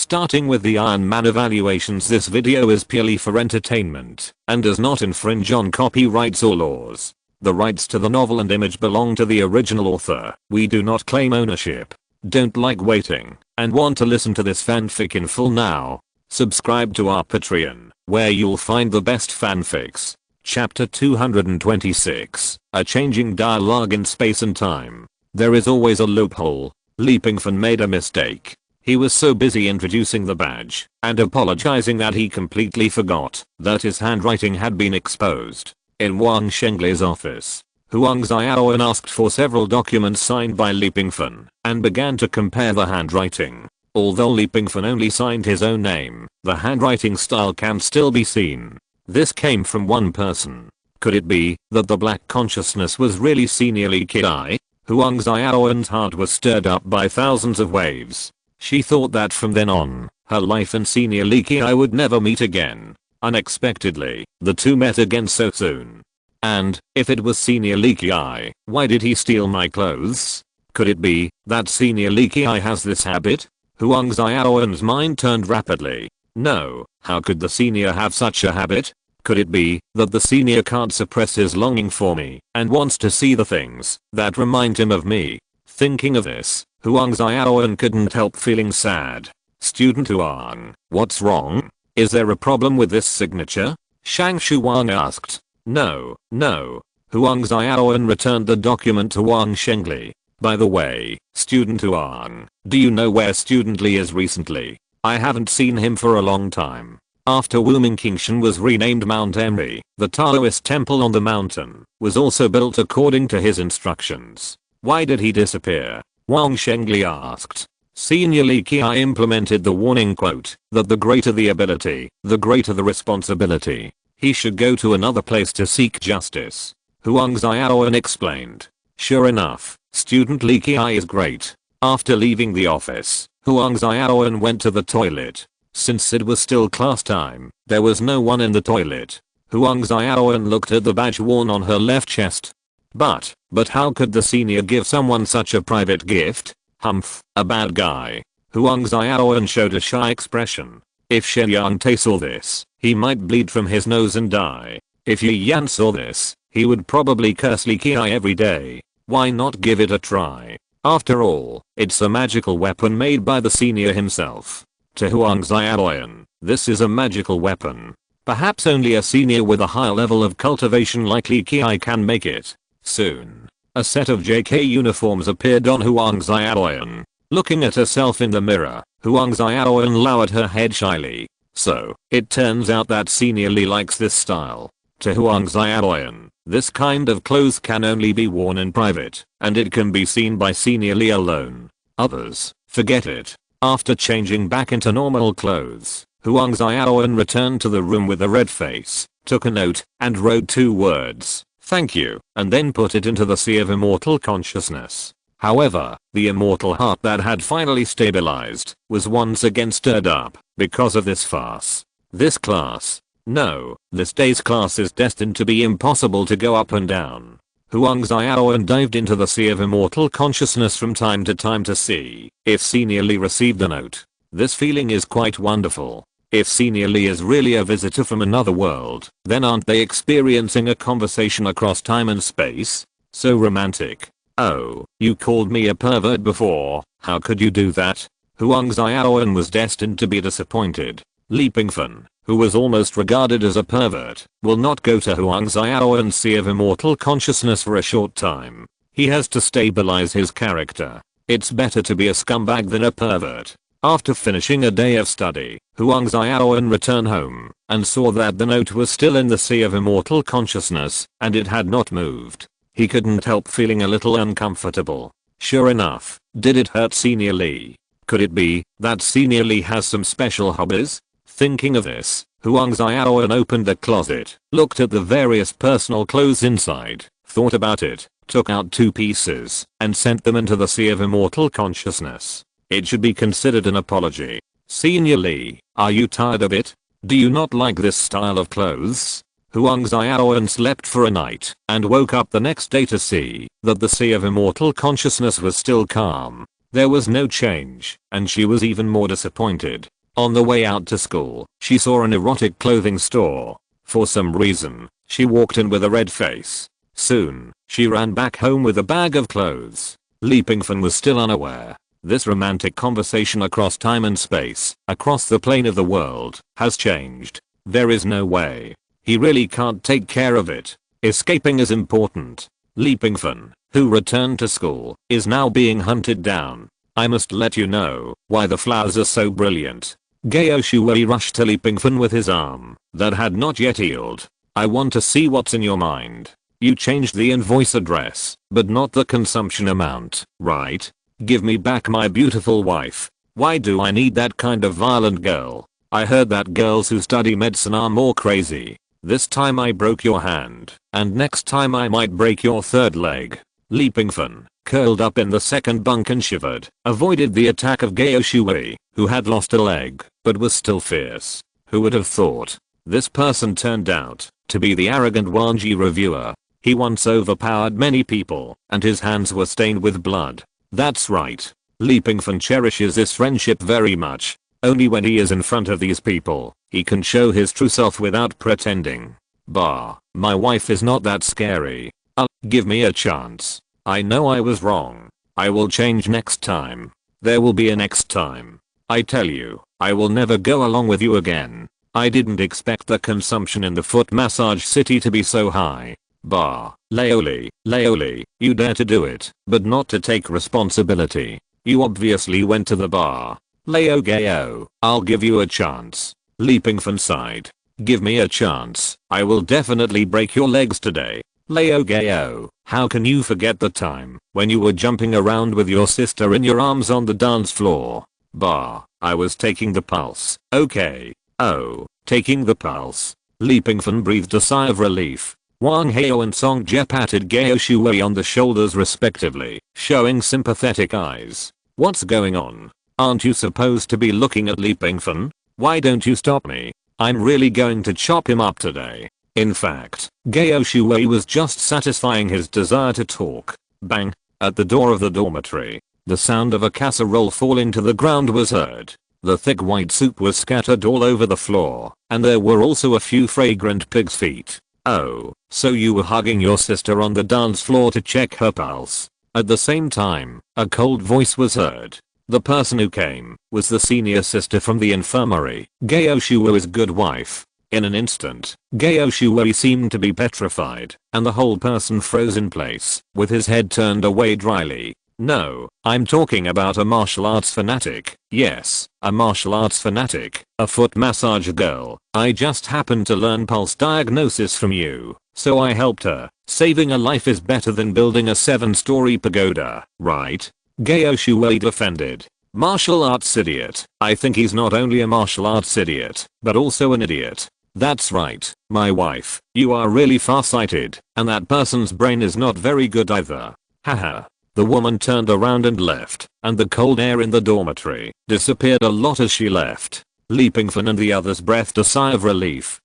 Starting with the Iron Man evaluations, this video is purely for entertainment and does not infringe on copyrights or laws. The rights to the novel and image belong to the original author. We do not claim ownership. Don't like waiting and want to listen to this fanfic in full now? Subscribe to our Patreon, where you'll find the best fanfics. Chapter 226, A Changing Dialogue in Space and Time. There is always a loophole. Pingfan made a mistake. He was so busy introducing the badge and apologizing that he completely forgot that his handwriting had been exposed. In Wang Shengli's office, Huang Xiaoan asked for several documents signed by Pingfan and began to compare the handwriting. Although Pingfan only signed his own name, the handwriting style can still be seen. This came from one person. Could it be that the black consciousness was really Senior Li Qi? Huang Xiaoan's heart was stirred up by thousands of waves. She thought that from then on, her life and Senior Li Qi would never meet again. Unexpectedly, the two met again so soon. And, if it was Senior Li Qi, why did he steal my clothes? Could it be that Senior Li Qi has this habit? Huang Xiaoan's mind turned rapidly. No, how could the senior have such a habit? Could it be that the senior can't suppress his longing for me and wants to see the things that remind him of me? Thinking of this, Huang Xiaoan couldn't help feeling sad. Student Huang, what's wrong? Is there a problem with this signature? Shang Shuang asked. No. Huang Xiaoan returned the document to Wang Shengli. By the way, Student Huang, do you know where Student Li is recently? I haven't seen him for a long time. After Wuming Qingshan was renamed Mount Emry, the Taoist temple on the mountain was also built according to his instructions. Why did he disappear? Wang Shengli asked. Senior Li Qi implemented the warning quote that the greater the ability, the greater the responsibility. He should go to another place to seek justice. Huang Xiaoan explained. Sure enough, Student Li Qi is great. After leaving the office, Huang Xiaoan went to the toilet. Since it was still class time, there was no one in the toilet. Huang Xiaoan looked at the badge worn on her left chest. But how could the senior give someone such a private gift? Humph, a bad guy. Huang Xiaoan showed a shy expression. If Shen Yangte saw this, he might bleed from his nose and die. If Yi Yan saw this, he would probably curse Li Qi every day. Why not give it a try? After all, it's a magical weapon made by the senior himself. To Huang Xiaoan, this is a magical weapon. Perhaps only a senior with a high level of cultivation like Li Qi can make it. Soon, a set of JK uniforms appeared on Huang Xiaoan. Looking at herself in the mirror, Huang Xiaoan lowered her head shyly. So, it turns out that Senior Li likes this style. To Huang Xiaoan, this kind of clothes can only be worn in private, and it can be seen by Senior Li alone. Others, forget it. After changing back into normal clothes, Huang Xiaoan returned to the room with a red face, took a note, and wrote 2 words, "Thank you," and then put it into the sea of immortal consciousness. However, the immortal heart that had finally stabilized was once again stirred up because of this farce. This day's class is destined to be impossible to go up and down. Huang Xiaoan dived into the sea of immortal consciousness from time to time to see if Senior Li received the note. This feeling is quite wonderful. If Senior Li is really a visitor from another world, then aren't they experiencing a conversation across time and space? So romantic. Oh, you called me a pervert before, how could you do that? Huang Xiaoan was destined to be disappointed. Pingfan, who was almost regarded as a pervert, will not go to Huang Xiaoan's sea of immortal consciousness for a short time. He has to stabilize his character. It's better to be a scumbag than a pervert. After finishing a day of study, Huang Xiaoan returned home and saw that the note was still in the sea of immortal consciousness and it had not moved. He couldn't help feeling a little uncomfortable. Sure enough, did it hurt Senior Li? Could it be that Senior Li has some special hobbies? Thinking of this, Huang Xiaoan opened the closet, looked at the various personal clothes inside, thought about it, took out 2 pieces, and sent them into the sea of immortal consciousness. It should be considered an apology. Senior Li, are you tired of it? Do you not like this style of clothes? Huang Xiaoan slept for a night and woke up the next day to see that the sea of immortal consciousness was still calm. There was no change, and she was even more disappointed. On the way out to school, she saw an erotic clothing store. For some reason, she walked in with a red face. Soon, she ran back home with a bag of clothes. Pingfan was still unaware. This romantic conversation across time and space, across the plane of the world, has changed. There is no way. He really can't take care of it. Escaping is important. Pingfan, who returned to school, is now being hunted down. I must let you know why the flowers are so brilliant. Gao Shuwei rushed to Pingfan with his arm that had not yet healed. I want to see what's in your mind. You changed the invoice address, but not the consumption amount, right? Give me back my beautiful wife. Why do I need that kind of violent girl? I heard that girls who study medicine are more crazy. This time I broke your hand, and next time I might break your third leg. Pingfan, curled up in the second bunk and shivered, avoided the attack of Gao Shuwei, who had lost a leg, but was still fierce. Who would have thought? This person turned out to be the arrogant Wanji reviewer. He once overpowered many people, and his hands were stained with blood. That's right. Pingfan cherishes this friendship very much. Only when he is in front of these people, he can show his true self without pretending. Bah, my wife is not that scary. Give me a chance. I know I was wrong. I will change next time. There will be a next time. I tell you, I will never go along with you again. I didn't expect the consumption in the foot massage city to be so high. Bah, Laoli, you dare to do it, but not to take responsibility. You obviously went to the bar. Leo Gao, I'll give you a chance. Pingfan sighed. Give me a chance. I will definitely break your legs today. Leo Gao, how can you forget the time when you were jumping around with your sister in your arms on the dance floor? Bah, I was taking the pulse. Okay. Oh, taking the pulse. Pingfan breathed a sigh of relief. Wang Hao and Song Jie patted Gao Shuwei on the shoulders respectively, showing sympathetic eyes. What's going on? Aren't you supposed to be looking at Pingfan? Why don't you stop me? I'm really going to chop him up today. In fact, Gao Shuwei was just satisfying his desire to talk. Bang! At the door of the dormitory, the sound of a casserole falling to the ground was heard. The thick white soup was scattered all over the floor, and there were also a few fragrant pig's feet. Oh, so you were hugging your sister on the dance floor to check her pulse. At the same time, a cold voice was heard. The person who came was the senior sister from the infirmary, Gao Shuwei's good wife. In an instant, Gao Shuwei seemed to be petrified, and the whole person froze in place, with his head turned away dryly. No, I'm talking about a martial arts fanatic. Yes, a martial arts fanatic, a foot massage girl. I just happened to learn pulse diagnosis from you, so I helped her. Saving a life is better than building a 7-story pagoda, right? Gao Shuwei defended. Martial arts idiot. I think he's not only a martial arts idiot, but also an idiot. That's right, my wife. You are really far-sighted, and that person's brain is not very good either. Haha. The woman turned around and left, and the cold air in the dormitory disappeared a lot as she left. Pingfan and the others breathed a sigh of relief.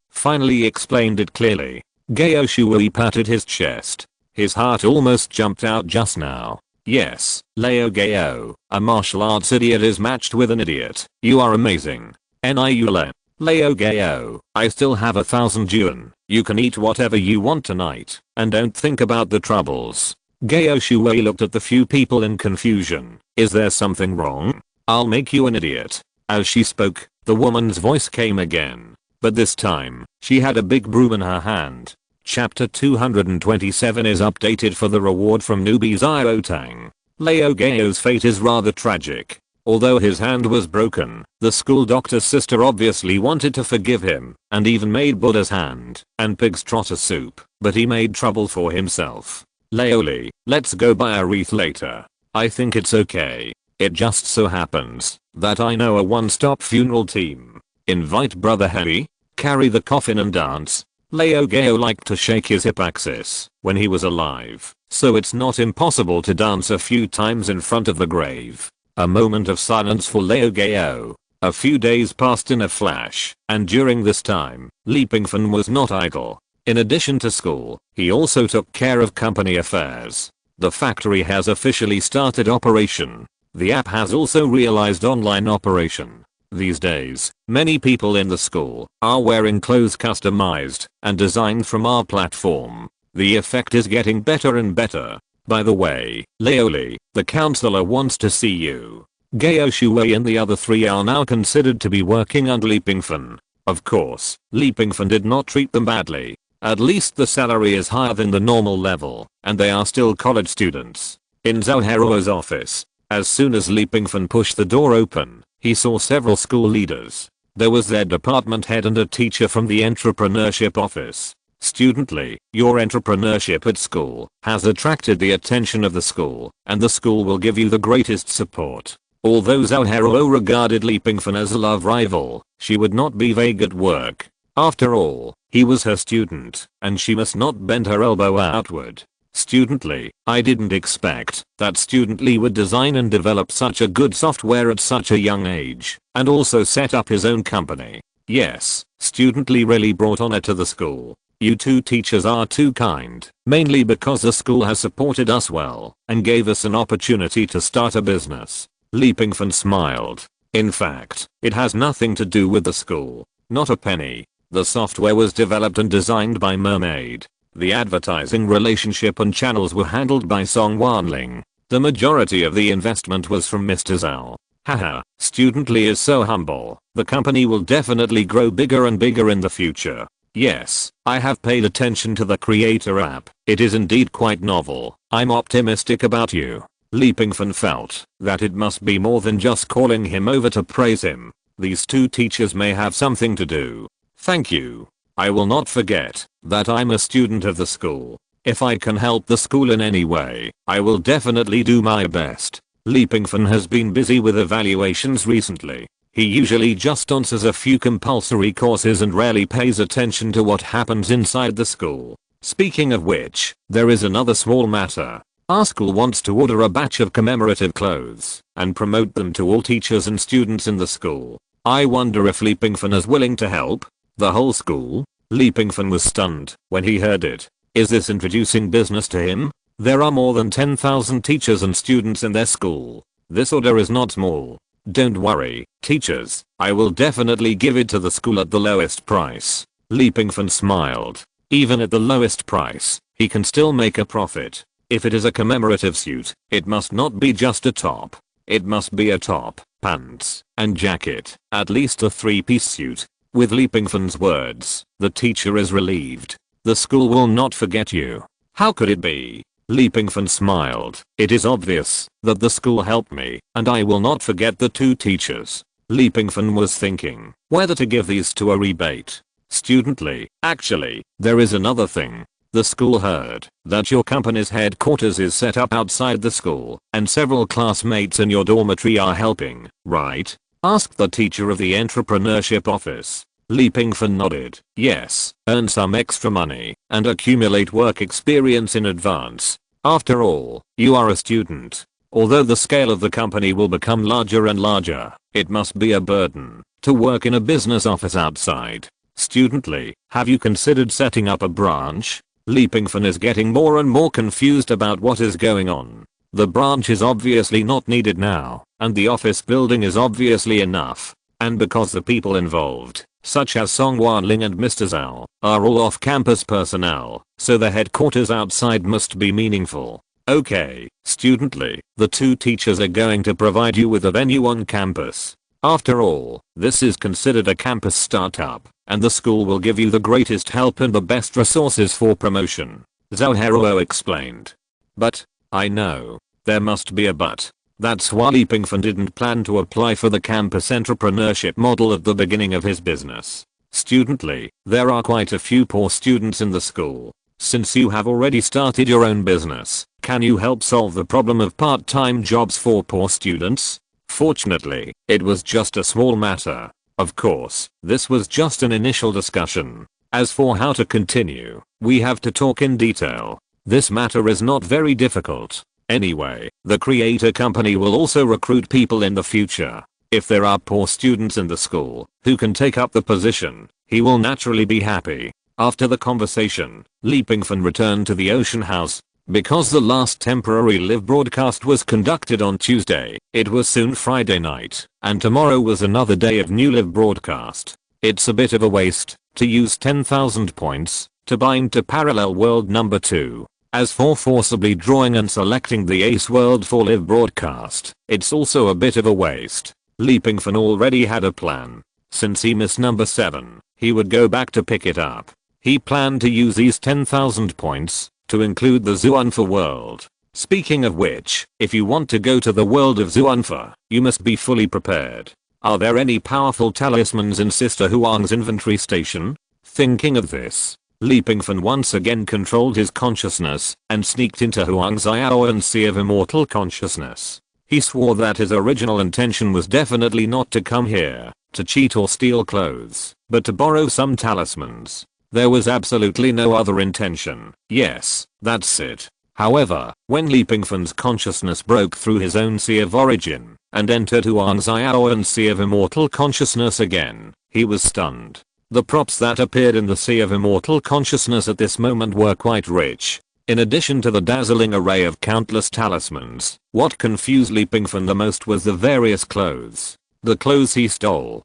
Finally explained it clearly. Gao Shuwei patted his chest. His heart almost jumped out just now. Yes, Leo Gao, a martial arts idiot is matched with an idiot. You are amazing. Niule. Leo Gao, I still have 1,000 yuan. You can eat whatever you want tonight, and don't think about the troubles. Gao Shuwei looked at the few people in confusion. Is there something wrong? I'll make you an idiot. As she spoke, the woman's voice came again. But this time, she had a big broom in her hand. Chapter 227 is updated for the reward from newbie Xiaotang. Leo Gao's fate is rather tragic. Although his hand was broken, the school doctor's sister obviously wanted to forgive him, and even made Buddha's hand and pig's trotter soup, but he made trouble for himself. Laoli, let's go buy a wreath later. I think it's okay. It just so happens that I know a one-stop funeral team. Invite Brother Harry, carry the coffin and dance. Leo Gao liked to shake his hip axis when he was alive, so it's not impossible to dance a few times in front of the grave. A moment of silence for Leo Gao. A few days passed in a flash, and during this time, Pingfan was not idle. In addition to school, he also took care of company affairs. The factory has officially started operation. The app has also realized online operation. These days, many people in the school are wearing clothes customized and designed from our platform. The effect is getting better and better. By the way, Leoli, the counselor wants to see you. Gayo Shuwei and the other 3 are now considered to be working under Pingfan. Of course, Pingfan did not treat them badly. At least the salary is higher than the normal level, and they are still college students. In Zhao Heruo's office, as soon as Pingfan pushed the door open, he saw several school leaders. There was their department head and a teacher from the entrepreneurship office. Student Lee, your entrepreneurship at school has attracted the attention of the school, and the school will give you the greatest support. Although Zhao Heruo regarded Pingfan as a love rival, she would not be vague at work. After all, he was her student, and she must not bend her elbow outward. Student Lee, I didn't expect that Student Lee would design and develop such a good software at such a young age, and also set up his own company. Yes, Student Lee really brought honor to the school. You two teachers are too kind, mainly because the school has supported us well, and gave us an opportunity to start a business. Pingfan smiled. In fact, it has nothing to do with the school. Not a penny. The software was developed and designed by Mermaid. The advertising relationship and channels were handled by Song Wanling. The majority of the investment was from Mr. Zhao. Haha, Student Lee is so humble. The company will definitely grow bigger and bigger in the future. Yes, I have paid attention to the creator app. It is indeed quite novel. I'm optimistic about you. Pingfan felt that it must be more than just calling him over to praise him. These 2 teachers may have something to do. Thank you. I will not forget that I'm a student of the school. If I can help the school in any way, I will definitely do my best. Pingfan has been busy with evaluations recently. He usually just answers a few compulsory courses and rarely pays attention to what happens inside the school. Speaking of which, there is another small matter. Our school wants to order a batch of commemorative clothes and promote them to all teachers and students in the school. I wonder if Pingfan is willing to help. The whole school? Pingfan was stunned when he heard it. Is this introducing business to him? There are more than 10,000 teachers and students in their school. This order is not small. Don't worry, teachers, I will definitely give it to the school at the lowest price. Pingfan smiled. Even at the lowest price, he can still make a profit. If it is a commemorative suit, it must not be just a top. It must be a top, pants, and jacket, at least a 3-piece suit. With Pingfan's words, the teacher is relieved. The school will not forget you. How could it be? Pingfan smiled. It is obvious that the school helped me, and I will not forget the 2 teachers. Pingfan was thinking whether to give these 2 a rebate. Student Lee, actually, there is another thing. The school heard that your company's headquarters is set up outside the school, and several classmates in your dormitory are helping, right? Asked the teacher of the entrepreneurship office. Pingfan nodded. Yes, earn some extra money and accumulate work experience in advance. After all, you are a student. Although the scale of the company will become larger and larger, it must be a burden to work in a business office outside. Student Lee, have you considered setting up a branch? Pingfan is getting more and more confused about what is going on. The branch is obviously not needed now, and the office building is obviously enough. And because the people involved, such as Song Wanling and Mr. Zhao, are all off-campus personnel, so the headquarters outside must be meaningful. Okay, Student Lee, the 2 teachers are going to provide you with a venue on campus. After all, this is considered a campus startup, and the school will give you the greatest help and the best resources for promotion. Zhao Heruo explained. But, I know, there must be a but. That's why Pingfan didn't plan to apply for the campus entrepreneurship model at the beginning of his business. Student Lee, there are quite a few poor students in the school. Since you have already started your own business, can you help solve the problem of part-time jobs for poor students? Fortunately, it was just a small matter. Of course, this was just an initial discussion. As for how to continue, we have to talk in detail. This matter is not very difficult. Anyway, the creator company will also recruit people in the future. If there are poor students in the school who can take up the position, he will naturally be happy. After the conversation, Pingfan returned to the ocean house. Because the last temporary live broadcast was conducted on Tuesday, it was soon Friday night, and tomorrow was another day of new live broadcast. It's a bit of a waste to use 10,000 points to bind to parallel world number 2. As for forcibly drawing and selecting the ace world for live broadcast, it's also a bit of a waste. Pingfan already had a plan. Since he missed number 7, he would go back to pick it up. He planned to use these 10,000 points to include the Zuanfa world. Speaking of which, if you want to go to the world of Zuanfa, you must be fully prepared. Are there any powerful talismans in Sister Huang's inventory station? Thinking of this, Pingfan once again controlled his consciousness and sneaked into Huang's Xiaoan Sea of Immortal Consciousness. He swore that his original intention was definitely not to come here to cheat or steal clothes, but to borrow some talismans. There was absolutely no other intention. Yes, that's it. However, when Pingfan's consciousness broke through his own Sea of Origin and entered Huang's Xiaoan Sea of Immortal Consciousness again, he was stunned. The props that appeared in the Sea of Immortal Consciousness at this moment were quite rich. In addition to the dazzling array of countless talismans, what confused Pingfan the most was the various clothes. The clothes he stole,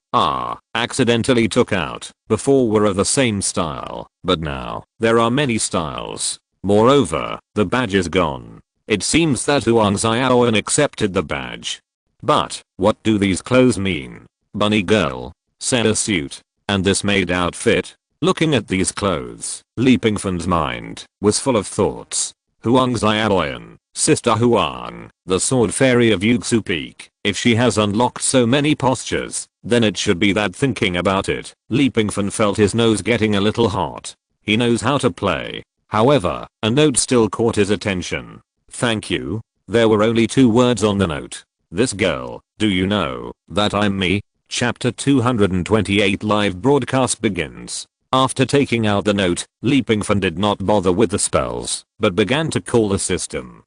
accidentally took out, before were of the same style, but now, there are many styles. Moreover, the badge is gone. It seems that Huang Xiaoan accepted the badge. But, what do these clothes mean? Bunny girl, sailor suit, and this maid outfit? Looking at these clothes, Pingfan's mind was full of thoughts. Huang Xiaoan, Sister Huang, the sword fairy of Yuxu Peak. If she has unlocked so many postures, then it should be that thinking about it. Pingfan felt his nose getting a little hot. He knows how to play. However, a note still caught his attention. Thank you. There were only 2 words on the note. This girl, do you know that I'm me? Chapter 228 live broadcast begins. After taking out the note, Pingfan did not bother with the spells, but began to call the system.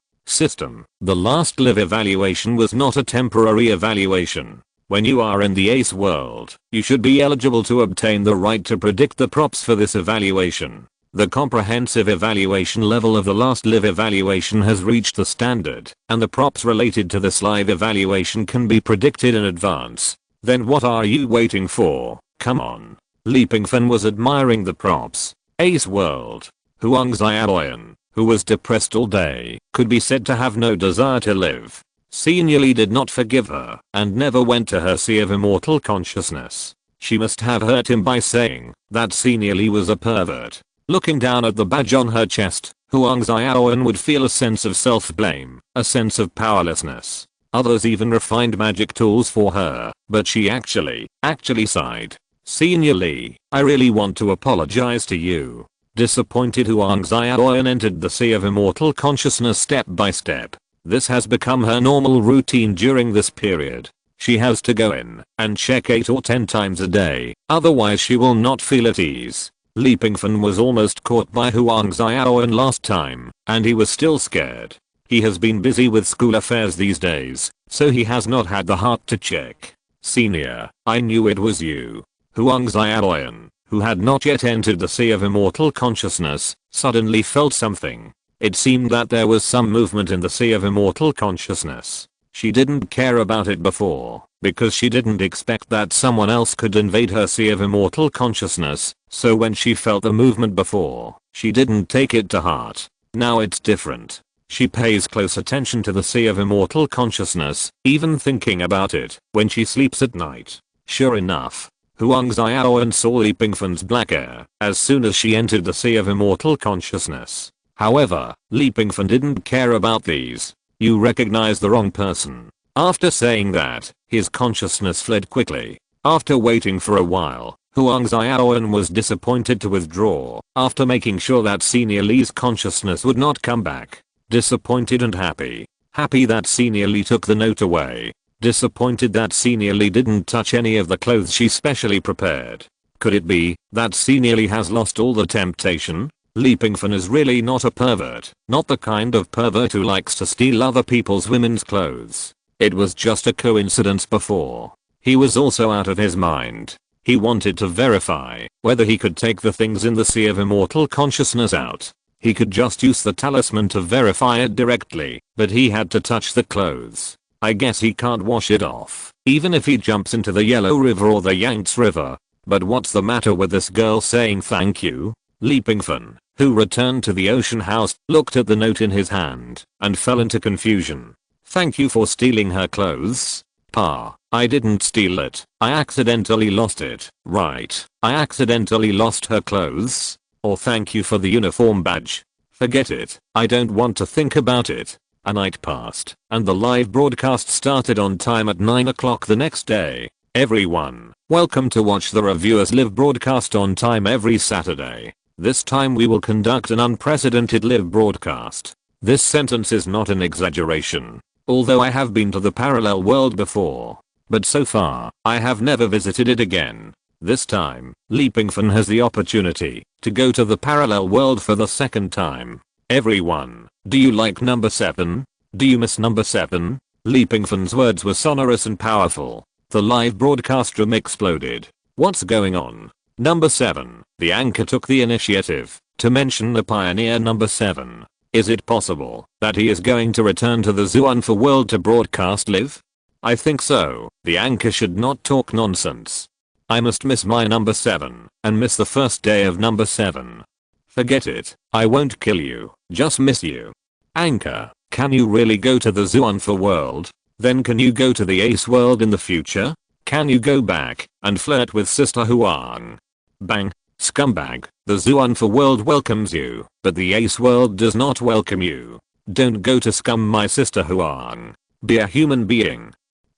The last live evaluation was not a temporary evaluation. When you are in the ace world, you should be eligible to obtain the right to predict the props for this evaluation. The comprehensive evaluation level of the last live evaluation has reached the standard, and the props related to this live evaluation can be predicted in advance. Then what are you waiting for? Come on. Pingfan was admiring the props. Ace world. Huang Xiaoyan, who was depressed all day, could be said to have no desire to live. Senior Lee did not forgive her and never went to her Sea of Immortal Consciousness. She must have hurt him by saying that Senior Lee was a pervert. Looking down at the badge on her chest, Huang Xiaoyan would feel a sense of self-blame, a sense of powerlessness. Others even refined magic tools for her, but she actually sighed. Senior Lee, I really want to apologize to you. Disappointed, Huang Xiaoyan entered the Sea of Immortal Consciousness step by step. This has become her normal routine during this period. She has to go in and check 8 or 10 times a day, otherwise she will not feel at ease. Pingfan was almost caught by Huang Xiaoyan last time, and he was still scared. He has been busy with school affairs these days, so he has not had the heart to check. Senior, I knew it was you. Huang Xiaoyan, who had not yet entered the Sea of Immortal Consciousness, suddenly felt something. It seemed that there was some movement in the Sea of Immortal Consciousness. She didn't care about it before, because she didn't expect that someone else could invade her Sea of Immortal Consciousness, so when she felt the movement before, she didn't take it to heart. Now it's different. She pays close attention to the Sea of Immortal Consciousness, even thinking about it when she sleeps at night. Sure enough, Huang Xiaoyan saw Pingfan's black hair as soon as she entered the Sea of Immortal Consciousness. However, Pingfan didn't care about these. You recognize the wrong person. After saying that, his consciousness fled quickly. After waiting for a while, Huang Xiaoyan was disappointed to withdraw after making sure that Senior Lee's consciousness would not come back. Disappointed and happy. Happy that Senior Lee took the note away. Disappointed that Senior Lee didn't touch any of the clothes she specially prepared. Could it be that Senior Lee has lost all the temptation? Pingfan is really not a pervert, not the kind of pervert who likes to steal other people's women's clothes. It was just a coincidence before. He was also out of his mind. He wanted to verify whether he could take the things in the Sea of Immortal Consciousness out. He could just use the talisman to verify it directly, but he had to touch the clothes. I guess he can't wash it off, even if he jumps into the Yellow River or the Yangtze River. But what's the matter with this girl saying thank you? Pingfan, who returned to the ocean house, looked at the note in his hand and fell into confusion. Thank you for stealing her clothes? Pa, I didn't steal it. I accidentally lost it. Right, I accidentally lost her clothes? Or thank you for the uniform badge? Forget it. I don't want to think about it. A night passed, and the live broadcast started on time at 9 o'clock the next day. Everyone, welcome to watch the reviewers live broadcast on time every Saturday. This time we will conduct an unprecedented live broadcast. This sentence is not an exaggeration. Although I have been to the parallel world before. But so far, I have never visited it again. This time, Pingfan has the opportunity to go to the parallel world for the second time. Everyone, do you like number 7? Do you miss number 7? Pingfan's words were sonorous and powerful. The live broadcast room exploded. What's going on? Number 7, the anchor took the initiative to mention the pioneer number 7. Is it possible that he is going to return to the Zoanfa world to broadcast live? I think so. The anchor should not talk nonsense. I must miss my number 7 and miss the first day of number 7. Forget it. I won't kill you. Just miss you. Anchor, can you really go to the Zoanfa world? Then can you go to the Ace world in the future? Can you go back and flirt with Sister Huang? Bang. Scumbag, the Zoanfa world welcomes you, but the Ace world does not welcome you. Don't go to scum my Sister Huang. Be a human being.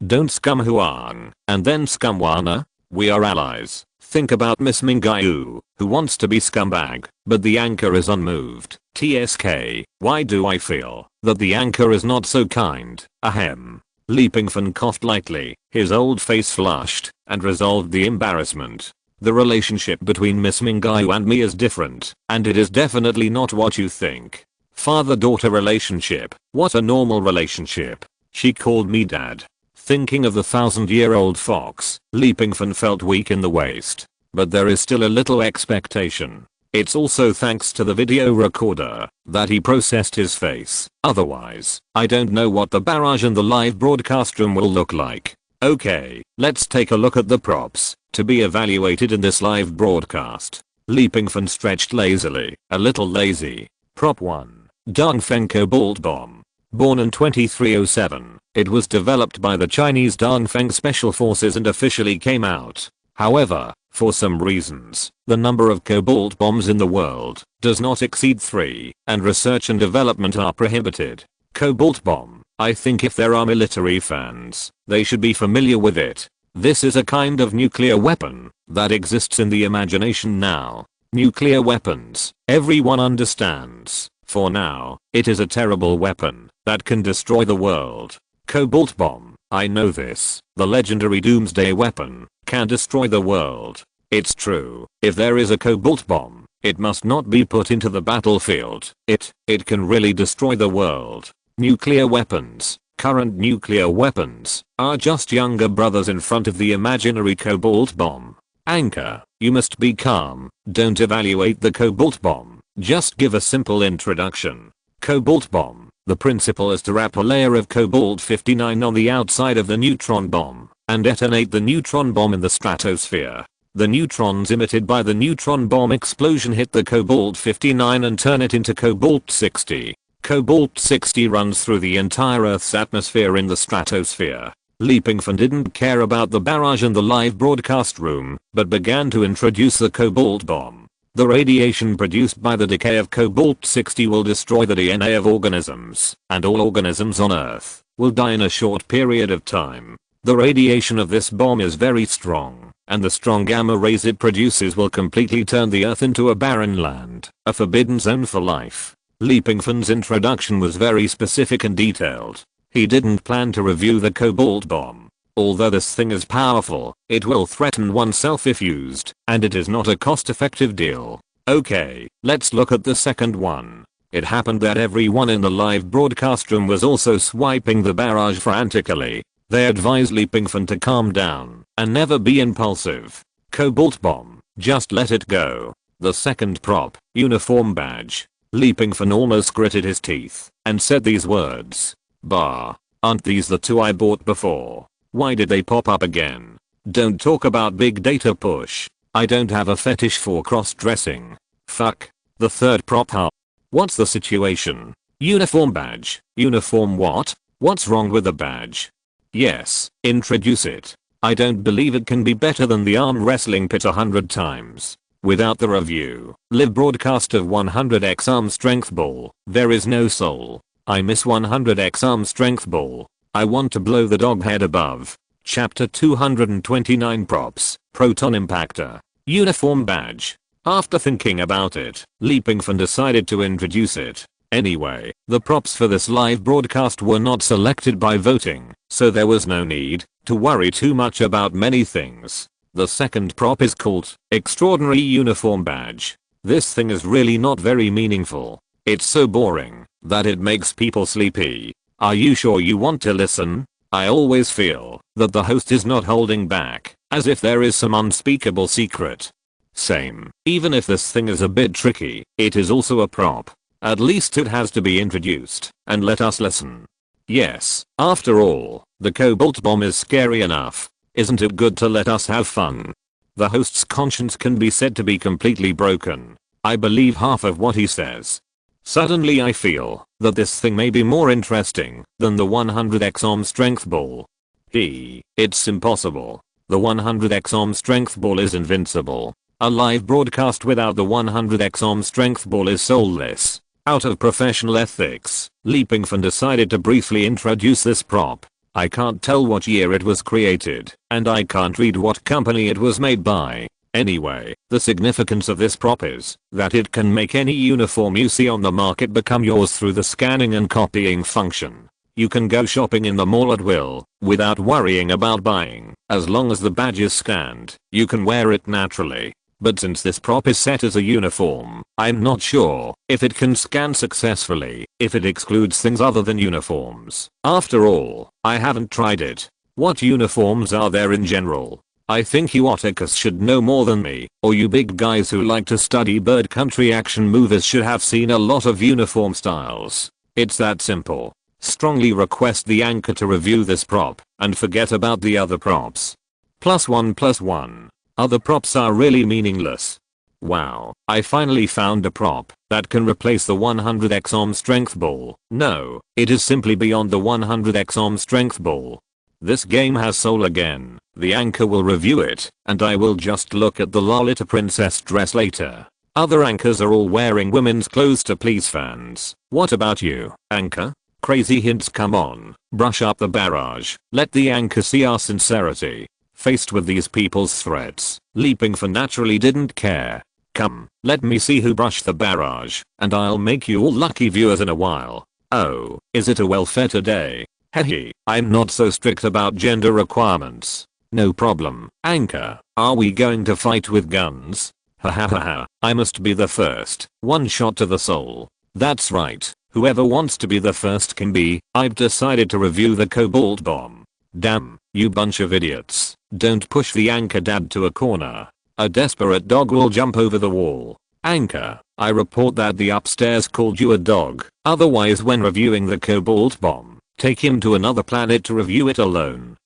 Don't scum Huang, and then scum Wana. We are allies. Think about Miss Mingayu, who wants to be scumbag, but the anchor is unmoved. TSK, why do I feel that the anchor is not so kind? Ahem. Pingfan coughed lightly, his old face flushed, and resolved the embarrassment. The relationship between Miss Mingayu and me is different, and it is definitely not what you think. Father-daughter relationship, what a normal relationship. She called me dad. Thinking of the 1,000-year-old fox, Pingfan felt weak in the waist. But there is still a little expectation. It's also thanks to the video recorder that he processed his face. Otherwise, I don't know what the barrage in the live broadcast room will look like. Okay, let's take a look at the props to be evaluated in this live broadcast. Pingfan stretched lazily, a little lazy. Prop 1. Dongfeng Cobalt Bomb. Born in 2307, it was developed by the Chinese Dongfeng Special Forces and officially came out. However, for some reasons, the number of cobalt bombs in the world does not exceed 3, and research and development are prohibited. Cobalt bomb, I think if there are military fans, they should be familiar with it. This is a kind of nuclear weapon that exists in the imagination now. Nuclear weapons, everyone understands. For now, it is a terrible weapon that can destroy the world. Cobalt bomb, I know this. The legendary doomsday weapon can destroy the world. It's true. If there is a cobalt bomb, it must not be put into the battlefield. It can really destroy the world. Nuclear weapons, current nuclear weapons, are just younger brothers in front of the imaginary cobalt bomb. Anchor, you must be calm. Don't evaluate the cobalt bomb. Just give a simple introduction. Cobalt bomb. The principle is to wrap a layer of cobalt-59 on the outside of the neutron bomb and detonate the neutron bomb in the stratosphere. The neutrons emitted by the neutron bomb explosion hit the cobalt-59 and turn it into cobalt-60. Cobalt-60 runs through the entire Earth's atmosphere in the stratosphere. Pingfan didn't care about the barrage in the live broadcast room, but began to introduce the cobalt bomb. The radiation produced by the decay of cobalt-60 will destroy the DNA of organisms, and all organisms on Earth will die in a short period of time. The radiation of this bomb is very strong, and the strong gamma rays it produces will completely turn the Earth into a barren land, a forbidden zone for life. Pingfan's introduction was very specific and detailed. He didn't plan to review the cobalt bomb. Although this thing is powerful, it will threaten oneself if used, and it is not a cost-effective deal. Okay, let's look at the second one. It happened that everyone in the live broadcast room was also swiping the barrage frantically. They advised Pingfan to calm down and never be impulsive. Cobalt bomb, just let it go. The second prop, uniform badge. Leapingfan almost gritted his teeth and said these words. Bah. Aren't these the two I bought before? Why did they pop up again? Don't talk about big data push. I don't have a fetish for cross-dressing. Fuck. The third prop, huh? What's the situation? Uniform badge. Uniform what? What's wrong with the badge? Yes, introduce it. I don't believe it can be better than the arm wrestling pit 100 times. Without the review, live broadcast of 100x arm strength ball, there is no soul. I miss 100x arm strength ball. I want to blow the dog head above. Chapter 229 props, proton impactor, uniform badge. After thinking about it, Leapingfan decided to introduce it. Anyway, the props for this live broadcast were not selected by voting, so there was no need to worry too much about many things. The second prop is called Extraordinary Uniform Badge. This thing is really not very meaningful. It's so boring that it makes people sleepy. Are you sure you want to listen? I always feel that the host is not holding back, as if there is some unspeakable secret. Same. Even if this thing is a bit tricky, it is also a prop. At least it has to be introduced, and let us listen. Yes, after all, the cobalt bomb is scary enough. Isn't it good to let us have fun? The host's conscience can be said to be completely broken. I believe half of what he says. Suddenly I feel that this thing may be more interesting than the 100x arm strength ball. It's impossible. The 100x arm strength ball is invincible. A live broadcast without the 100x arm strength ball is soulless. Out of professional ethics, Leapingfan decided to briefly introduce this prop. I can't tell what year it was created, and I can't read what company it was made by. Anyway, the significance of this prop is that it can make any uniform you see on the market become yours through the scanning and copying function. You can go shopping in the mall at will, without worrying about buying. As long as the badge is scanned, you can wear it naturally. But since this prop is set as a uniform, I'm not sure if it can scan successfully if it excludes things other than uniforms. After all, I haven't tried it. What uniforms are there in general? I think you otakus should know more than me, or you big guys who like to study bird country action movies should have seen a lot of uniform styles. It's that simple. Strongly request the anchor to review this prop and forget about the other props. +1+1. Other props are really meaningless. Wow, I finally found a prop that can replace the 100x arm strength ball. No, it is simply beyond the 100x arm strength ball. This game has soul again. The anchor will review it, and I will just look at the Lolita princess dress later. Other anchors are all wearing women's clothes to please fans. What about you, anchor? Crazy hints, come on. Brush up the barrage. Let the anchor see our sincerity. Faced with these people's threats, Leapingfan naturally didn't care. Come, let me see who brushed the barrage, and I'll make you all lucky viewers in a while. Oh, is it a welfare day? Hehe, I'm not so strict about gender requirements. No problem, anchor. Are we going to fight with guns? Hahaha, I must be the first. One shot to the soul. That's right, whoever wants to be the first can be. I've decided to review the cobalt bomb. Damn, you bunch of idiots. Don't push the anchor dad to a corner. A desperate dog will jump over the wall. Anchor, I report that the upstairs called you a dog. Otherwise, when reviewing the cobalt bomb, take him to another planet to review it alone.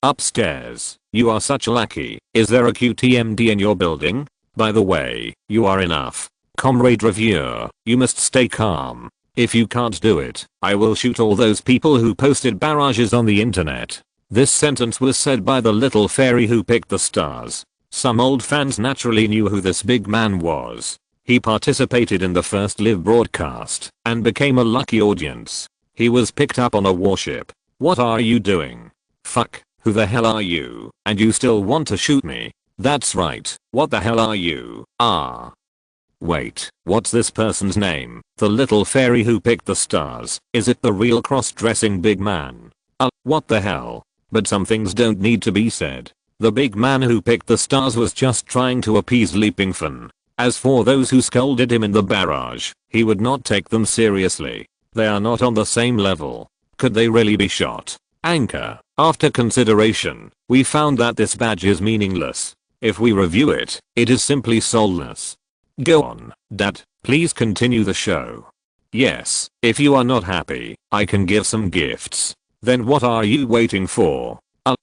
Upstairs. You are such a lackey. Is there a QTMD in your building? By the way, you are enough. Comrade reviewer, you must stay calm. If you can't do it, I will shoot all those people who posted barrages on the internet. This sentence was said by the little fairy who picked the stars. Some old fans naturally knew who this big man was. He participated in the first live broadcast and became a lucky audience. He was picked up on a warship. What are you doing? Fuck, who the hell are you? And you still want to shoot me? That's right, what the hell are you? Wait, what's this person's name? The little fairy who picked the stars. Is it the real cross-dressing big man? What the hell? But some things don't need to be said. The big man who picked the stars was just trying to appease Leapingfan. As for those who scolded him in the barrage, he would not take them seriously. They are not on the same level. Could they really be shot? Anchor, after consideration, we found that this badge is meaningless. If we review it, it is simply soulless. Go on, Dad, Please continue the show. Yes, if you are not happy, I can give some gifts. Then what are you waiting for?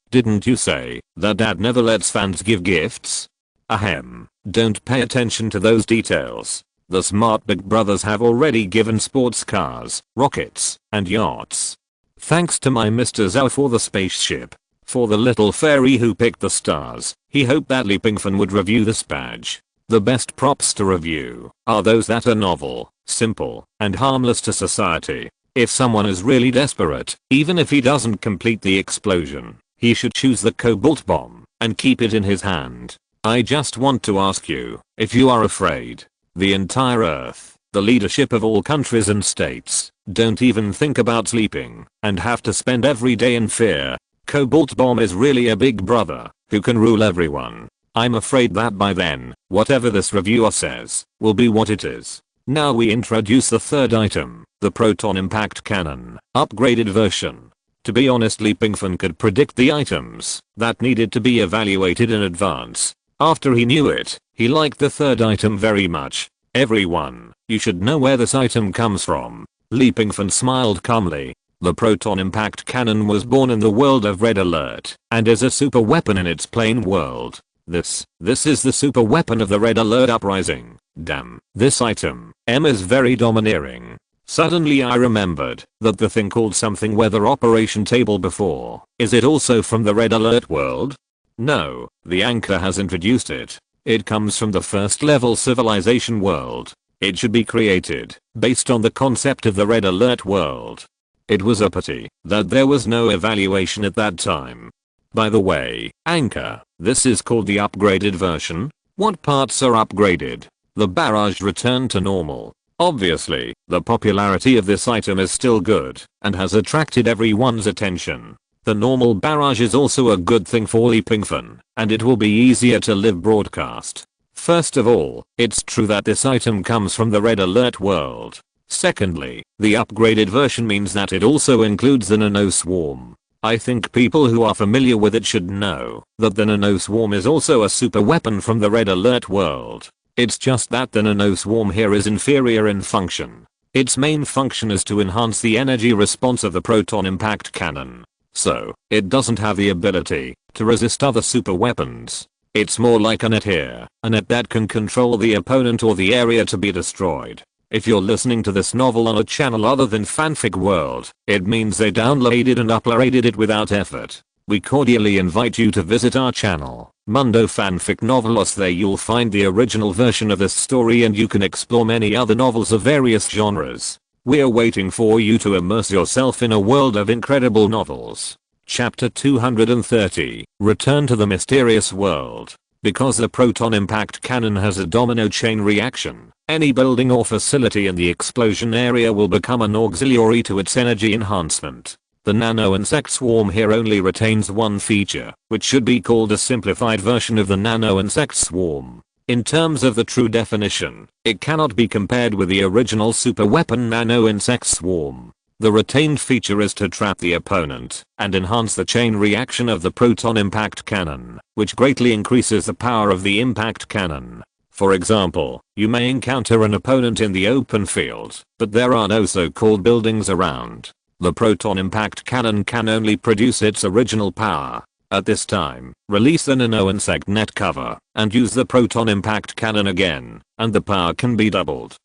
Didn't you say that dad never lets fans give gifts? Ahem, don't pay attention to those details. The smart big brothers have already given sports cars, rockets, and yachts. Thanks to my Mr. Zhao for the spaceship. For the little fairy who picked the stars, he hoped that Pingfan would review this badge. The best props to review are those that are novel, simple, and harmless to society. If someone is really desperate, even if he doesn't complete the explosion, he should choose the cobalt bomb and keep it in his hand. I just want to ask you, if you are afraid, the entire earth, the leadership of all countries and states, don't even think about sleeping and have to spend every day in fear. Cobalt bomb is really a big brother who can rule everyone. I'm afraid that by then, whatever this reviewer says, will be what it is. Now we introduce the third item, the proton impact cannon, upgraded version. To be honest, Pingfan could predict the items that needed to be evaluated in advance. After he knew it, he liked the third item very much. Everyone, you should know where this item comes from. Pingfan smiled calmly. The proton impact cannon was born in the world of Red Alert and is a super weapon in its plain world. This is the super weapon of the Red Alert uprising. Damn, this item, is very domineering. Suddenly I remembered that the thing called something weather operation table before. Is it also from the Red Alert world? No, the anchor has introduced it. It comes from the first level civilization world. It should be created based on the concept of the Red Alert world. It was a pity that there was no evaluation at that time. By the way, anchor, this is called the upgraded version. What parts are upgraded? The barrage returned to normal. Obviously, the popularity of this item is still good and has attracted everyone's attention. The normal barrage is also a good thing for Pingfan, and it will be easier to live broadcast. First of all, it's true that this item comes from the Red Alert world. Secondly, the upgraded version means that it also includes the nano swarm. I think people who are familiar with it should know that the nano swarm is also a super weapon from the Red Alert world. It's just that the nano swarm here is inferior in function. Its main function is to enhance the energy response of the proton impact cannon. So, it doesn't have the ability to resist other super weapons. It's more like a net here, a net that can control the opponent or the area to be destroyed. If you're listening to this novel on a channel other than Fanfic World, it means they downloaded and uploaded it without effort. We cordially invite you to visit our channel, Mundo Fanfic Novelos. There you'll find the original version of this story and you can explore many other novels of various genres. We're waiting for you to immerse yourself in a world of incredible novels. Chapter 230, Return to the Mysterious World. Because the proton impact cannon has a domino chain reaction, any building or facility in the explosion area will become an auxiliary to its energy enhancement. The nano insect swarm here only retains one feature, which should be called a simplified version of the nano insect swarm. In terms of the true definition, it cannot be compared with the original super weapon nano insect swarm. The retained feature is to trap the opponent and enhance the chain reaction of the proton impact cannon, which greatly increases the power of the impact cannon. For example, you may encounter an opponent in the open field, but there are no so-called buildings around. The proton impact cannon can only produce its original power. At this time, release the nano insect net cover and use the proton impact cannon again, and the power can be doubled.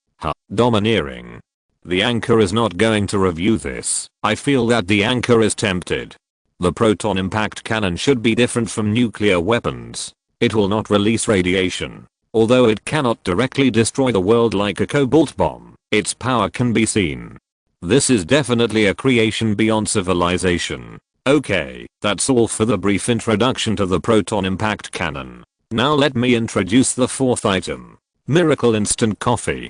Domineering. The anchor is not going to review this. I feel that the anchor is tempted. The proton impact cannon should be different from nuclear weapons. It will not release radiation. Although it cannot directly destroy the world like a cobalt bomb, its power can be seen. This is definitely a creation beyond civilization. Okay, that's all for the brief introduction to the proton impact cannon. Now let me introduce the fourth item. Miracle Instant Coffee.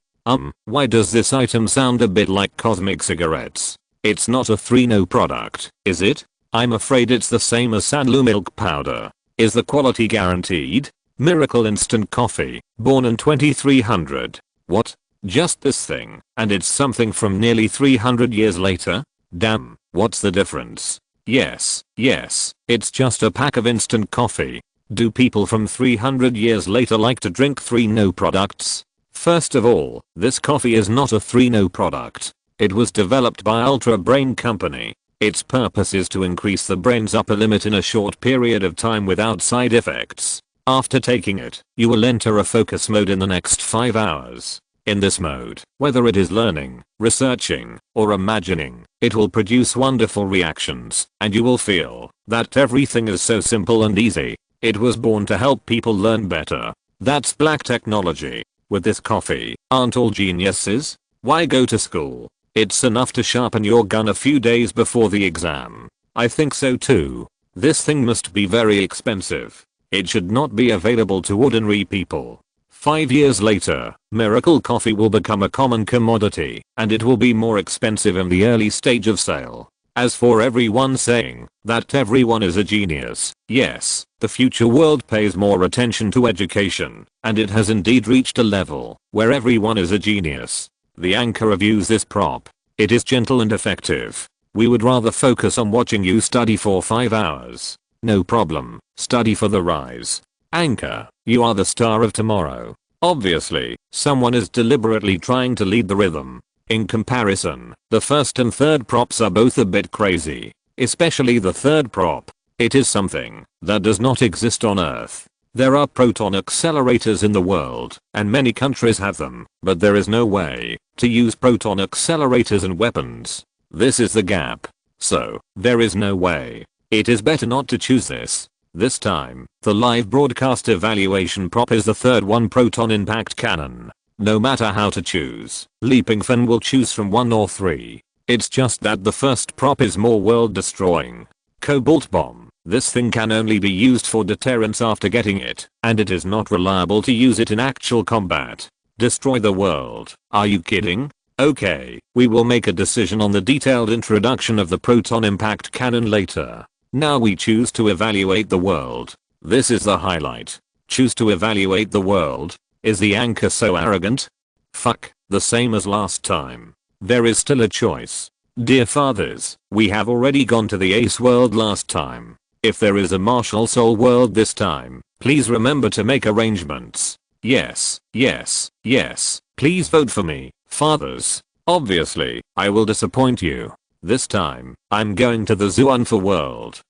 Why does this item sound a bit like cosmic cigarettes? It's not a 3-no product, is it? I'm afraid it's the same as Sanlu milk powder. Is the quality guaranteed? Miracle Instant Coffee, born in 2300. What? Just this thing, and it's something from nearly 300 years later? Damn, what's the difference? Yes, it's just a pack of instant coffee. Do people from 300 years later like to drink 3-no products? First of all, this coffee is not a 3-no product. It was developed by Ultra Brain Company. Its purpose is to increase the brain's upper limit in a short period of time without side effects. After taking it, you will enter a focus mode in the next 5 hours. In this mode, whether it is learning, researching, or imagining, it will produce wonderful reactions, and you will feel that everything is so simple and easy. It was born to help people learn better. That's black technology. With this coffee, aren't all geniuses? Why go to school? It's enough to sharpen your gun a few days before the exam. I think so too. This thing must be very expensive. It should not be available to ordinary people. 5 years later, miracle coffee will become a common commodity, and it will be more expensive in the early stage of sale. As for everyone saying that everyone is a genius, yes, the future world pays more attention to education, and it has indeed reached a level where everyone is a genius. The anchor reviews this prop. It is gentle and effective. We would rather focus on watching you study for 5 hours. No problem, study for the rise. Anchor, you are the star of tomorrow. Obviously, someone is deliberately trying to lead the rhythm. In comparison, the first and third props are both a bit crazy. Especially the third prop. It is something that does not exist on Earth. There are proton accelerators in the world, and many countries have them, but there is no way to use proton accelerators in weapons. This is the gap. So, there is no way. It is better not to choose this. This time, the live broadcast evaluation prop is the third one, proton impact cannon. No matter how to choose, Pingfan will choose from 1 or 3. It's just that the first prop is more world destroying. Cobalt bomb. This thing can only be used for deterrence after getting it, and it is not reliable to use it in actual combat. Destroy the world. Are you kidding? Okay, we will make a decision on the detailed introduction of the proton impact cannon later. Now we choose to evaluate the world. This is the highlight. Choose to evaluate the world. Is the anchor so arrogant? Fuck, the same as last time. There is still a choice. Dear fathers, we have already gone to the Ace world last time. If there is a Marshall Soul world this time, please remember to make arrangements. Yes, yes, yes, please vote for me, fathers. Obviously, I will disappoint you. This time, I'm going to the Zoanfa world.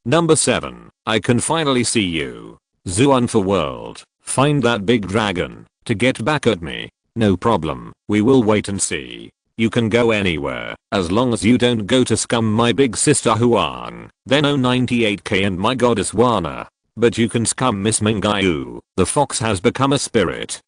Number 7, I can finally see you. Zoanfa world, find that big dragon to get back at me. No problem, we will wait and see. You can go anywhere, as long as you don't go to scum my big sister Huang, then 098k and my goddess Wana. But you can scum Miss Mingayu, the fox has become a spirit.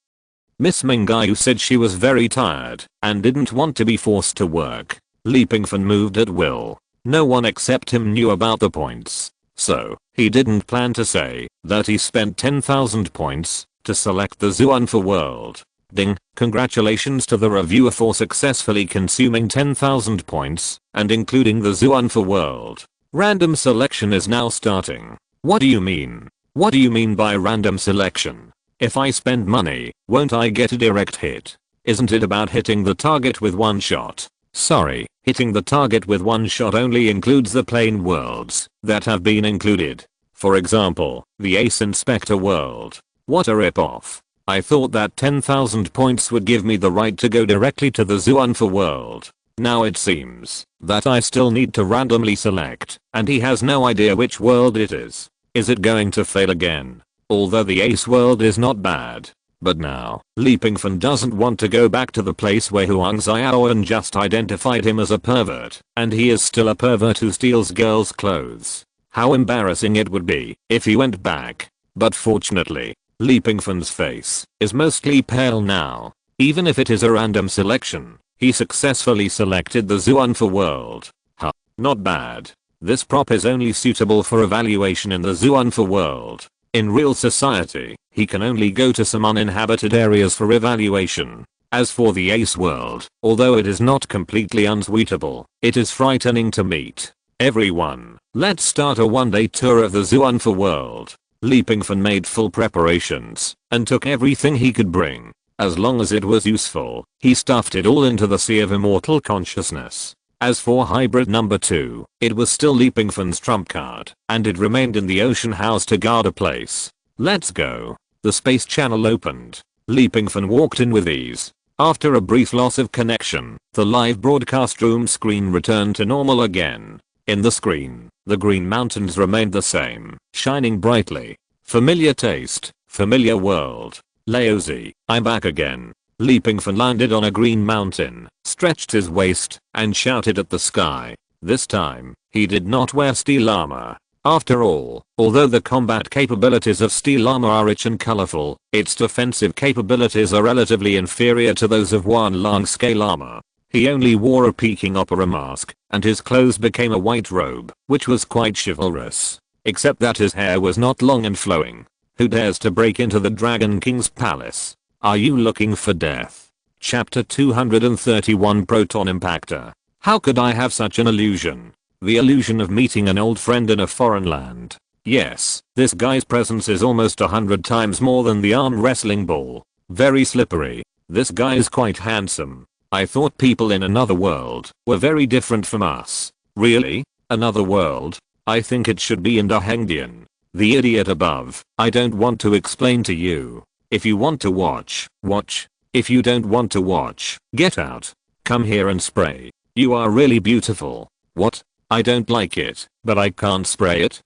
Miss Mingayu said she was very tired and didn't want to be forced to work. Pingfan moved at will. No one except him knew about the points. So, he didn't plan to say that he spent 10,000 points to select the Zoanfa world. Ding, congratulations to the reviewer for successfully consuming 10,000 points and including the Zoanfa world. Random selection is now starting. What do you mean? What do you mean by random selection? If I spend money, won't I get a direct hit? Isn't it about hitting the target with one shot? Sorry, hitting the target with one shot only includes the plain worlds that have been included. For example, the Ace Inspector world. What a ripoff. I thought that 10,000 points would give me the right to go directly to the Zoanfa world. Now it seems that I still need to randomly select, and he has no idea which world it is. Is it going to fail again? Although the Ace world is not bad. But now, Pingfan doesn't want to go back to the place where Huang Xiaoan just identified him as a pervert, and he is still a pervert who steals girls' clothes. How embarrassing it would be if he went back. But fortunately, Pingfan's face is mostly pale now. Even if it is a random selection, he successfully selected the Zoanfa world. Huh, not bad. This prop is only suitable for evaluation in the Zoanfa world. In real society, he can only go to some uninhabited areas for evaluation. As for the Ace world, although it is not completely unsuitable, it is frightening to meet. Everyone, let's start a one-day tour of the Zoanfa world. Pingfan made full preparations and took everything he could bring. As long as it was useful, he stuffed it all into the sea of immortal consciousness. As for hybrid number 2, it was still Pingfan's trump card, and it remained in the ocean house to guard a place. Let's go. The space channel opened. Leapingfan walked in with ease. After a brief loss of connection, the live broadcast room screen returned to normal again. In the screen, the green mountains remained the same, shining brightly. Familiar taste, familiar world. Laozi, I'm back again. Leapingfan landed on a green mountain, stretched his waist, and shouted at the sky. This time, he did not wear steel armor. After all, although the combat capabilities of steel armor are rich and colorful, its defensive capabilities are relatively inferior to those of one large-scale armor. He only wore a Peking opera mask, and his clothes became a white robe, which was quite chivalrous. Except that his hair was not long and flowing. Who dares to break into the Dragon King's palace? Are you looking for death? Chapter 231 Proton Impactor. How could I have such an illusion? The illusion of meeting an old friend in a foreign land. Yes, this guy's presence is almost 100 times more than the arm wrestling ball. Very slippery. This guy is quite handsome. I thought people in another world were very different from us. Really? Another world? I think it should be in Dahengdian. The idiot above. I don't want to explain to you. If you want to watch, watch. If you don't want to watch, get out. Come here and spray. You are really beautiful. What? I don't like it, but I can't spray it?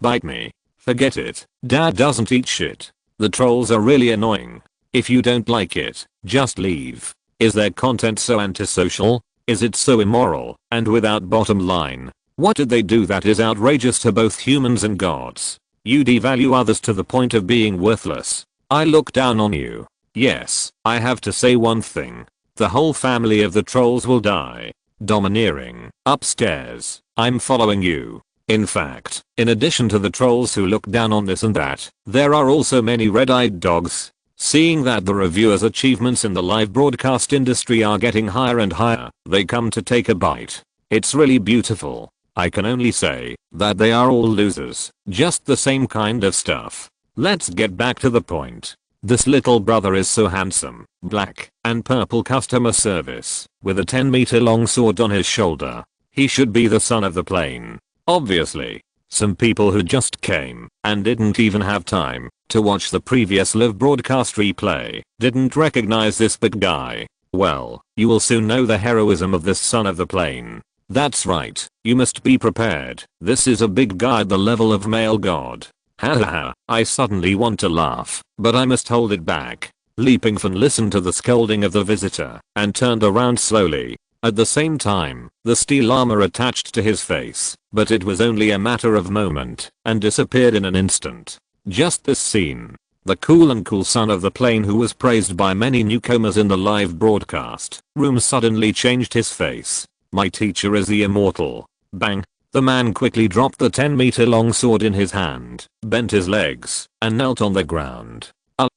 Bite me. Forget it. Dad doesn't eat shit. The trolls are really annoying. If you don't like it, just leave. Is their content so antisocial? Is it so immoral and without bottom line? What did they do that is outrageous to both humans and gods? You devalue others to the point of being worthless. I look down on you. Yes, I have to say one thing. The whole family of the trolls will die. Domineering. Upstairs. I'm following you. In fact, in addition to the trolls who look down on this and that, there are also many red-eyed dogs. Seeing that the reviewers' achievements in the live broadcast industry are getting higher and higher, they come to take a bite. It's really beautiful. I can only say that they are all losers. Just the same kind of stuff. Let's get back to the point. This little brother is so handsome, black and purple customer service, with a 10-meter long sword on his shoulder. He should be the son of the plane. Obviously. Some people who just came and didn't even have time to watch the previous live broadcast replay didn't recognize this big guy. Well, you will soon know the heroism of this son of the plane. That's right, you must be prepared. This is a big guy at the level of male god. Hahaha, I suddenly want to laugh, but I must hold it back. Leapingfan listened to the scolding of the visitor and turned around slowly. At the same time, the steel armor attached to his face, but it was only a matter of moment and disappeared in an instant. Just this scene. The cool son of the plane who was praised by many newcomers in the live broadcast room suddenly changed his face. My teacher is the immortal. Bang. The man quickly dropped the 10-meter long sword in his hand, bent his legs, and knelt on the ground.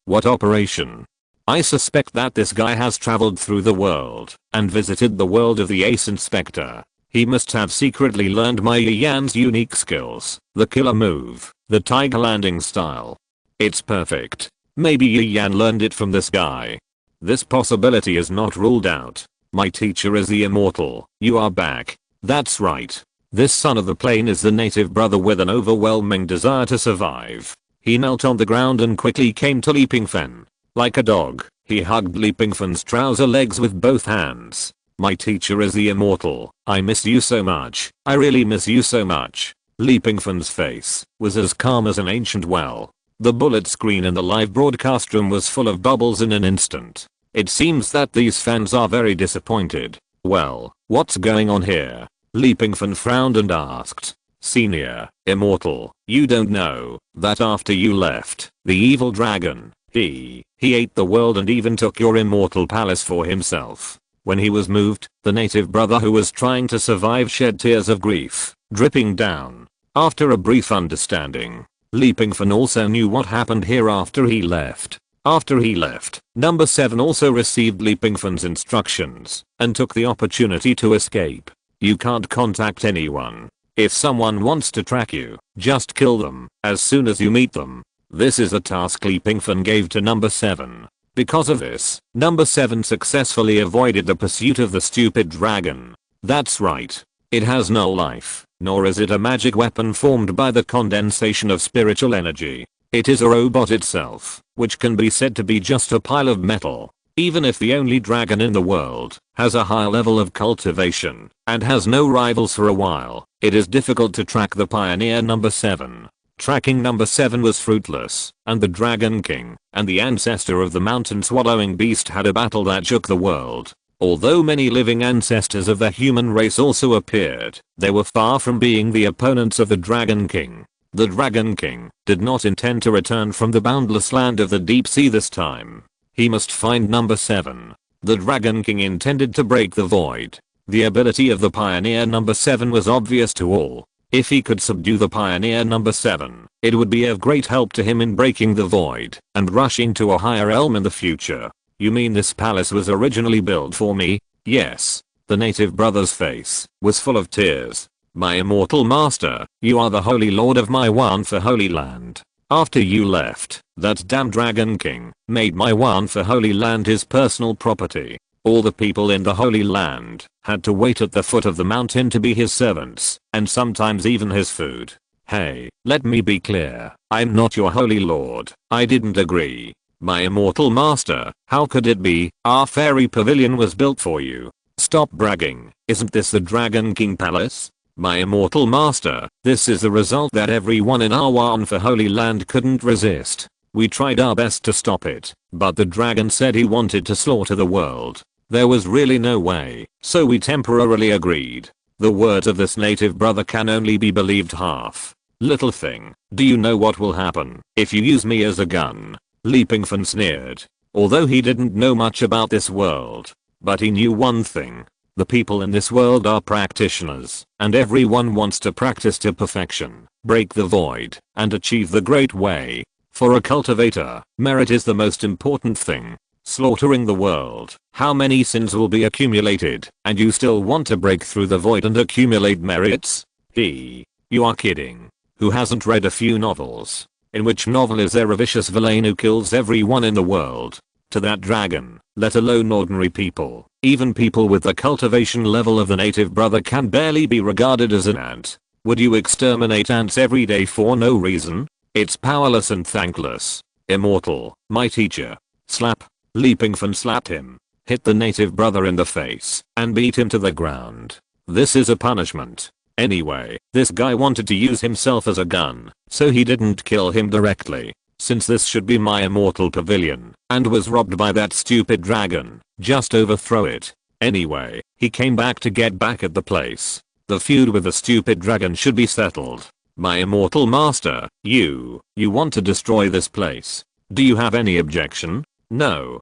What operation? I suspect that this guy has traveled through the world and visited the world of the Ace Inspector. He must have secretly learned my Yan's unique skills, the killer move, the tiger landing style. It's perfect. Maybe Yan learned it from this guy. This possibility is not ruled out. My teacher is the immortal. You are back. That's right. This son of the plane is the native brother with an overwhelming desire to survive. He knelt on the ground and quickly came to Leapingfan. Like a dog, he hugged Leapingfan's trouser legs with both hands. My teacher is the immortal. I miss you so much. I really miss you so much. Leapingfan's face was as calm as an ancient well. The bullet screen in the live broadcast room was full of bubbles in an instant. It seems that these fans are very disappointed. Well, what's going on here? Leapingfan frowned and asked. Senior, immortal, you don't know that after you left, the evil dragon, he ate the world and even took your immortal palace for himself. When he was moved, the native brother who was trying to survive shed tears of grief, dripping down. After a brief understanding, Leapingfan also knew what happened here after he left. After he left, number 7 also received Leapingfan's instructions and took the opportunity to escape. You can't contact anyone. If someone wants to track you, just kill them as soon as you meet them. This is a task Leapingfan gave to number 7. Because of this, number 7 successfully avoided the pursuit of the stupid dragon. That's right. It has no life, nor is it a magic weapon formed by the condensation of spiritual energy. It is a robot itself, which can be said to be just a pile of metal. Even if the only dragon in the world has a high level of cultivation and has no rivals for a while, it is difficult to track the pioneer number 7. Tracking number 7 was fruitless, and the Dragon King and the ancestor of the mountain swallowing beast had a battle that shook the world. Although many living ancestors of the human race also appeared, they were far from being the opponents of the Dragon King. The Dragon King did not intend to return from the boundless land of the deep sea this time. He must find number 7. The Dragon King intended to break the void. The ability of the pioneer number 7 was obvious to all. If he could subdue the pioneer number 7, it would be of great help to him in breaking the void and rushing to a higher realm in the future. You mean this palace was originally built for me? Yes. The native brother's face was full of tears. My immortal master, you are the holy lord of my one for holy land. After you left, that damn Dragon King made my one for holy land his personal property. All the people in the holy land had to wait at the foot of the mountain to be his servants, and sometimes even his food. Hey, let me be clear, I'm not your holy lord. I didn't agree. My immortal master, how could it be? Our fairy pavilion was built for you. Stop bragging. Isn't this the Dragon King palace? My immortal master, this is the result that everyone in our one for holy land couldn't resist. We tried our best to stop it, but the dragon said he wanted to slaughter the world. There was really no way, so we temporarily agreed. The words of this native brother can only be believed half. Little thing, do you know what will happen if you use me as a gun? Pingfan sneered. Although he didn't know much about this world, but he knew one thing. The people in this world are practitioners, and everyone wants to practice to perfection, break the void, and achieve the great way. For a cultivator, merit is the most important thing. Slaughtering the world, how many sins will be accumulated, and you still want to break through the void and accumulate merits? You are kidding. Who hasn't read a few novels? In which novel is there a vicious villain who kills everyone in the world? To that dragon, let alone ordinary people, even people with the cultivation level of the native brother can barely be regarded as an ant. Would you exterminate ants every day for no reason? It's powerless and thankless. Immortal, my teacher. Slap. Pingfan slapped him, hit the native brother in the face, and beat him to the ground. This is a punishment. Anyway, this guy wanted to use himself as a gun, so he didn't kill him directly. Since this should be my immortal pavilion, and was robbed by that stupid dragon, just overthrow it. Anyway, he came back to get back at the place. The feud with the stupid dragon should be settled. My immortal master, you want to destroy this place. Do you have any objection? No,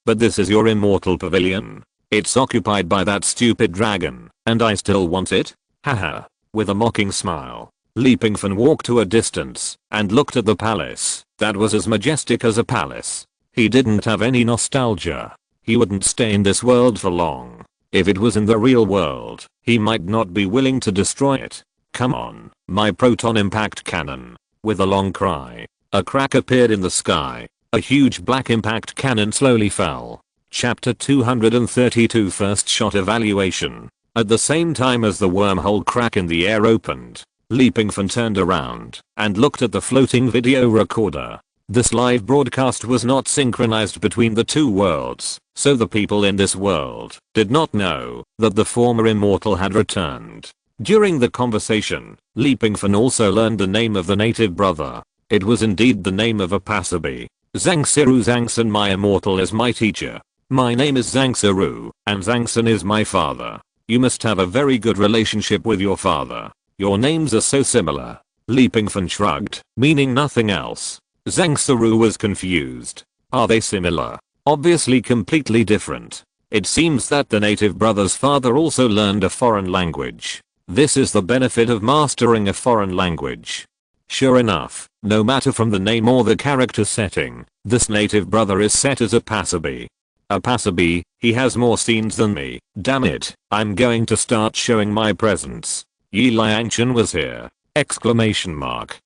but this is your immortal pavilion. It's occupied by that stupid dragon, and I still want it? Haha. With a mocking smile, Pingfan walked to a distance and looked at the palace that was as majestic as a palace. He didn't have any nostalgia. He wouldn't stay in this world for long. If it was in the real world, he might not be willing to destroy it. Come on, my proton impact cannon. With a long cry, a crack appeared in the sky. A huge black impact cannon slowly fell. Chapter 232 First Shot Evaluation. At the same time as the wormhole crack in the air opened, Pingfan turned around and looked at the floating video recorder. This live broadcast was not synchronized between the two worlds, so the people in this world did not know that the former immortal had returned. During the conversation, Pingfan also learned the name of the native brother. It was indeed the name of a passerby. Zangsan, my immortal is my teacher. My name is Zangsaru, and Zangsan is my father. You must have a very good relationship with your father. Your names are so similar. Pingfan shrugged, meaning nothing else. Zangsaru was confused. Are they similar? Obviously completely different. It seems that the native brother's father also learned a foreign language. This is the benefit of mastering a foreign language. Sure enough, no matter from the name or the character setting, this native brother is set as a passerby. A passerby, he has more scenes than me. Damn it, I'm going to start showing my presence. Yi Liangchen was here! Exclamation mark.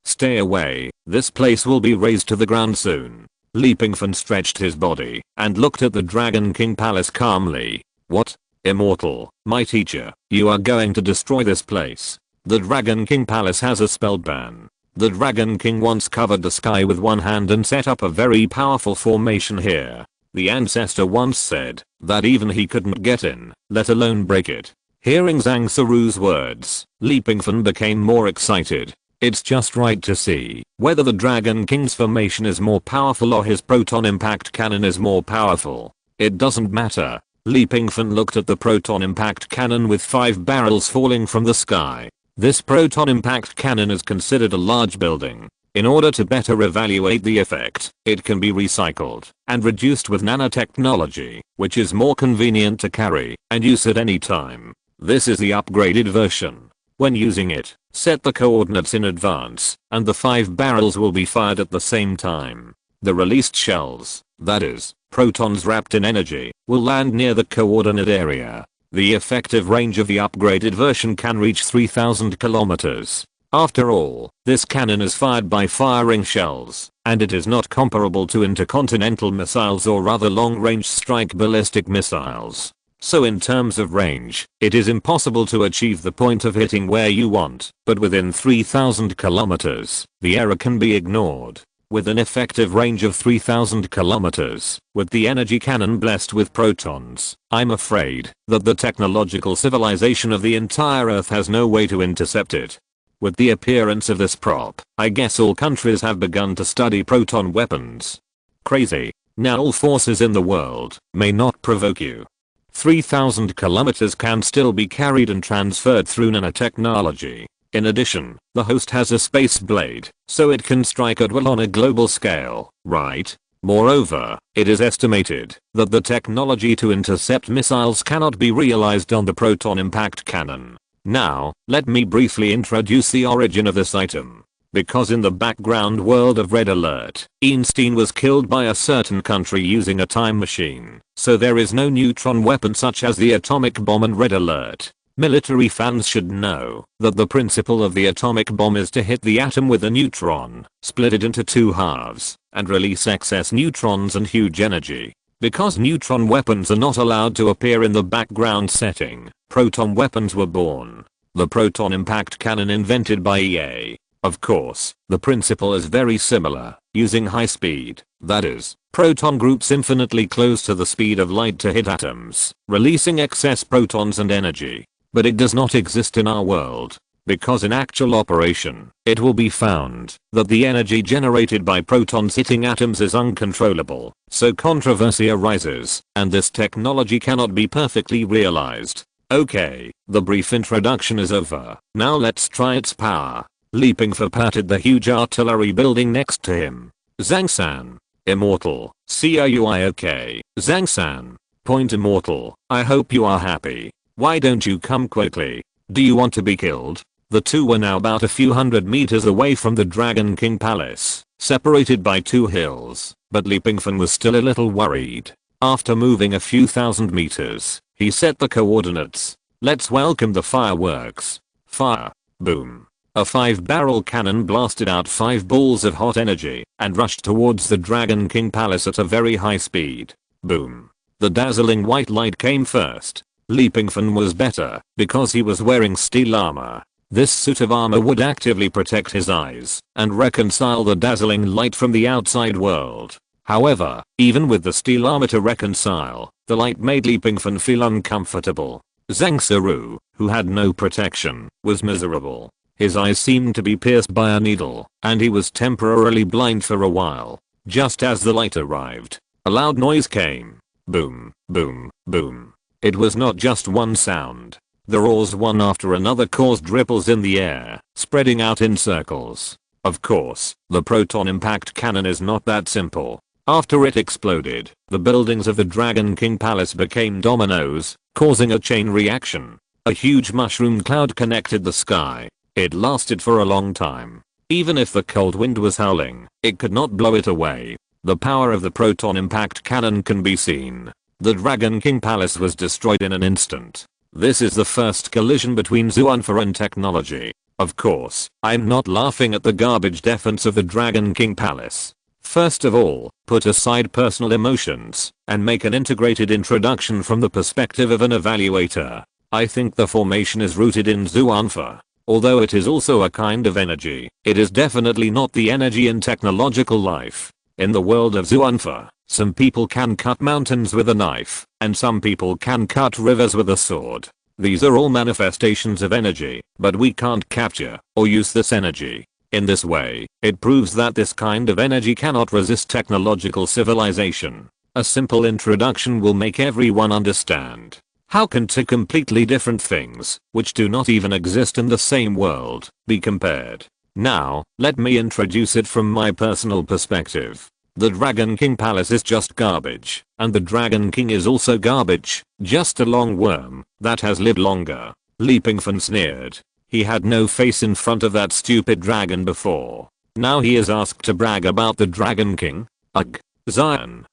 Stay away, this place will be razed to the ground soon. Pingfan stretched his body and looked at the Dragon King Palace calmly. What? Immortal, my teacher, you are going to destroy this place. The Dragon King Palace has a spell ban. The Dragon King once covered the sky with one hand and set up a very powerful formation here. The ancestor once said that even he couldn't get in, let alone break it. Hearing Zhang Saru's words, Li Pingfan became more excited. It's just right to see whether the Dragon King's formation is more powerful or his proton impact cannon is more powerful. It doesn't matter. Li Pingfan looked at the proton impact cannon with 5 barrels falling from the sky. This proton impact cannon is considered a large building. In order to better evaluate the effect, it can be recycled and reduced with nanotechnology, which is more convenient to carry and use at any time. This is the upgraded version. When using it, set the coordinates in advance, and the 5 barrels will be fired at the same time. The released shells, that is, protons wrapped in energy, will land near the coordinate area. The effective range of the upgraded version can reach 3,000 kilometers. After all, this cannon is fired by firing shells, and it is not comparable to intercontinental missiles or other long-range strike ballistic missiles. So in terms of range, it is impossible to achieve the point of hitting where you want, but within 3,000 kilometers, the error can be ignored. With an effective range of 3,000 kilometers, with the energy cannon blessed with protons, I'm afraid that the technological civilization of the entire Earth has no way to intercept it. With the appearance of this prop, I guess all countries have begun to study proton weapons. Crazy. Now all forces in the world may not provoke you. 3,000 kilometers can still be carried and transferred through nanotechnology. In addition, the host has a space blade, so it can strike at will on a global scale, right? Moreover, it is estimated that the technology to intercept missiles cannot be realized on the proton impact cannon. Now, let me briefly introduce the origin of this item. Because in the background world of Red Alert, Einstein was killed by a certain country using a time machine, so there is no neutron weapon such as the atomic bomb and Red Alert. Military fans should know that the principle of the atomic bomb is to hit the atom with a neutron, split it into 2 halves, and release excess neutrons and huge energy. Because neutron weapons are not allowed to appear in the background setting, proton weapons were born. The proton impact cannon invented by EA. Of course, the principle is very similar, using high speed, that is, proton groups infinitely close to the speed of light to hit atoms, releasing excess protons and energy. But it does not exist in our world, because in actual operation, it will be found that the energy generated by protons hitting atoms is uncontrollable, so controversy arises, and this technology cannot be perfectly realized. Okay, the brief introduction is over, now let's try its power. Li Pingfan patted the huge artillery building next to him. Zhang-san. Immortal. Are you okay? Zhang-san. Point Immortal. I hope you are happy. Why don't you come quickly? Do you want to be killed? The two were now about a few hundred meters away from the Dragon King Palace, separated by 2 hills, but Li Pingfan was still a little worried. After moving a few thousand meters, he set the coordinates. Let's welcome the fireworks. Fire. Boom. A 5-barrel cannon blasted out 5 balls of hot energy and rushed towards the Dragon King Palace at a very high speed. Boom. The dazzling white light came first. Li Pingfan was better because he was wearing steel armor. This suit of armor would actively protect his eyes and reconcile the dazzling light from the outside world. However, even with the steel armor to reconcile, the light made Li Pingfan feel uncomfortable. Zhang Saru, who had no protection, was miserable. His eyes seemed to be pierced by a needle, and he was temporarily blind for a while. Just as the light arrived, a loud noise came. Boom, boom, boom. It was not just one sound. The roars one after another caused ripples in the air, spreading out in circles. Of course, the proton impact cannon is not that simple. After it exploded, the buildings of the Dragon King Palace became dominoes, causing a chain reaction. A huge mushroom cloud connected the sky. It lasted for a long time. Even if the cold wind was howling, it could not blow it away. The power of the proton impact cannon can be seen. The Dragon King Palace was destroyed in an instant. This is the first collision between Xuanfa and technology. Of course, I'm not laughing at the garbage defense of the Dragon King Palace. First of all, put aside personal emotions and make an integrated introduction from the perspective of an evaluator. I think the formation is rooted in Xuanfa. Although it is also a kind of energy, it is definitely not the energy in technological life. In the world of Zuanfa, some people can cut mountains with a knife, and some people can cut rivers with a sword. These are all manifestations of energy, but we can't capture or use this energy. In this way, it proves that this kind of energy cannot resist technological civilization. A simple introduction will make everyone understand. How can two completely different things, which do not even exist in the same world, be compared? Now, let me introduce it from my personal perspective. The Dragon King Palace is just garbage, and the Dragon King is also garbage, just a long worm that has lived longer. Leapingfan sneered. He had no face in front of that stupid dragon before. Now he is asked to brag about the Dragon King? Ugh. Zion,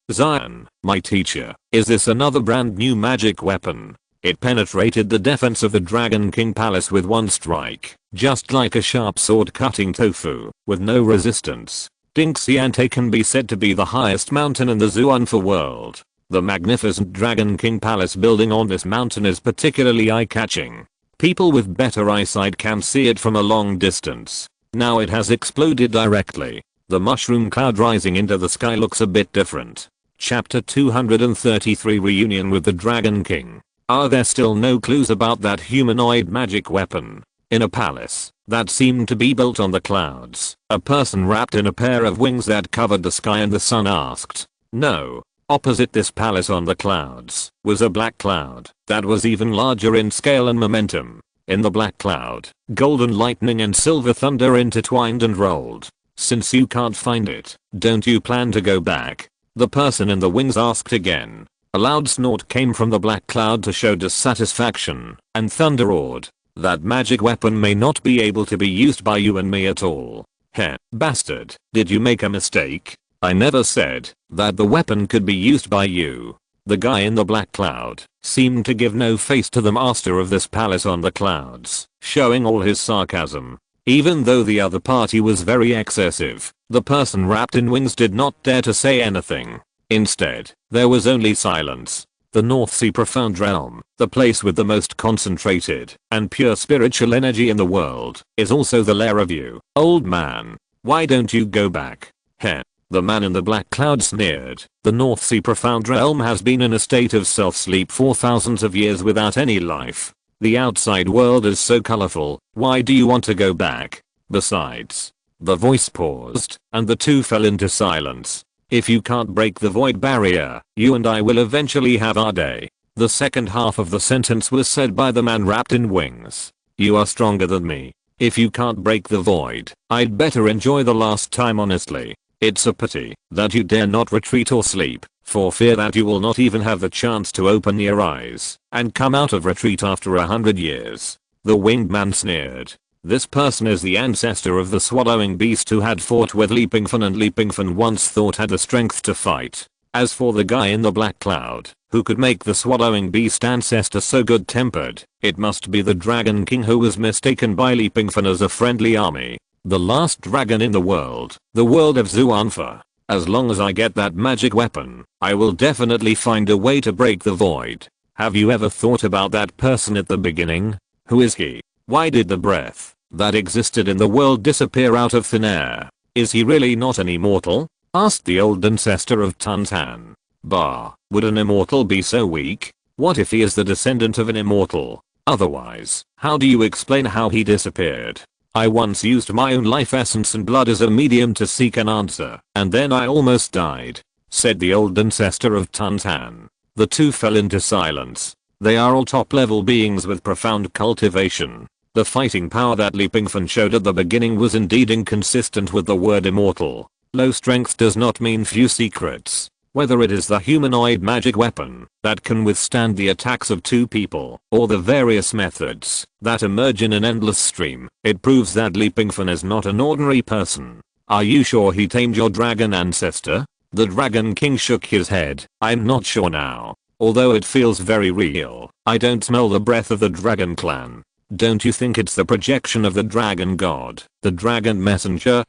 my teacher, is this another brand new magic weapon? It penetrated the defense of the Dragon King Palace with one strike, just like a sharp sword cutting tofu, with no resistance. Dinxiante can be said to be the highest mountain in the Zuanfa world. The magnificent Dragon King Palace building on this mountain is particularly eye-catching. People with better eyesight can see it from a long distance. Now it has exploded directly. The mushroom cloud rising into the sky looks a bit different. Chapter 233 Reunion with the Dragon King. Are there still no clues about that humanoid magic weapon? In a palace that seemed to be built on the clouds, a person wrapped in a pair of wings that covered the sky and the sun asked. No. Opposite this palace on the clouds was a black cloud that was even larger in scale and momentum. In the black cloud, golden lightning and silver thunder intertwined and rolled. Since you can't find it, don't you plan to go back? The person in the wings asked again. A loud snort came from the black cloud to show dissatisfaction, and thunder roared. That magic weapon may not be able to be used by you and me at all. Heh, bastard, did you make a mistake? I never said that the weapon could be used by you. The guy in the black cloud seemed to give no face to the master of this palace on the clouds, showing all his sarcasm. Even though the other party was very excessive, the person wrapped in wings did not dare to say anything. Instead, there was only silence. The North Sea Profound Realm, the place with the most concentrated and pure spiritual energy in the world, is also the lair of you, old man. Why don't you go back? Heh. The man in the black cloud sneered. The North Sea Profound Realm has been in a state of self-sleep for thousands of years without any life. The outside world is so colorful, why do you want to go back? Besides. The voice paused, and the two fell into silence. If you can't break the void barrier, you and I will eventually have our day. The second half of the sentence was said by the man wrapped in wings. You are stronger than me. If you can't break the void, I'd better enjoy the last time honestly. It's a pity that you dare not retreat or sleep, for fear that you will not even have the chance to open your eyes and come out of retreat after 100 years. The winged man sneered. This person is the ancestor of the swallowing beast who had fought with Leapingfan, and Leapingfan once thought had the strength to fight. As for the guy in the black cloud, who could make the swallowing beast ancestor so good-tempered, it must be the Dragon King who was mistaken by Leapingfan as a friendly army. The last dragon in the world of Zuanfa. As long as I get that magic weapon, I will definitely find a way to break the void. Have you ever thought about that person at the beginning? Who is he? Why did the breath that existed in the world disappear out of thin air? Is he really not an immortal? Asked the old ancestor of Tuntan. Bah, would an immortal be so weak? What if he is the descendant of an immortal? Otherwise, how do you explain how he disappeared? I once used my own life essence and blood as a medium to seek an answer, and then I almost died, said the old ancestor of Tuntan. The two fell into silence. They are all top-level beings with profound cultivation. The fighting power that Leapingfan showed at the beginning was indeed inconsistent with the word immortal. Low strength does not mean few secrets. Whether it is the humanoid magic weapon that can withstand the attacks of two people, or the various methods that emerge in an endless stream, it proves that Leapingfan is not an ordinary person. Are you sure he tamed your dragon ancestor? The Dragon King shook his head. I'm not sure now. Although it feels very real, I don't smell the breath of the dragon clan. Don't you think it's the projection of the dragon god, the dragon messenger?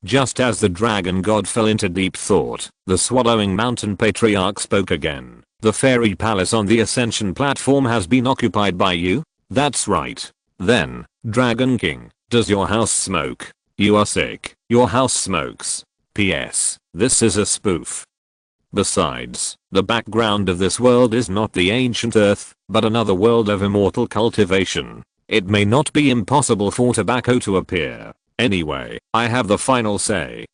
Just as the dragon god fell into deep thought, the swallowing mountain patriarch spoke again. The fairy palace on the ascension platform has been occupied by you? That's right. Then, Dragon King, does your house smoke? You are sick. Your house smokes. P.S. This is a spoof. Besides, the background of this world is not the ancient Earth, but another world of immortal cultivation. It may not be impossible for tobacco to appear. Anyway, I have the final say.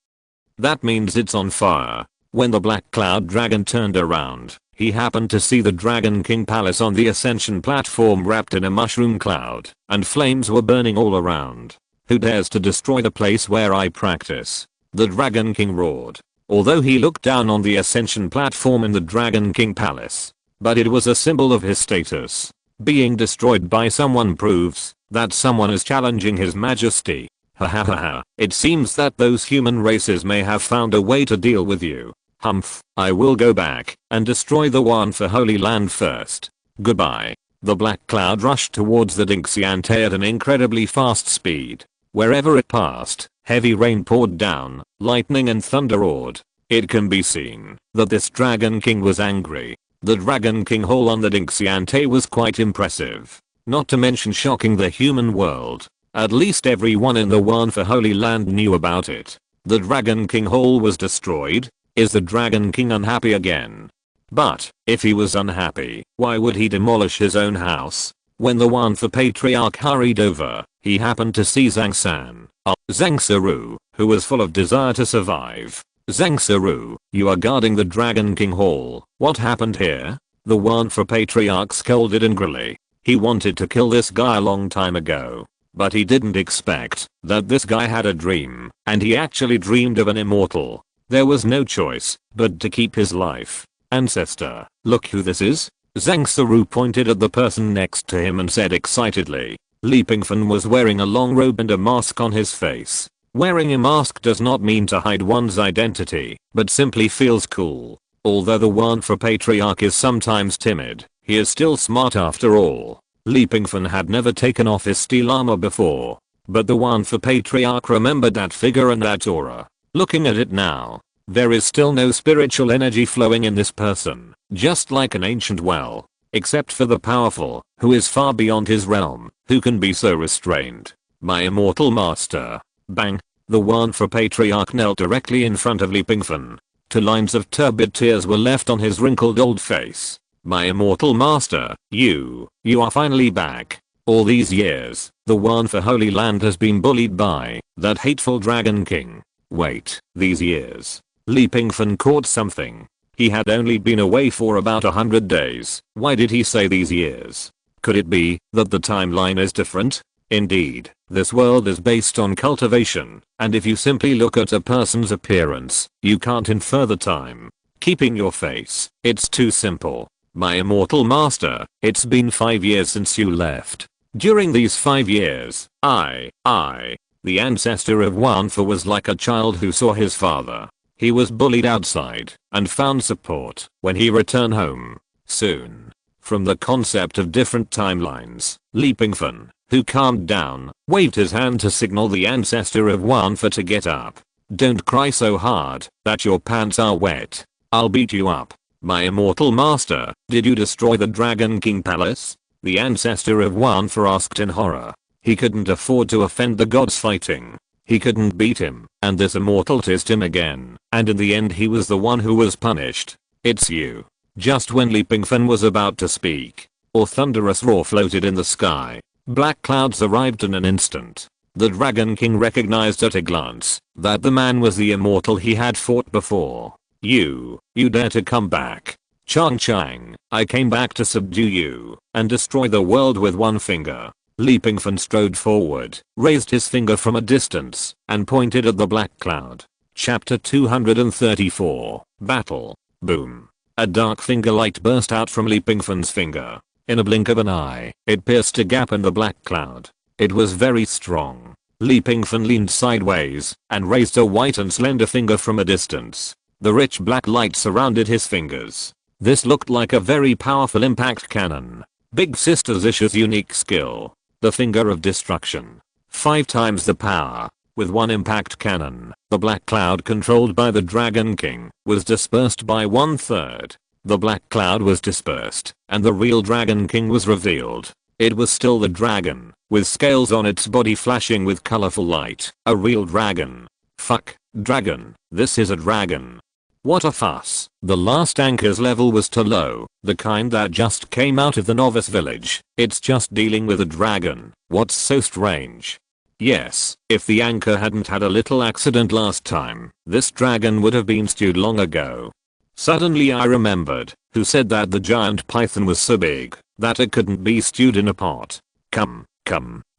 That means it's on fire. When the black cloud dragon turned around, he happened to see the Dragon King Palace on the ascension platform wrapped in a mushroom cloud, and flames were burning all around. Who dares to destroy the place where I practice? The Dragon King roared. Although he looked down on the ascension platform in the Dragon King Palace. But it was a symbol of his status. Being destroyed by someone proves that someone is challenging his majesty. Ha ha ha ha. It seems that those human races may have found a way to deal with you. Humph. I will go back and destroy the one for Holy Land first. Goodbye. The black cloud rushed towards the Dinxiante at an incredibly fast speed. Wherever it passed, heavy rain poured down, lightning and thunder roared. It can be seen that this Dragon King was angry. The Dragon King hole on the Dinxiante was quite impressive. Not to mention shocking the human world. At least everyone in the one for Holy Land knew about it. The Dragon King hole was destroyed. Is the Dragon King unhappy again? But, if he was unhappy, why would he demolish his own house? When the one for Patriarch hurried over, he happened to see Zhang-san, Zhang-Saru, who was full of desire to survive. Zhang-Saru, you are guarding the Dragon King Hall. What happened here? The one for Patriarch scolded angrily. He wanted to kill this guy a long time ago. But he didn't expect that this guy had a dream, and he actually dreamed of an immortal. There was no choice but to keep his life. Ancestor, look who this is. Zhang-Saru pointed at the person next to him and said excitedly. Pingfan was wearing a long robe and a mask on his face. Wearing a mask does not mean to hide one's identity, but simply feels cool. Although the one for Patriarch is sometimes timid, he is still smart after all. Pingfan had never taken off his steel armor before. But the one for Patriarch remembered that figure and that aura. Looking at it now, there is still no spiritual energy flowing in this person, just like an ancient well. Except for the powerful, who is far beyond his realm, who can be so restrained. My immortal master. Bang. The one for Patriarch knelt directly in front of Pingfan. 2 lines of turbid tears were left on his wrinkled old face. My immortal master, you are finally back. All these years, the one for Holy Land has been bullied by that hateful Dragon King. Wait, these years. Pingfan caught something. He had only been away for about 100 days. Why did he say these years? Could it be that the timeline is different? Indeed, this world is based on cultivation, and if you simply look at a person's appearance, you can't infer the time. Keeping your face, it's too simple. My immortal master, it's been 5 years since you left. During these 5 years, the ancestor of Wanfa was like a child who saw his father. He was bullied outside and found support when he returned home. Soon. From the concept of different timelines, Pingfan, who calmed down, waved his hand to signal the ancestor of Wanfa to get up. Don't cry so hard that your pants are wet. I'll beat you up. My immortal master, did you destroy the Dragon King Palace? The ancestor of Wanfa asked in horror. He couldn't afford to offend the gods fighting. He couldn't beat him, and this immortal teased him again, and in the end he was the one who was punished. It's you. Just when Pingfan was about to speak, a thunderous roar floated in the sky. Black clouds arrived in an instant. The Dragon King recognized at a glance that the man was the immortal he had fought before. You dare to come back. Chang, I came back to subdue you and destroy the world with one finger. Pingfan strode forward, raised his finger from a distance, and pointed at the black cloud. Chapter 234, Battle. Boom. A dark finger light burst out from Pingfan's finger. In a blink of an eye, it pierced a gap in the black cloud. It was very strong. Pingfan leaned sideways, and raised a white and slender finger from a distance. The rich black light surrounded his fingers. This looked like a very powerful impact cannon. Big Sister Zisha's unique skill. The Finger of Destruction. 5 times the power. With one impact cannon, the black cloud controlled by the Dragon King was dispersed by 1/3. The black cloud was dispersed, and the real Dragon King was revealed. It was still the dragon, with scales on its body flashing with colorful light. A real dragon. Fuck, dragon, this is a dragon. What a fuss. The last anchor's level was too low, the kind that just came out of the novice village. It's just dealing with a dragon. What's so strange? Yes, if the anchor hadn't had a little accident last time, this dragon would have been stewed long ago. Suddenly I remembered, who said that the giant python was so big that it couldn't be stewed in a pot. Come,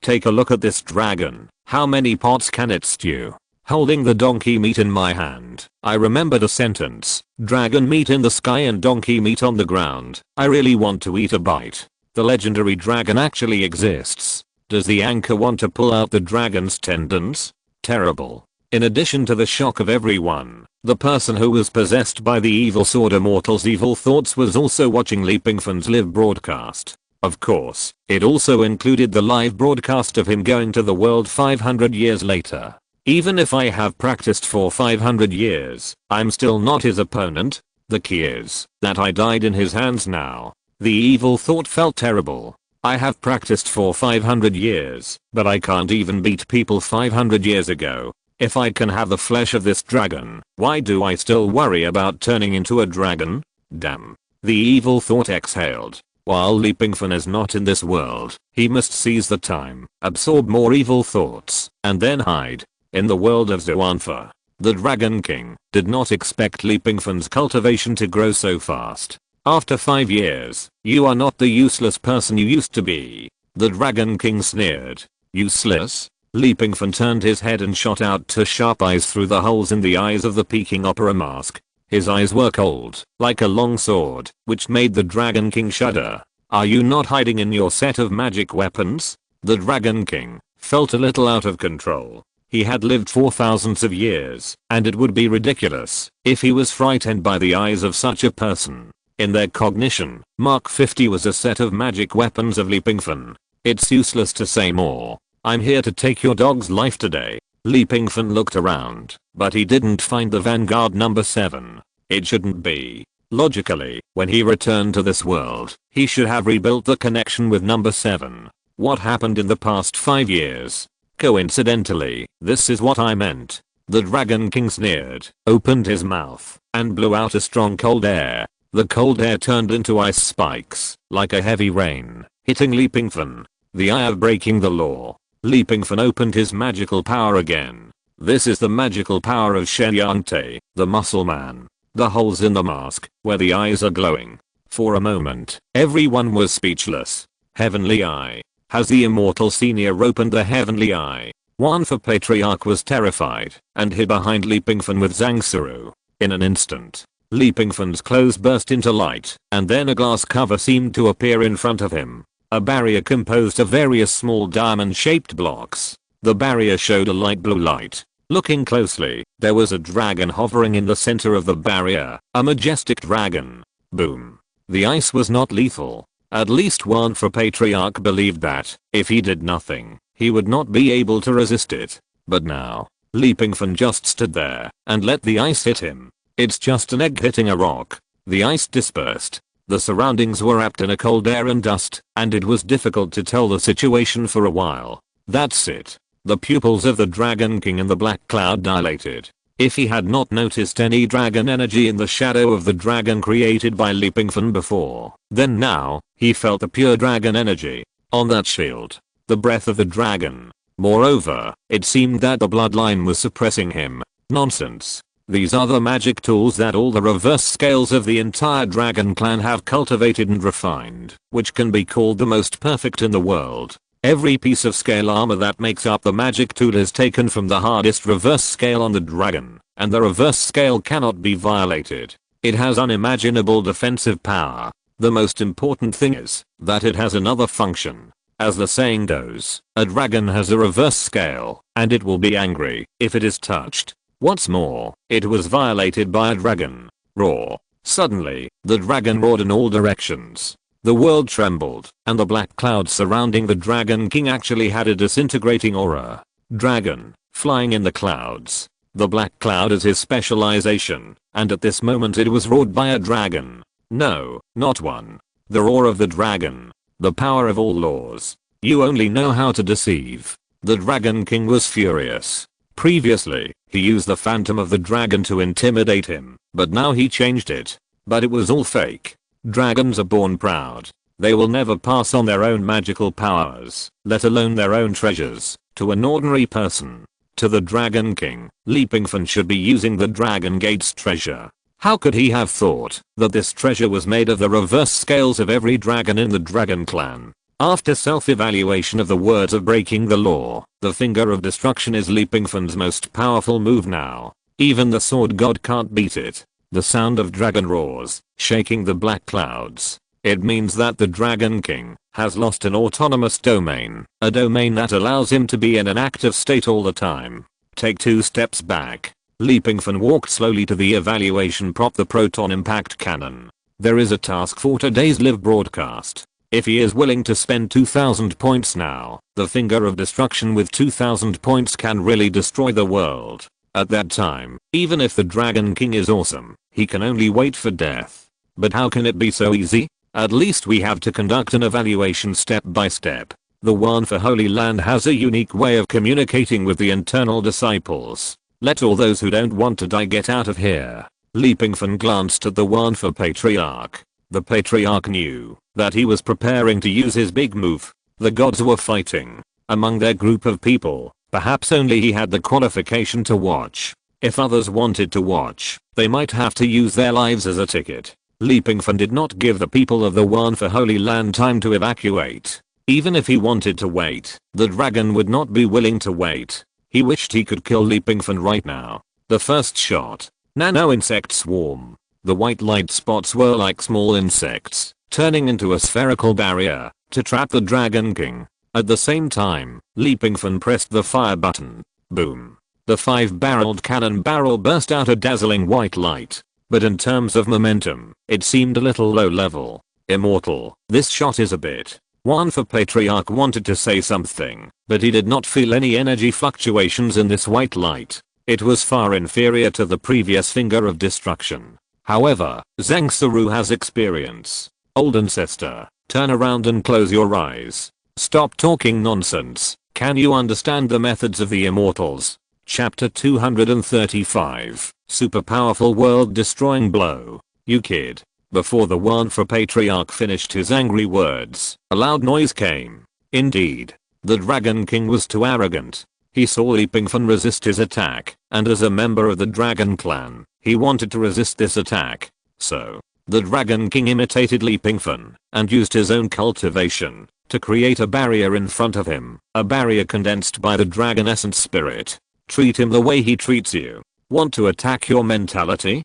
take a look at this dragon. How many pots can it stew? Holding the donkey meat in my hand, I remembered a sentence. Dragon meat in the sky and donkey meat on the ground. I really want to eat a bite. The legendary dragon actually exists. Does the anchor want to pull out the dragon's tendons? Terrible. In addition to the shock of everyone, the person who was possessed by the evil sword immortal's evil thoughts was also watching Pingfan's live broadcast. Of course, it also included the live broadcast of him going to the world 500 years later. Even if I have practiced for 500 years, I'm still not his opponent. The key is that I died in his hands now. The evil thought felt terrible. I have practiced for 500 years, but I can't even beat people 500 years ago. If I can have the flesh of this dragon, why do I still worry about turning into a dragon? Damn. The evil thought exhaled. While Pingfan is not in this world, he must seize the time, absorb more evil thoughts, and then hide. In the world of Zoantha, the Dragon King did not expect Pingfan's cultivation to grow so fast. After 5 years, you are not the useless person you used to be. The Dragon King sneered. Useless? Pingfan turned his head and shot out two sharp eyes through the holes in the eyes of the peeking opera mask. His eyes were cold, like a long sword, which made the Dragon King shudder. Are you not hiding in your set of magic weapons? The Dragon King felt a little out of control. He had lived for thousands of years, and it would be ridiculous if he was frightened by the eyes of such a person. In their cognition, Mark 50 was a set of magic weapons of Pingfan. It's useless to say more. I'm here to take your dog's life today. Pingfan looked around, but he didn't find the Vanguard number 7. It shouldn't be. Logically, when he returned to this world, he should have rebuilt the connection with number 7. What happened in the past 5 years? Coincidentally, this is what I meant. The Dragon King sneered, opened his mouth, and blew out a strong cold air. The cold air turned into ice spikes, like a heavy rain, hitting Pingfan. The eye of breaking the law. Pingfan opened his magical power again. This is the magical power of Shenyante, the muscle man. The holes in the mask, where the eyes are glowing. For a moment, everyone was speechless. Heavenly Eye. Has the immortal senior opened the heavenly eye? Wanfa Patriarch was terrified and hid behind Pingfan with Zangsuru. In an instant, Pingfan's clothes burst into light, and then a glass cover seemed to appear in front of him. A barrier composed of various small diamond-shaped blocks. The barrier showed a light blue light. Looking closely, there was a dragon hovering in the center of the barrier, a majestic dragon. Boom. The ice was not lethal. At least Wanfa Patriarch believed that, if he did nothing, he would not be able to resist it. But now, Pingfan just stood there and let the ice hit him. It's just an egg hitting a rock. The ice dispersed. The surroundings were wrapped in a cold air and dust, and it was difficult to tell the situation for a while. That's it. The pupils of the Dragon King in the black cloud dilated. If he had not noticed any dragon energy in the shadow of the dragon created by Pingfan before, then now, he felt the pure dragon energy on that shield. The breath of the dragon. Moreover, it seemed that the bloodline was suppressing him. Nonsense. These are the magic tools that all the reverse scales of the entire dragon clan have cultivated and refined, which can be called the most perfect in the world. Every piece of scale armor that makes up the magic tool is taken from the hardest reverse scale on the dragon, and the reverse scale cannot be violated. It has unimaginable defensive power. The most important thing is that it has another function. As the saying goes, a dragon has a reverse scale, and it will be angry if it is touched. What's more, it was violated by a dragon. Roar. Suddenly, the dragon roared in all directions. The world trembled, and the black cloud surrounding the Dragon King actually had a disintegrating aura. Dragon, flying in the clouds. The black cloud is his specialization, and at this moment it was roared by a dragon. No, not one. The roar of the dragon. The power of all laws. You only know how to deceive. The Dragon King was furious. Previously, he used the phantom of the dragon to intimidate him, but now he changed it. But it was all fake. Dragons are born proud. They will never pass on their own magical powers, let alone their own treasures, to an ordinary person. To the Dragon King, Pingfan should be using the Dragon Gate's treasure. How could he have thought that this treasure was made of the reverse scales of every dragon in the Dragon Clan? After self-evaluation of the words of breaking the law, the Finger of Destruction is Pingfan's most powerful move now. Even the Sword God can't beat it. The sound of dragon roars, shaking the black clouds. It means that the Dragon King has lost an autonomous domain, a domain that allows him to be in an active state all the time. Take 2 steps back. Pingfan walked slowly to the evaluation prop, the proton impact cannon. There is a task for today's live broadcast. If he is willing to spend 2000 points now, the Finger of Destruction with 2000 points can really destroy the world. At that time, even if the Dragon King is awesome, he can only wait for death. But how can it be so easy? At least we have to conduct an evaluation step by step. The One for Holy Land has a unique way of communicating with the internal disciples. Let all those who don't want to die get out of here. Pingfan glanced at the One for Patriarch. The Patriarch knew that he was preparing to use his big move. The gods were fighting. Among their group of people, perhaps only he had the qualification to watch. If others wanted to watch, they might have to use their lives as a ticket. Pingfan did not give the people of the One for Holy Land time to evacuate. Even if he wanted to wait, the dragon would not be willing to wait. He wished he could kill Pingfan right now. The first shot. Nano insect swarm. The white light spots were like small insects, turning into a spherical barrier to trap the Dragon King. At the same time, Pingfan pressed the fire button. Boom. The 5-barreled cannon barrel burst out a dazzling white light. But in terms of momentum, it seemed a little low level. Immortal, this shot is a bit. One for Patriarch wanted to say something, but he did not feel any energy fluctuations in this white light. It was far inferior to the previous Finger of Destruction. However, Zhang Saru has experience. Old ancestor, turn around and close your eyes. Stop talking nonsense. Can you understand the methods of the immortals? Chapter 235. Super powerful world destroying blow. You kid. Before the One for Patriarch finished his angry words, a loud noise came. Indeed, the Dragon King was too arrogant. He saw Pingfan resist his attack, and as a member of the Dragon Clan, he wanted to resist this attack. So, the Dragon King imitated Pingfan and used his own cultivation to create a barrier in front of him, a barrier condensed by the Dragon Essence Spirit. Treat him the way he treats you. Want to attack your mentality?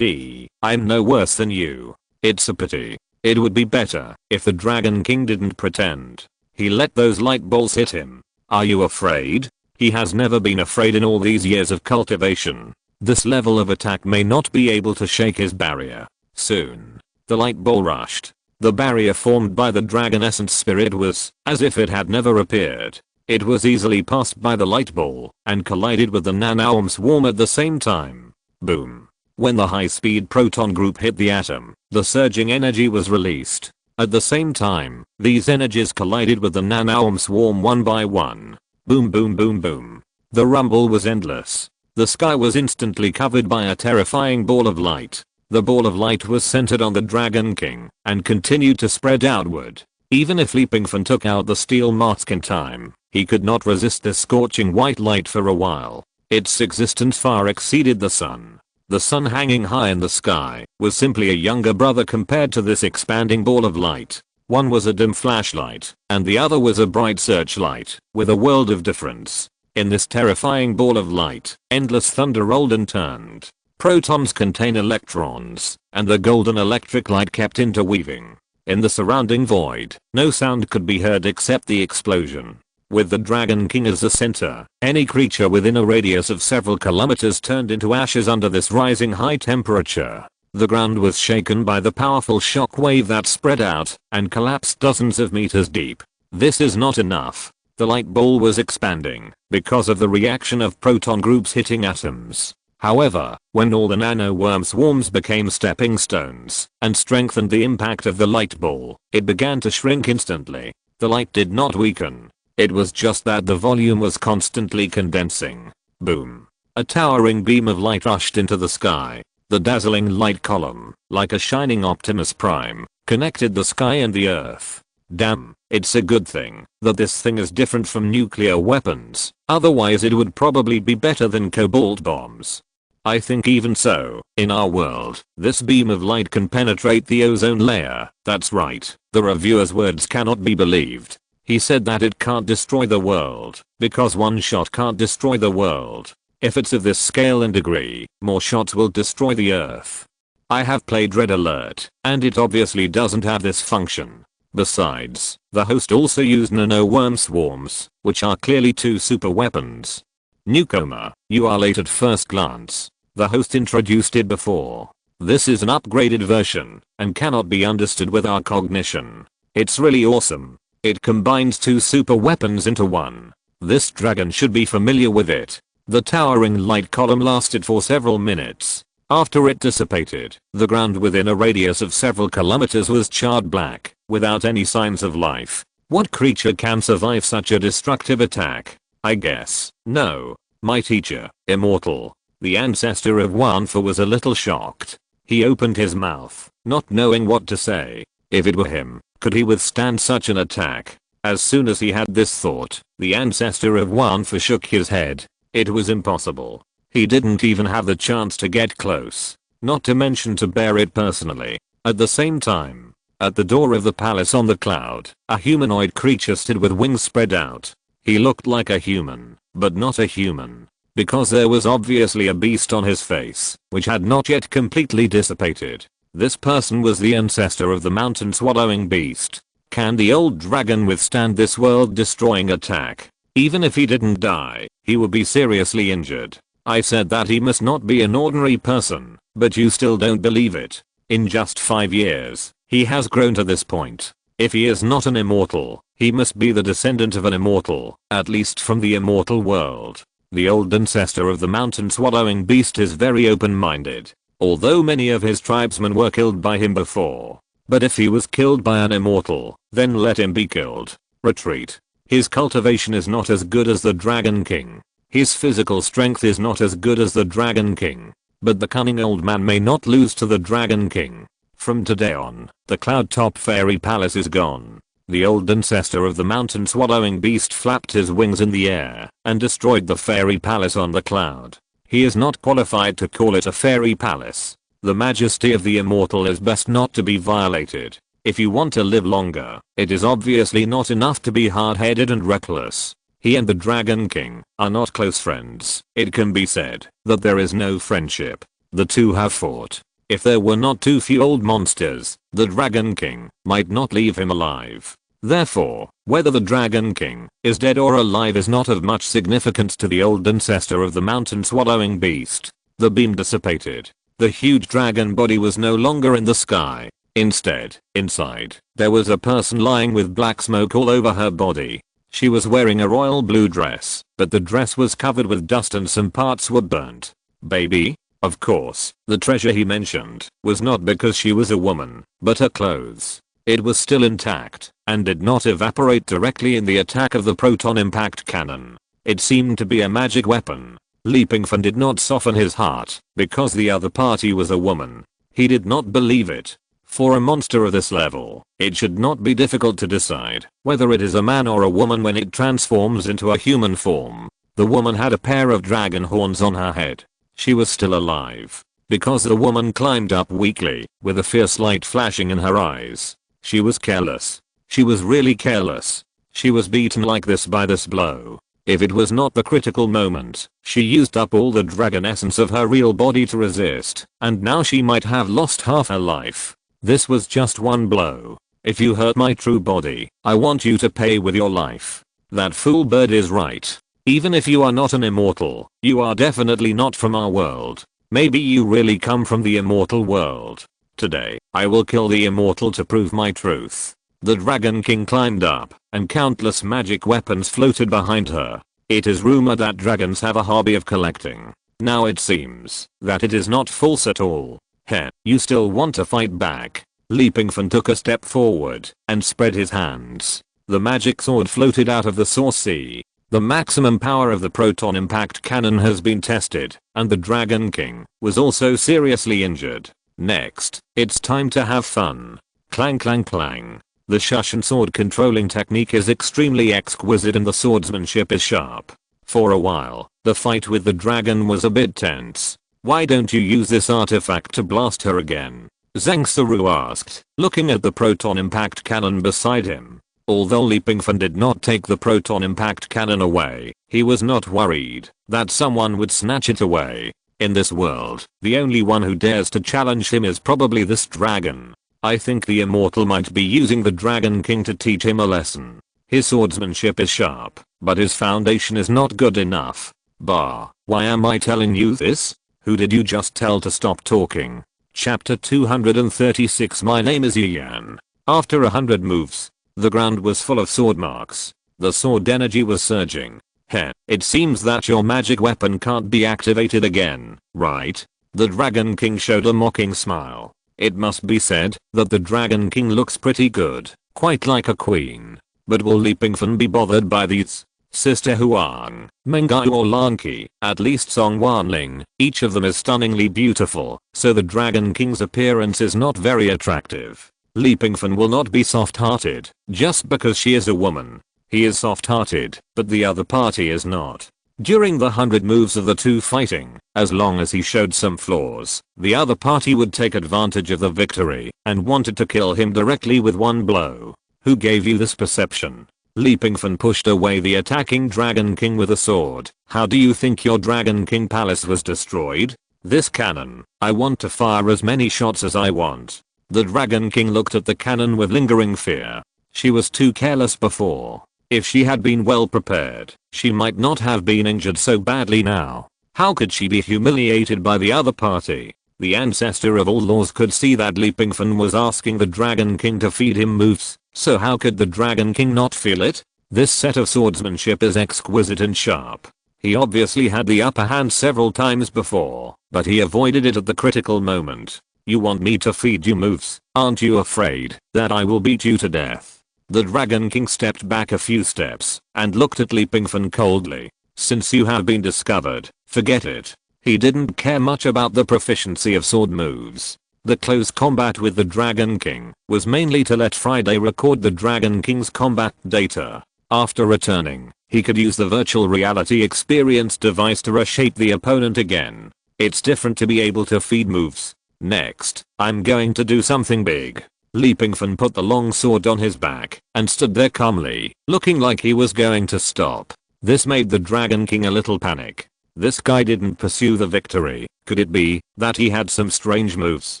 I'm no worse than you. It's a pity. It would be better if the Dragon King didn't pretend. He let those light balls hit him. Are you afraid? He has never been afraid in all these years of cultivation. This level of attack may not be able to shake his barrier. Soon, the light ball rushed. The barrier formed by the Dragon Essence Spirit was as if it had never appeared. It was easily passed by the light ball and collided with the nano swarm at the same time. Boom. When the high-speed proton group hit the atom, the surging energy was released. At the same time, these energies collided with the nano swarm one by one. Boom boom boom boom. The rumble was endless. The sky was instantly covered by a terrifying ball of light. The ball of light was centered on the Dragon King and continued to spread outward. Even if Pingfan took out the steel mask in time, he could not resist this scorching white light for a while. Its existence far exceeded the sun. The sun hanging high in the sky was simply a younger brother compared to this expanding ball of light. One was a dim flashlight, and the other was a bright searchlight, with a world of difference. In this terrifying ball of light, endless thunder rolled and turned. Protons contain electrons, and the golden electric light kept interweaving. In the surrounding void, no sound could be heard except the explosion. With the Dragon King as the center, any creature within a radius of several kilometers turned into ashes under this rising high temperature. The ground was shaken by the powerful shock wave that spread out and collapsed dozens of meters deep. This is not enough. The light ball was expanding because of the reaction of proton groups hitting atoms. However, when all the nano worm swarms became stepping stones and strengthened the impact of the light ball, it began to shrink instantly. The light did not weaken. It was just that the volume was constantly condensing. Boom. A towering beam of light rushed into the sky. The dazzling light column, like a shining Optimus Prime, connected the sky and the earth. Damn, it's a good thing that this thing is different from nuclear weapons, otherwise it would probably be better than cobalt bombs. I think even so, in our world, this beam of light can penetrate the ozone layer. That's right, the reviewer's words cannot be believed. He said that it can't destroy the world, because one shot can't destroy the world. If it's of this scale and degree, more shots will destroy the earth. I have played Red Alert, and it obviously doesn't have this function. Besides, the host also used nano worm swarms, which are clearly two super weapons. Newcomer, you are late at first glance. The host introduced it before. This is an upgraded version, and cannot be understood with our cognition. It's really awesome. It combines two super weapons into one. This dragon should be familiar with it. The towering light column lasted for several minutes. After it dissipated, the ground within a radius of several kilometers was charred black, without any signs of life. What creature can survive such a destructive attack? I guess, no. My teacher, Immortal, the ancestor of Wanfa, was a little shocked. He opened his mouth, not knowing what to say. If it were him, could he withstand such an attack? As soon as he had this thought, the ancestor of Wanfa shook his head. It was impossible. He didn't even have the chance to get close, not to mention to bear it personally. At the same time, at the door of the palace on the cloud, a humanoid creature stood with wings spread out. He looked like a human, but not a human, because there was obviously a beast on his face, which had not yet completely dissipated. This person was the ancestor of the mountain swallowing beast. Can the old dragon withstand this world-destroying attack? Even if he didn't die, he would be seriously injured. I said that he must not be an ordinary person, but you still don't believe it. In just 5 years, he has grown to this point. If he is not an immortal, he must be the descendant of an immortal, at least from the immortal world. The old ancestor of the mountain swallowing beast is very open-minded, although many of his tribesmen were killed by him before. But if he was killed by an immortal, then let him be killed. Retreat. His cultivation is not as good as the Dragon King. His physical strength is not as good as the Dragon King. But the cunning old man may not lose to the Dragon King. From today on, the Cloud Top Fairy Palace is gone. The old ancestor of the mountain swallowing beast flapped his wings in the air and destroyed the fairy palace on the cloud. He is not qualified to call it a fairy palace. The majesty of the immortal is best not to be violated. If you want to live longer, it is obviously not enough to be hard-headed and reckless. He and the Dragon King are not close friends. It can be said that there is no friendship. The two have fought. If there were not too few old monsters, the Dragon King might not leave him alive. Therefore, whether the Dragon King is dead or alive is not of much significance to the old ancestor of the mountain swallowing beast. The beam dissipated. The huge dragon body was no longer in the sky. Instead, inside, there was a person lying with black smoke all over her body. She was wearing a royal blue dress, but the dress was covered with dust and some parts were burnt. Baby? Of course, the treasure he mentioned was not because she was a woman, but her clothes. It was still intact, and did not evaporate directly in the attack of the proton impact cannon. It seemed to be a magic weapon. Pingfan did not soften his heart, because the other party was a woman. He did not believe it. For a monster of this level, it should not be difficult to decide whether it is a man or a woman when it transforms into a human form. The woman had a pair of dragon horns on her head. She was still alive, because the woman climbed up weakly, with a fierce light flashing in her eyes. She was careless. She was really careless. She was beaten like this by this blow. If it was not the critical moment, she used up all the dragon essence of her real body to resist, and now she might have lost half her life. This was just one blow. If you hurt my true body, I want you to pay with your life. That fool bird is right. Even if you are not an immortal, you are definitely not from our world. Maybe you really come from the immortal world. Today, I will kill the immortal to prove my truth. The Dragon King climbed up, and countless magic weapons floated behind her. It is rumored that dragons have a hobby of collecting. Now it seems that it is not false at all. Heh, you still want to fight back? Leapingfan took a step forward and spread his hands. The magic sword floated out of the source sea. The maximum power of the proton impact cannon has been tested, and the Dragon King was also seriously injured. Next, it's time to have fun. Clang clang clang. The Shushan sword controlling technique is extremely exquisite and the swordsmanship is sharp. For a while, the fight with the dragon was a bit tense. Why don't you use this artifact to blast her again? Zhang Saru asked, looking at the proton impact cannon beside him. Although Leapingfan did not take the proton impact cannon away, he was not worried that someone would snatch it away. In this world, the only one who dares to challenge him is probably this dragon. I think the immortal might be using the Dragon King to teach him a lesson. His swordsmanship is sharp, but his foundation is not good enough. Bah, why am I telling you this? Who did you just tell to stop talking? Chapter 236. My name is Yan. After 100 moves, the ground was full of sword marks. The sword energy was surging. Heh, it seems that your magic weapon can't be activated again, right? The Dragon King showed a mocking smile. It must be said that the Dragon King looks pretty good, quite like a queen. But will Leapingfan be bothered by these? Sister Huang, Mengai or Lanki, at least Song Wanling, each of them is stunningly beautiful, so the Dragon King's appearance is not very attractive. Leapingfan will not be soft-hearted just because she is a woman. He is soft-hearted, but the other party is not. During the 100 moves of the two fighting, as long as he showed some flaws, the other party would take advantage of the victory and wanted to kill him directly with one blow. Who gave you this perception? Leapingfan pushed away the attacking Dragon King with a sword. How do you think your Dragon King palace was destroyed? This cannon. I want to fire as many shots as I want. The Dragon King looked at the cannon with lingering fear. She was too careless before. If she had been well prepared, she might not have been injured so badly now. How could she be humiliated by the other party? The ancestor of all laws could see that Leapingfan was asking the Dragon King to feed him moves, so how could the Dragon King not feel it? This set of swordsmanship is exquisite and sharp. He obviously had the upper hand several times before, but he avoided it at the critical moment. You want me to feed you moves? Aren't you afraid that I will beat you to death? The Dragon King stepped back a few steps and looked at Leapingfan coldly. Since you have been discovered, forget it. He didn't care much about the proficiency of sword moves. The close combat with the Dragon King was mainly to let Friday record the Dragon King's combat data. After returning, he could use the virtual reality experience device to reshape the opponent again. It's different to be able to feed moves. Next, I'm going to do something big. Leapingfan put the long sword on his back and stood there calmly, looking like he was going to stop. This made the Dragon King a little panic. This guy didn't pursue the victory. Could it be that he had some strange moves?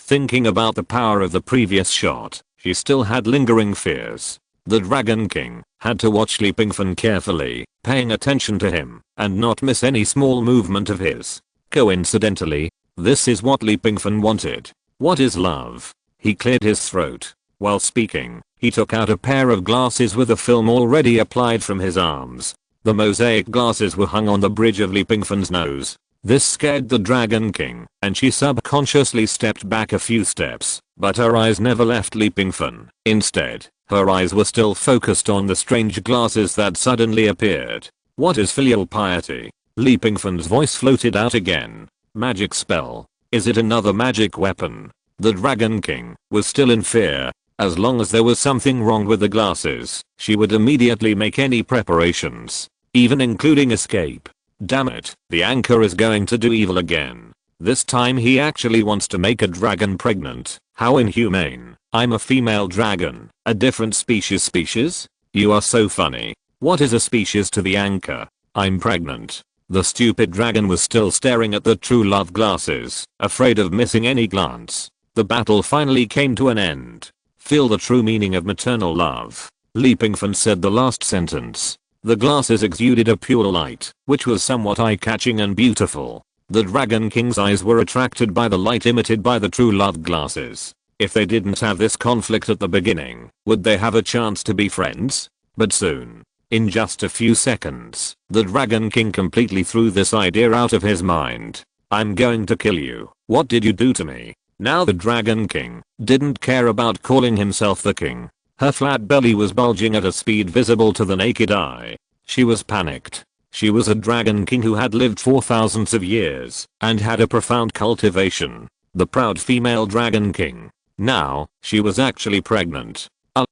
Thinking about the power of the previous shot, she still had lingering fears. The Dragon King had to watch Leapingfan carefully, paying attention to him and not miss any small movement of his. Coincidentally, this is what Leapingfan wanted. What is love? He cleared his throat. While speaking, he took out a pair of glasses with a film already applied from his arms. The mosaic glasses were hung on the bridge of Leapingfan's nose. This scared the Dragon King, and she subconsciously stepped back a few steps, but her eyes never left Leapingfan. Instead, her eyes were still focused on the strange glasses that suddenly appeared. What is filial piety? Leapingfan's voice floated out again. Magic spell. Is it another magic weapon? The Dragon King was still in fear. As long as there was something wrong with the glasses, she would immediately make any preparations, even including escape. Damn it, the anchor is going to do evil again. This time he actually wants to make a dragon pregnant. How inhumane. I'm a female dragon, a different species? You are so funny. What is a species to the anchor? I'm pregnant. The stupid dragon was still staring at the true love glasses, afraid of missing any glance. The battle finally came to an end. Feel the true meaning of maternal love. Leapingfan said the last sentence. The glasses exuded a pure light, which was somewhat eye-catching and beautiful. The Dragon King's eyes were attracted by the light emitted by the true love glasses. If they didn't have this conflict at the beginning, would they have a chance to be friends? But soon, In just a few seconds, the Dragon King completely threw this idea out of his mind. I'm going to kill you. What did you do to me? Now the Dragon King didn't care about calling himself the king. Her flat belly was bulging at a speed visible to the naked eye. She was panicked. She was a Dragon King who had lived for thousands of years and had a profound cultivation. The proud female Dragon King. Now, she was actually pregnant.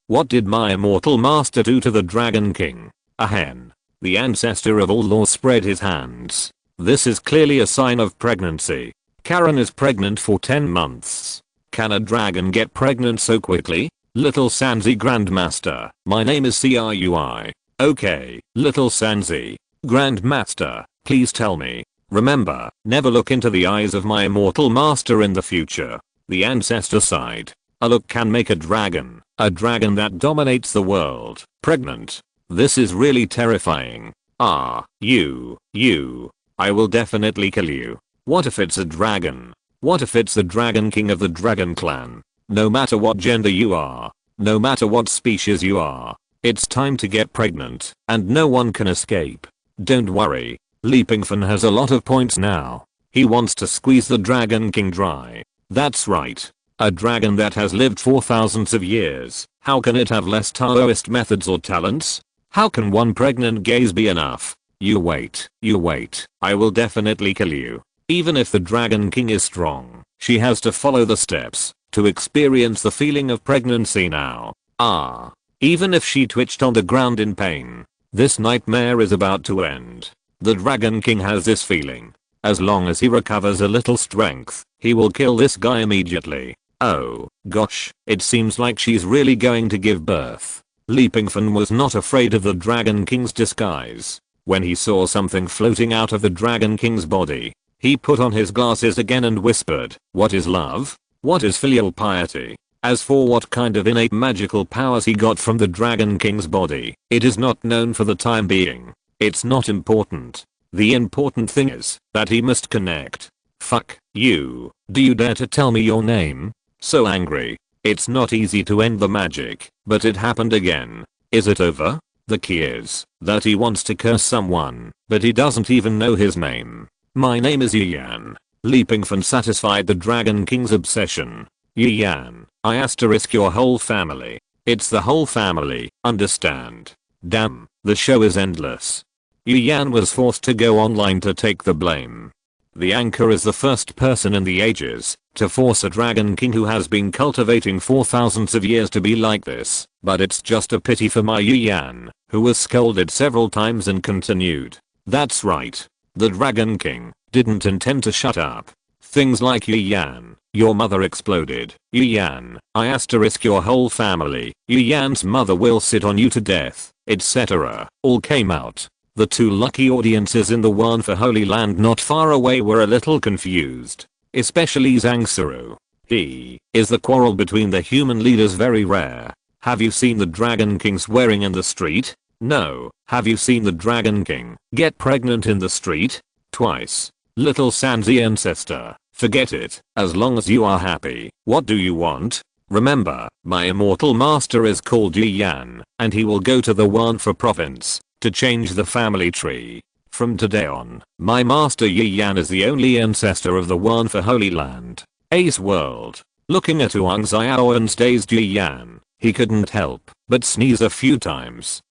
What did my immortal master do to the Dragon King? A hen. The ancestor of all laws spread his hands. This is clearly a sign of pregnancy. Karen is pregnant for 10 months. Can a dragon get pregnant so quickly? Little Sanzi Grandmaster, my name is Crui. Okay, Little Sanzi. Grandmaster, please tell me. Remember, never look into the eyes of my immortal master in the future. The ancestor sighed. A look can make a dragon that dominates the world, pregnant. This is really terrifying. You. I will definitely kill you. What if it's a dragon? What if it's the Dragon King of the Dragon Clan? No matter what gender you are, no matter what species you are, it's time to get pregnant, and no one can escape. Don't worry, Pingfan has a lot of points now. He wants to squeeze the Dragon King dry. That's right. A dragon that has lived for thousands of years, how can it have less Taoist methods or talents? How can one pregnant gaze be enough? You wait. I will definitely kill you. Even if the Dragon King is strong, she has to follow the steps to experience the feeling of pregnancy now. Even if she twitched on the ground in pain, this nightmare is about to end. The Dragon King has this feeling. As long as he recovers a little strength, he will kill this guy immediately. Oh, gosh, it seems like she's really going to give birth. Pingfan was not afraid of the Dragon King's disguise. When he saw something floating out of the Dragon King's body, he put on his glasses again and whispered, "What is love? What is filial piety?" As for what kind of innate magical powers he got from the Dragon King's body, it is not known for the time being. It's not important. The important thing is that he must connect. Fuck you. Do you dare to tell me your name? So angry. It's not easy to end the magic, but it happened again. Is it over? The key is that he wants to curse someone, but he doesn't even know his name. My name is Yiyan. Pingfan satisfied the Dragon King's obsession. Yiyan, I asterisk your whole family. It's the whole family, understand? Damn, the show is endless. Yiyan was forced to go online to take the blame. The anchor is the first person in the ages to force a Dragon King who has been cultivating for thousands of years to be like this, but it's just a pity for my Yiyan, who was scolded several times and continued. That's right. The Dragon King didn't intend to shut up. Things like Yiyan, your mother exploded. Yiyan, I asterisk your whole family. Yiyan's mother will sit on you to death, etc. all came out. The two lucky audiences in the one for Holy Land not far away were a little confused. Especially Zangsaru. Is the quarrel between the human leaders very rare? Have you seen the Dragon King swearing in the street? No. Have you seen the Dragon King get pregnant in the street? Twice. Little Sanzi ancestor. Forget it. As long as you are happy. What do you want? Remember, my immortal master is called Yiyan, and he will go to the Wanfa province to change the family tree. From today on, my master Yiyan is the only ancestor of the Wanfa Holy Land. Ace World. Looking at Wang Xiaoan's dazed Yiyan, he couldn't help but sneeze a few times.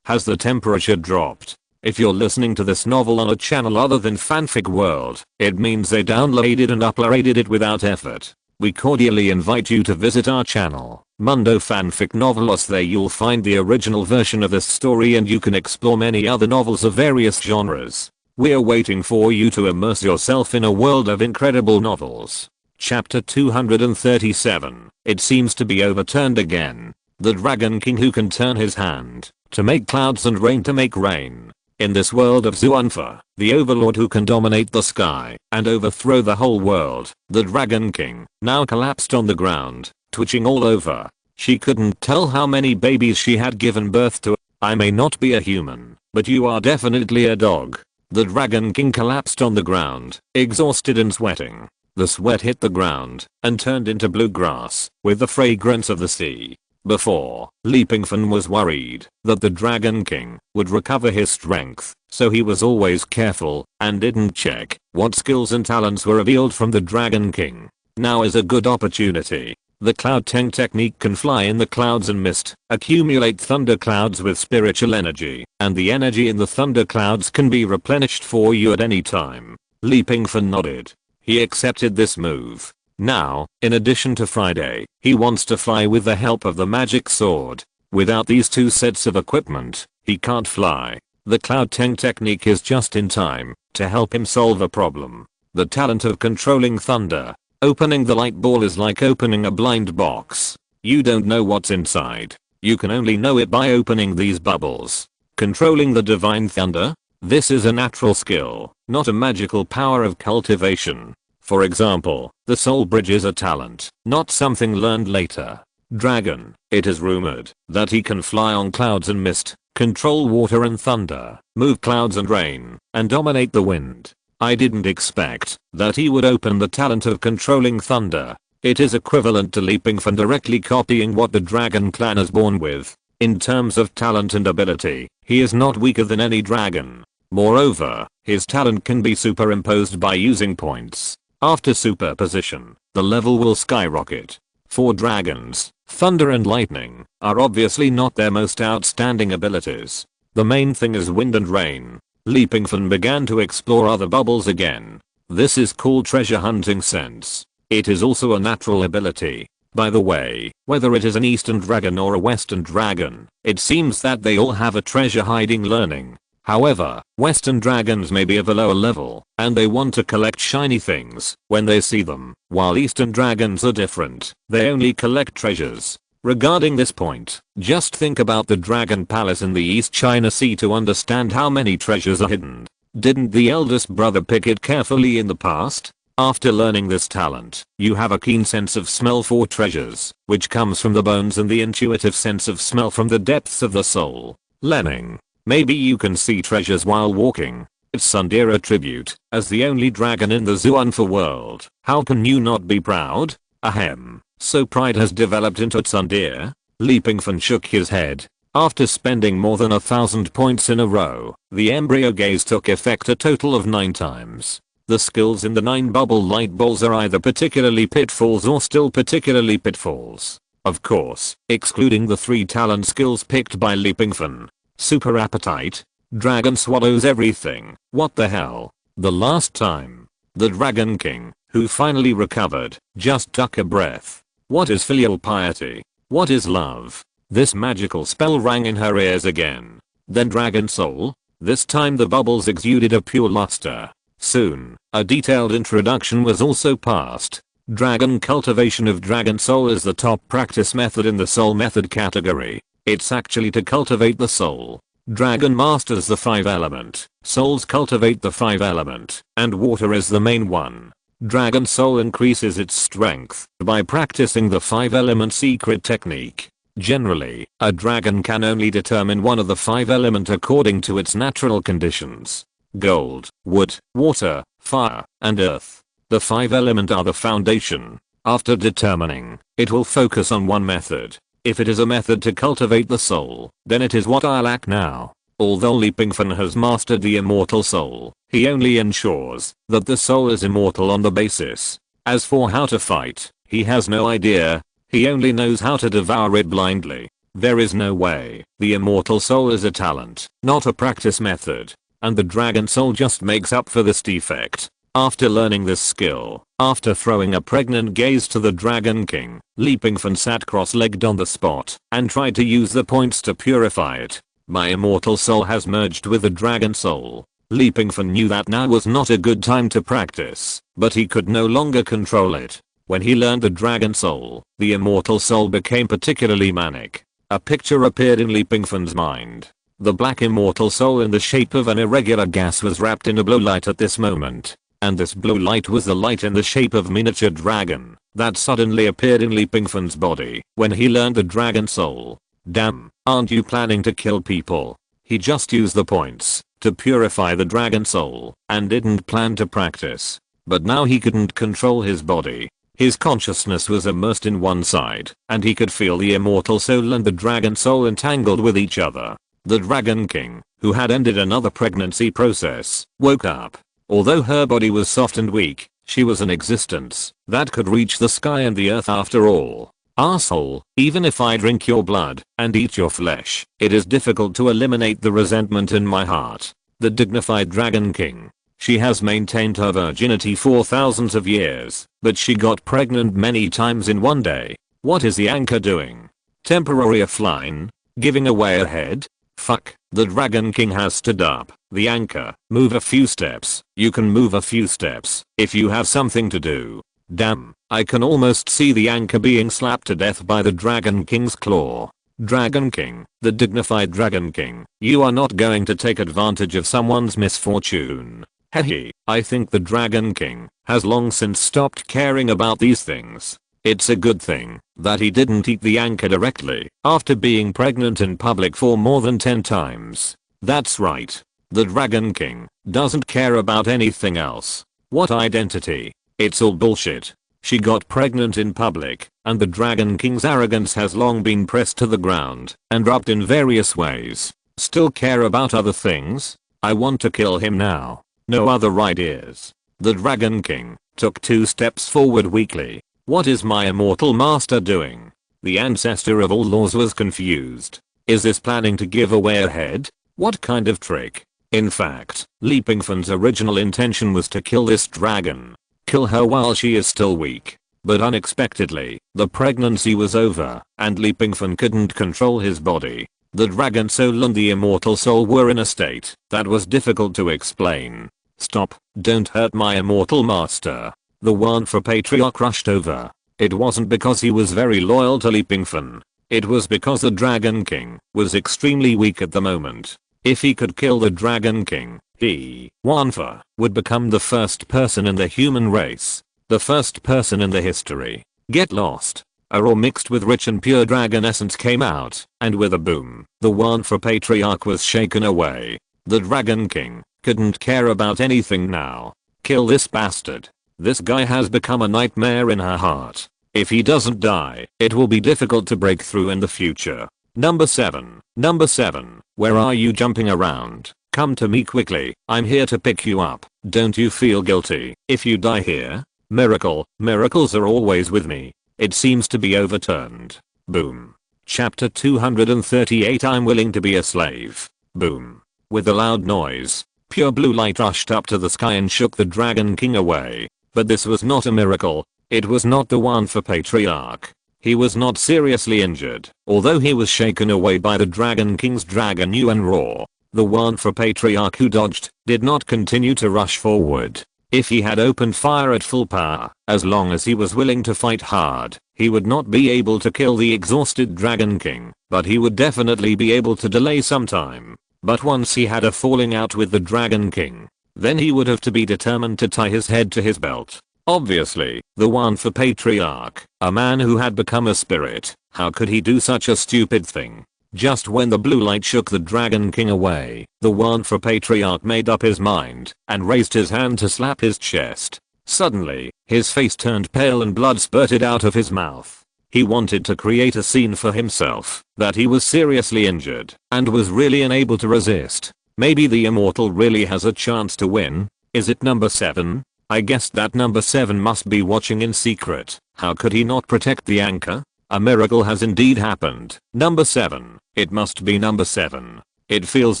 Has the temperature dropped? If you're listening to this novel on a channel other than Fanfic World, it means they downloaded and uploaded it without effort. We cordially invite you to visit our channel, Mundo Fanfic Novelos. There you'll find the original version of this story and you can explore many other novels of various genres. We're waiting for you to immerse yourself in a world of incredible novels. Chapter 237. It seems to be overturned again. The Dragon King who can turn his hand to make clouds and rain to make rain. In this world of Zuanfa, the overlord who can dominate the sky and overthrow the whole world, the Dragon King, now collapsed on the ground, twitching all over. She couldn't tell how many babies she had given birth to. I may not be a human, but you are definitely a dog. The Dragon King collapsed on the ground, exhausted and sweating. The sweat hit the ground and turned into blue grass with the fragrance of the sea. Before, Pingfan was worried that the Dragon King would recover his strength, so he was always careful and didn't check what skills and talents were revealed from the Dragon King. Now is a good opportunity. The Cloud Tank technique can fly in the clouds and mist, accumulate thunder clouds with spiritual energy, and the energy in the thunder clouds can be replenished for you at any time. Pingfan nodded. He accepted this move. Now, in addition to Friday, he wants to fly with the help of the magic sword. Without these two sets of equipment, he can't fly. The Cloud Tank technique is just in time to help him solve a problem. The talent of controlling thunder. Opening the light ball is like opening a blind box. You don't know what's inside. You can only know it by opening these bubbles. Controlling the divine thunder? This is a natural skill, not a magical power of cultivation. For example, the soul bridge is a talent, not something learned later. Dragon. It is rumored that he can fly on clouds and mist, control water and thunder, move clouds and rain, and dominate the wind. I didn't expect that he would open the talent of controlling thunder. It is equivalent to Pingfan directly copying what the Dragon Clan is born with. In terms of talent and ability, he is not weaker than any dragon. Moreover, his talent can be superimposed by using points. After superposition, the level will skyrocket. For dragons, thunder and lightning are obviously not their most outstanding abilities. The main thing is wind and rain. Pingfan began to explore other bubbles again. This is called treasure hunting sense. It is also a natural ability. By the way, whether it is an Eastern dragon or a Western dragon, it seems that they all have a treasure hiding learning. However, Western dragons may be of a lower level, and they want to collect shiny things when they see them, while Eastern dragons are different. They only collect treasures. Regarding this point, just think about the Dragon Palace in the East China Sea to understand how many treasures are hidden. Didn't the eldest brother pick it carefully in the past? After learning this talent, you have a keen sense of smell for treasures, which comes from the bones, and the intuitive sense of smell from the depths of the soul. Lemming. Maybe you can see treasures while walking. It's Sundera tribute, as the only dragon in the Zuanfa world. How can you not be proud? Ahem. So pride has developed into Tsundere? Pingfan shook his head. After spending more than 1,000 points in a row, the embryo gaze took effect a total of 9 times. The skills in the 9 bubble light balls are either particularly pitfalls or still particularly pitfalls. Of course, excluding the 3 talent skills picked by Pingfan. Super appetite? Dragon swallows everything. What the hell? The last time, the Dragon King, who finally recovered, just took a breath. What is filial piety? What is love? This magical spell rang in her ears again. Then Dragon Soul? This time the bubbles exuded a pure luster. Soon, a detailed introduction was also passed. Dragon cultivation of Dragon Soul is the top practice method in the soul method category. It's actually to cultivate the soul. Dragon masters the 5 element, souls cultivate the 5 element, and water is the main one. Dragon Soul increases its strength by practicing the 5 element secret technique. Generally, a dragon can only determine one of the 5 element according to its natural conditions. Gold, wood, water, fire, and earth. The 5 element are the foundation. After determining, it will focus on one method. If it is a method to cultivate the soul, then it is what I lack now. Although Pingfan has mastered the immortal soul, he only ensures that the soul is immortal on the basis. As for how to fight, he has no idea. He only knows how to devour it blindly. There is no way. The immortal soul is a talent, not a practice method. And the dragon soul just makes up for this defect. After learning this skill, after throwing a pregnant gaze to the Dragon King, Pingfan sat cross-legged on the spot and tried to use the points to purify it. My immortal soul has merged with the dragon soul. Pingfan knew that now was not a good time to practice, but he could no longer control it. When he learned the dragon soul, the immortal soul became particularly manic. A picture appeared in Pingfan's mind. The black immortal soul in the shape of an irregular gas was wrapped in a blue light at this moment. And this blue light was the light in the shape of miniature dragon that suddenly appeared in Pingfan's body when he learned the dragon soul. Damn, aren't you planning to kill people? He just used the points to purify the dragon soul and didn't plan to practice. But now he couldn't control his body. His consciousness was immersed in one side, and he could feel the immortal soul and the dragon soul entangled with each other. The Dragon King, who had ended another pregnancy process, woke up. Although her body was soft and weak, she was an existence that could reach the sky and the earth after all. Asshole, even if I drink your blood and eat your flesh, it is difficult to eliminate the resentment in my heart. The dignified Dragon King. She has maintained her virginity for thousands of years, but she got pregnant many times in one day. What is the anchor doing? Temporary offline? Giving away a head? Fuck, the Dragon King has stood up. The anchor, move a few steps. You can move a few steps if you have something to do. Damn, I can almost see the anchor being slapped to death by the Dragon King's claw. Dragon King, the dignified Dragon King, you are not going to take advantage of someone's misfortune. Hehe, I think the Dragon King has long since stopped caring about these things. It's a good thing that he didn't eat the anchor directly after being pregnant in public for more than 10 times. That's right. The Dragon King doesn't care about anything else. What identity? It's all bullshit. She got pregnant in public, and the Dragon King's arrogance has long been pressed to the ground and rubbed in various ways. Still care about other things? I want to kill him now. No other ideas. The Dragon King took 2 steps forward weakly. What is my immortal master doing? The ancestor of all laws was confused. Is this planning to give away a head? What kind of trick? In fact, Pingfan's original intention was to kill this dragon. Kill her while she is still weak. But unexpectedly, the pregnancy was over, and Pingfan couldn't control his body. The dragon soul and the immortal soul were in a state that was difficult to explain. Stop, don't hurt my immortal master. The Wormhole patriarch rushed over. It wasn't because he was very loyal to Pingfan. It was because the Dragon King was extremely weak at the moment. If he could kill the Dragon King, he, Wormhole, would become the first person in the human race. The first person in the history. Get lost. A raw mixed with rich and pure dragon essence came out, and with a boom, the Wormhole patriarch was shaken away. The Dragon King couldn't care about anything now. Kill this bastard. This guy has become a nightmare in her heart. If he doesn't die, it will be difficult to break through in the future. Number 7. Number 7. Where are you jumping around? Come to me quickly. I'm here to pick you up. Don't you feel guilty if you die here? Miracle. Miracles are always with me. It seems to be overturned. Boom. Chapter 238. I'm willing to be a slave. Boom. With a loud noise, pure blue light rushed up to the sky and shook the Dragon King away. But this was not a miracle. It was not the Wormhole patriarch. He was not seriously injured, although he was shaken away by the Dragon King's dragon yuan roar. The Wormhole patriarch who dodged did not continue to rush forward. If he had opened fire at full power, as long as he was willing to fight hard, he would not be able to kill the exhausted Dragon King, but he would definitely be able to delay some time. But once he had a falling out with the Dragon King, then he would have to be determined to tie his head to his belt. Obviously, the Wormhole patriarch, a man who had become a spirit, how could he do such a stupid thing? Just when the blue light shook the Dragon King away, the Wormhole patriarch made up his mind and raised his hand to slap his chest. Suddenly, his face turned pale and blood spurted out of his mouth. He wanted to create a scene for himself that he was seriously injured and was really unable to resist. Maybe the immortal really has a chance to win. Is it number 7? I guessed that number 7 must be watching in secret. How could he not protect the anchor? A miracle has indeed happened. Number 7. It must be number 7. It feels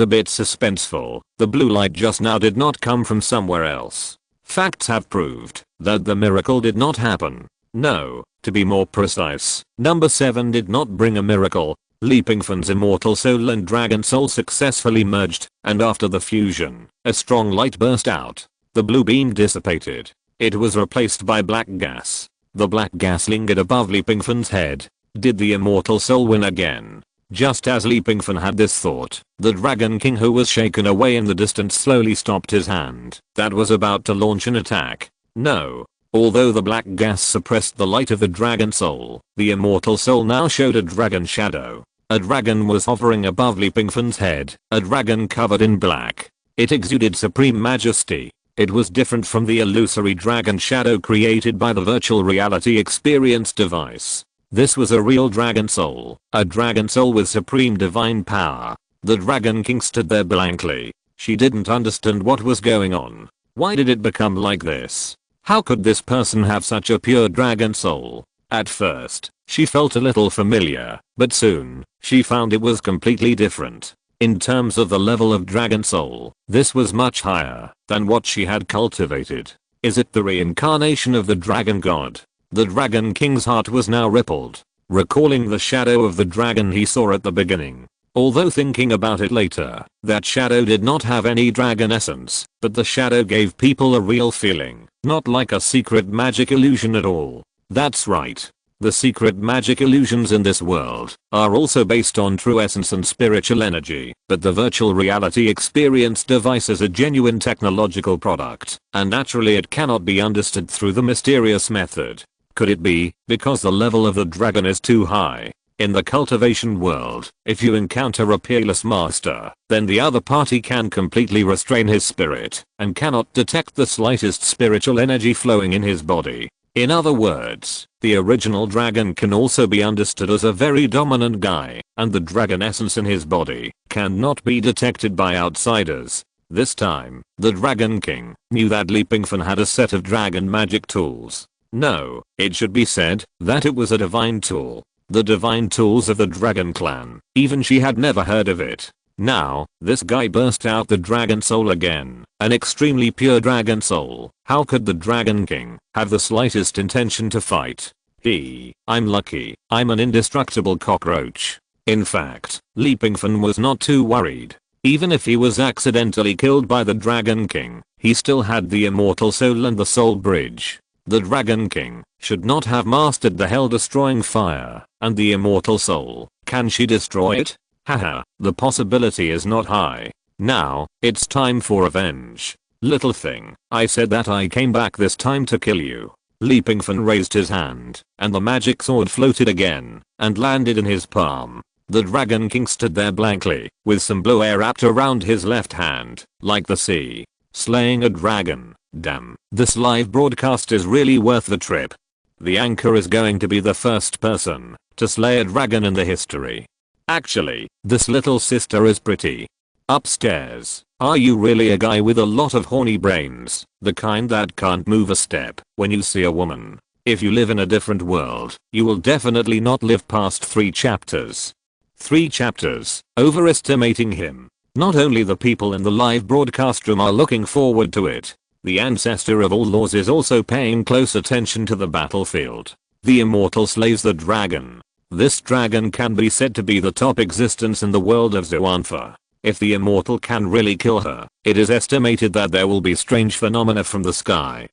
a bit suspenseful. The blue light just now did not come from somewhere else. Facts have proved that the miracle did not happen. No, to be more precise, number 7 did not bring a miracle. Pingfan's immortal soul and dragon soul successfully merged, and after the fusion, a strong light burst out. The blue beam dissipated. It was replaced by black gas. The black gas lingered above Pingfan's head. Did the immortal soul win again? Just as Pingfan had this thought, the Dragon King who was shaken away in the distance slowly stopped his hand that was about to launch an attack. No. Although the black gas suppressed the light of the dragon soul, the immortal soul now showed a dragon shadow. A dragon was hovering above Pingfan's head, a dragon covered in black. It exuded supreme majesty. It was different from the illusory dragon shadow created by the virtual reality experience device. This was a real dragon soul, a dragon soul with supreme divine power. The Dragon King stood there blankly. She didn't understand what was going on. Why did it become like this? How could this person have such a pure dragon soul? At first, she felt a little familiar, but soon, she found it was completely different. In terms of the level of dragon soul, this was much higher than what she had cultivated. Is it the reincarnation of the dragon god? The Dragon King's heart was now rippled, recalling the shadow of the dragon he saw at the beginning. Although thinking about it later, that shadow did not have any dragon essence, but the shadow gave people a real feeling, not like a secret magic illusion at all. That's right. The secret magic illusions in this world are also based on true essence and spiritual energy, but the virtual reality experience device is a genuine technological product, and naturally it cannot be understood through the mysterious method. Could it be because the level of the dragon is too high? In the cultivation world, if you encounter a peerless master, then the other party can completely restrain his spirit and cannot detect the slightest spiritual energy flowing in his body. In other words, the original dragon can also be understood as a very dominant guy, and the dragon essence in his body cannot be detected by outsiders. This time, the Dragon King knew that Pingfan had a set of dragon magic tools. No, it should be said that it was a divine tool. The divine tools of the Dragon Clan. Even she had never heard of it. Now, this guy burst out the dragon soul again. An extremely pure dragon soul. How could the Dragon King have the slightest intention to fight? I'm lucky. I'm an indestructible cockroach. In fact, Pingfan was not too worried. Even if he was accidentally killed by the Dragon King, he still had the immortal soul and the soul bridge. The Dragon King should not have mastered the hell-destroying fire and the immortal soul. Can she destroy it? Haha, the possibility is not high. Now, it's time for revenge. Little thing, I said that I came back this time to kill you. Pingfan raised his hand, and the magic sword floated again and landed in his palm. The Dragon King stood there blankly, with some blue air wrapped around his left hand, like the sea. Slaying a dragon. Damn, this live broadcast is really worth the trip. The anchor is going to be the first person to slay a dragon in the history. Actually, this little sister is pretty. Upstairs, are you really a guy with a lot of horny brains, the kind that can't move a step when you see a woman? If you live in a different world, you will definitely not live past 3 chapters. 3 chapters, overestimating him. Not only the people in the live broadcast room are looking forward to it, the ancestor of all laws is also paying close attention to the battlefield. The immortal slays the dragon. This dragon can be said to be the top existence in the world of Zoantha. If the immortal can really kill her, it is estimated that there will be strange phenomena from the sky.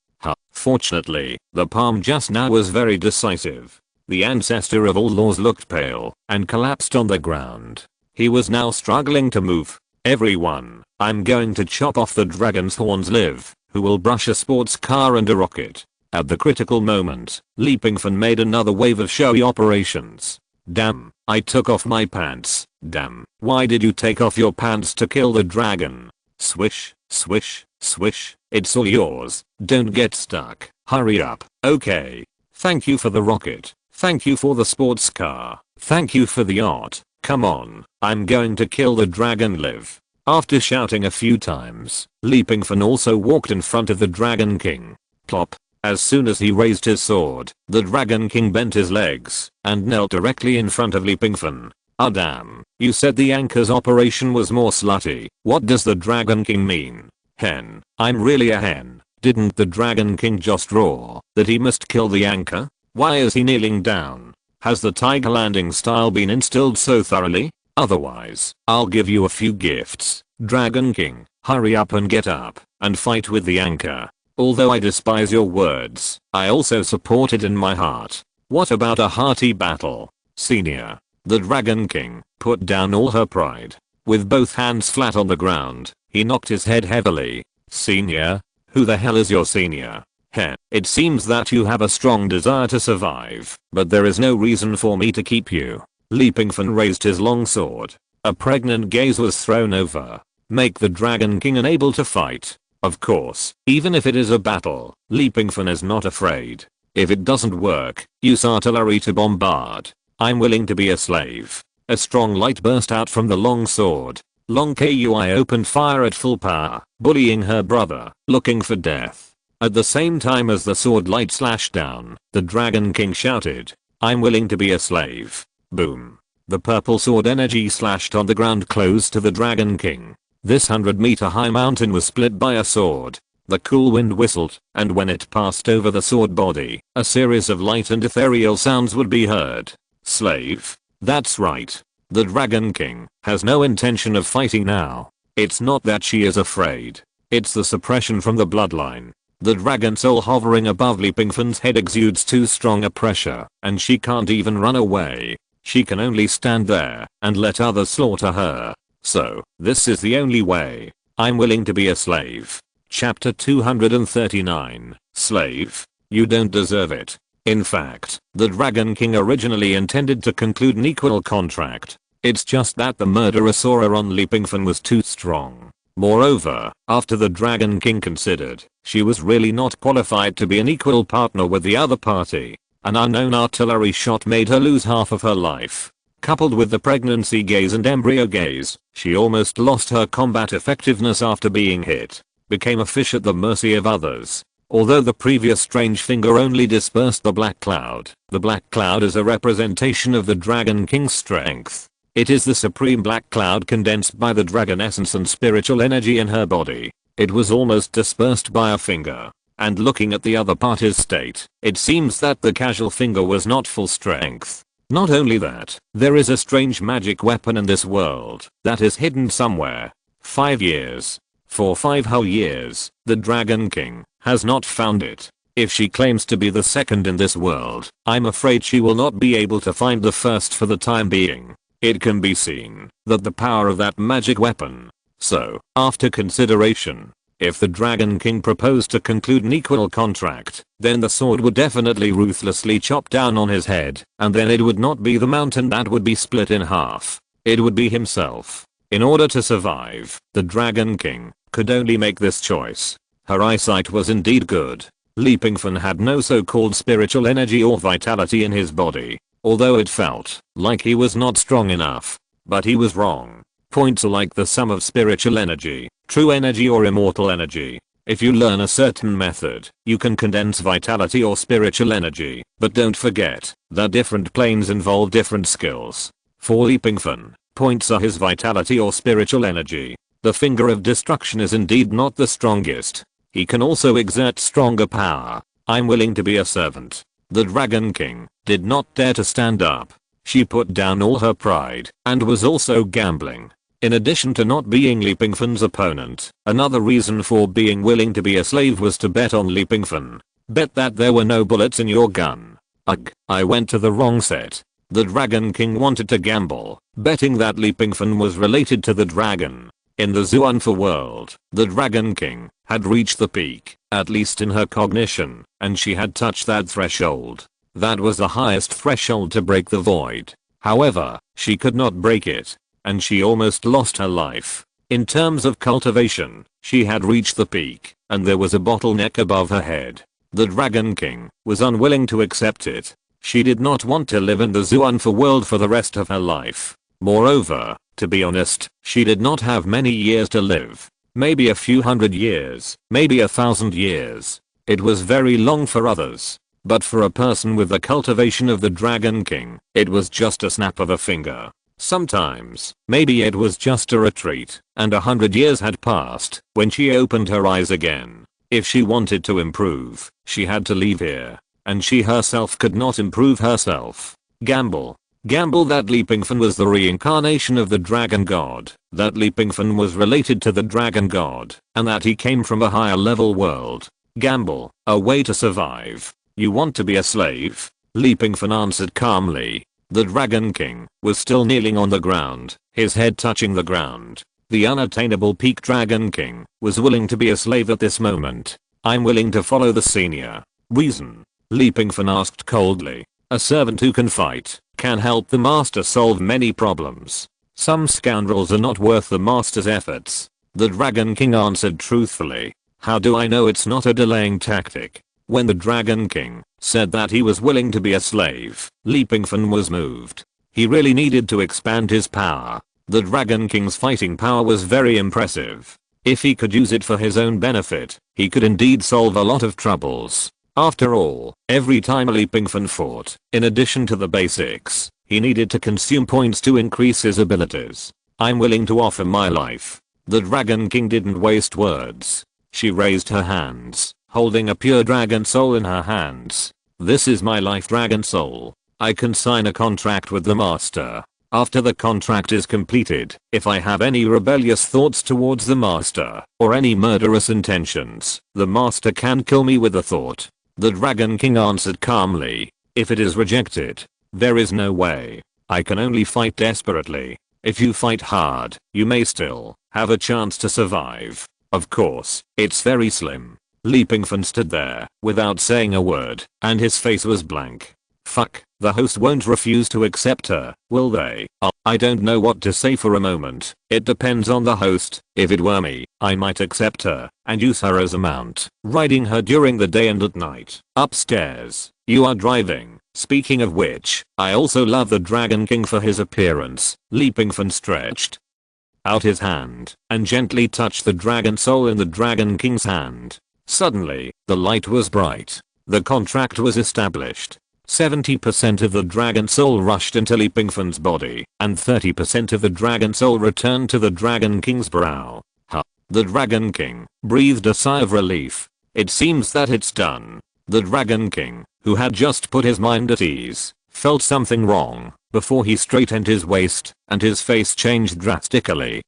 Fortunately, the palm just now was very decisive. The ancestor of all laws looked pale and collapsed on the ground. He was now struggling to move. Everyone, I'm going to chop off the dragon's horns. Live, who will brush a sports car and a rocket. At the critical moment, Pingfan made another wave of showy operations. Damn, I took off my pants. Damn, why did you take off your pants to kill the dragon? Swish, swish, swish, it's all yours. Don't get stuck. Hurry up. Okay. Thank you for the rocket. Thank you for the sports car. Thank you for the yacht. Come on, I'm going to kill the dragon. Live. After shouting a few times, Pingfan also walked in front of the Dragon King. Plop. As soon as he raised his sword, the Dragon King bent his legs and knelt directly in front of Pingfan. Ah damn, you said the anchor's operation was more slutty. What does the Dragon King mean? Hen. I'm really a hen. Didn't the Dragon King just roar that he must kill the anchor? Why is he kneeling down? Has the tiger landing style been instilled so thoroughly? Otherwise, I'll give you a few gifts. Dragon King, hurry up and get up and fight with the anchor. Although I despise your words, I also support it in my heart. What about a hearty battle? Senior. The Dragon King put down all her pride. With both hands flat on the ground, he knocked his head heavily. Senior? Who the hell is your senior? Heh, it seems that you have a strong desire to survive, but there is no reason for me to keep you. Pingfan raised his long sword. A pregnant gaze was thrown over. Make the Dragon King unable to fight. Of course, even if it is a battle, Li Pingfan is not afraid. If it doesn't work, use artillery to bombard. I'm willing to be a slave. A strong light burst out from the long sword. Long Kui opened fire at full power, bullying her brother, looking for death. At the same time as the sword light slashed down, the Dragon King shouted, I'm willing to be a slave. Boom. The purple sword energy slashed on the ground close to the Dragon King. This 100-meter high mountain was split by a sword. The cool wind whistled, and when it passed over the sword body, a series of light and ethereal sounds would be heard. Slave? That's right. The Dragon King has no intention of fighting now. It's not that she is afraid. It's the suppression from the bloodline. The dragon soul hovering above Li Pingfan's head exudes too strong a pressure, and she can't even run away. She can only stand there and let others slaughter her. So, this is the only way. I'm willing to be a slave. Chapter 239. Slave? You don't deserve it. In fact, the Dragon King originally intended to conclude an equal contract. It's just that the murderous aura on Li Pingfan was too strong. Moreover, after the Dragon King considered, she was really not qualified to be an equal partner with the other party. An unknown artillery shot made her lose half of her life. Coupled with the pregnancy gaze and embryo gaze, she almost lost her combat effectiveness after being hit. Became a fish at the mercy of others. Although the previous strange finger only dispersed the black cloud is a representation of the Dragon King's strength. It is the supreme black cloud condensed by the dragon essence and spiritual energy in her body. It was almost dispersed by a finger. And looking at the other party's state, it seems that the casual finger was not full strength. Not only that, there is a strange magic weapon in this world that is hidden somewhere. 5 years. For 5 whole years, the Dragon King has not found it. If she claims to be the second in this world, I'm afraid she will not be able to find the first for the time being. It can be seen that the power of that magic weapon. So, after consideration, if the Dragon King proposed to conclude an equal contract, then the sword would definitely ruthlessly chop down on his head, and then it would not be the mountain that would be split in half. It would be himself. In order to survive, the Dragon King could only make this choice. Her eyesight was indeed good. Li Pingfan had no so-called spiritual energy or vitality in his body, although it felt like he was not strong enough. But he was wrong. Points are like the sum of spiritual energy, true energy or immortal energy. If you learn a certain method, you can condense vitality or spiritual energy, but don't forget that different planes involve different skills. For Li Pingfan, points are his vitality or spiritual energy. The finger of destruction is indeed not the strongest. He can also exert stronger power. I'm willing to be a servant. The Dragon King did not dare to stand up. She put down all her pride and was also gambling. In addition to not being Li Pingfan's opponent, another reason for being willing to be a slave was to bet on Li Pingfan. Bet that there were no bullets in your gun. Ugh, I went to the wrong set. The Dragon King wanted to gamble, betting that Li Pingfan was related to the dragon. In the Zuanfa world, the Dragon King had reached the peak, at least in her cognition, and she had touched that threshold. That was the highest threshold to break the void. However, she could not break it, and she almost lost her life. In terms of cultivation, she had reached the peak, and there was a bottleneck above her head. The Dragon King was unwilling to accept it. She did not want to live in the Zuanfa world for the rest of her life. Moreover, to be honest, she did not have many years to live. Maybe a few hundred years, maybe 1,000 years. It was very long for others. But for a person with the cultivation of the Dragon King, it was just a snap of a finger. Sometimes, maybe it was just a retreat, and 100 years had passed when she opened her eyes again. If she wanted to improve, she had to leave here. And she herself could not improve herself. Gamble. Gamble that Li Pingfan was the reincarnation of the Dragon God, that Li Pingfan was related to the Dragon God, and that he came from a higher level world. Gamble. A way to survive. You want to be a slave? Li Pingfan answered calmly. The Dragon King was still kneeling on the ground, his head touching the ground. The unattainable peak Dragon King was willing to be a slave at this moment. I'm willing to follow the senior. Reason? Li Pingfan asked coldly. A servant who can fight can help the master solve many problems. Some scoundrels are not worth the master's efforts. The Dragon King answered truthfully. How do I know it's not a delaying tactic? When the Dragon King said that he was willing to be a slave, Pingfan was moved. He really needed to expand his power. The Dragon King's fighting power was very impressive. If he could use it for his own benefit, he could indeed solve a lot of troubles. After all, every time Pingfan fought, in addition to the basics, he needed to consume points to increase his abilities. I'm willing to offer my life. The Dragon King didn't waste words. She raised her hands, holding a pure dragon soul in her hands. This is my life dragon soul. I can sign a contract with the master. After the contract is completed, if I have any rebellious thoughts towards the master, or any murderous intentions, the master can kill me with a thought. The Dragon King answered calmly. If it is rejected, there is no way. I can only fight desperately. If you fight hard, you may still have a chance to survive. Of course, it's very slim. Pingfan stood there, without saying a word, and his face was blank. Fuck, the host won't refuse to accept her, will they? I don't know what to say for a moment. It depends on the host. If it were me, I might accept her, and use her as a mount, riding her during the day and at night. Upstairs, you are driving. Speaking of which, I also love the Dragon King for his appearance. Pingfan stretched out his hand, and gently touched the dragon soul in the Dragon King's hand. Suddenly, the light was bright. The contract was established. 70% of the dragon soul rushed into Pingfan's body, and 30% of the dragon soul returned to the Dragon King's brow. The Dragon King breathed a sigh of relief. It seems that it's done. The Dragon King, who had just put his mind at ease, felt something wrong before he straightened his waist, and his face changed drastically.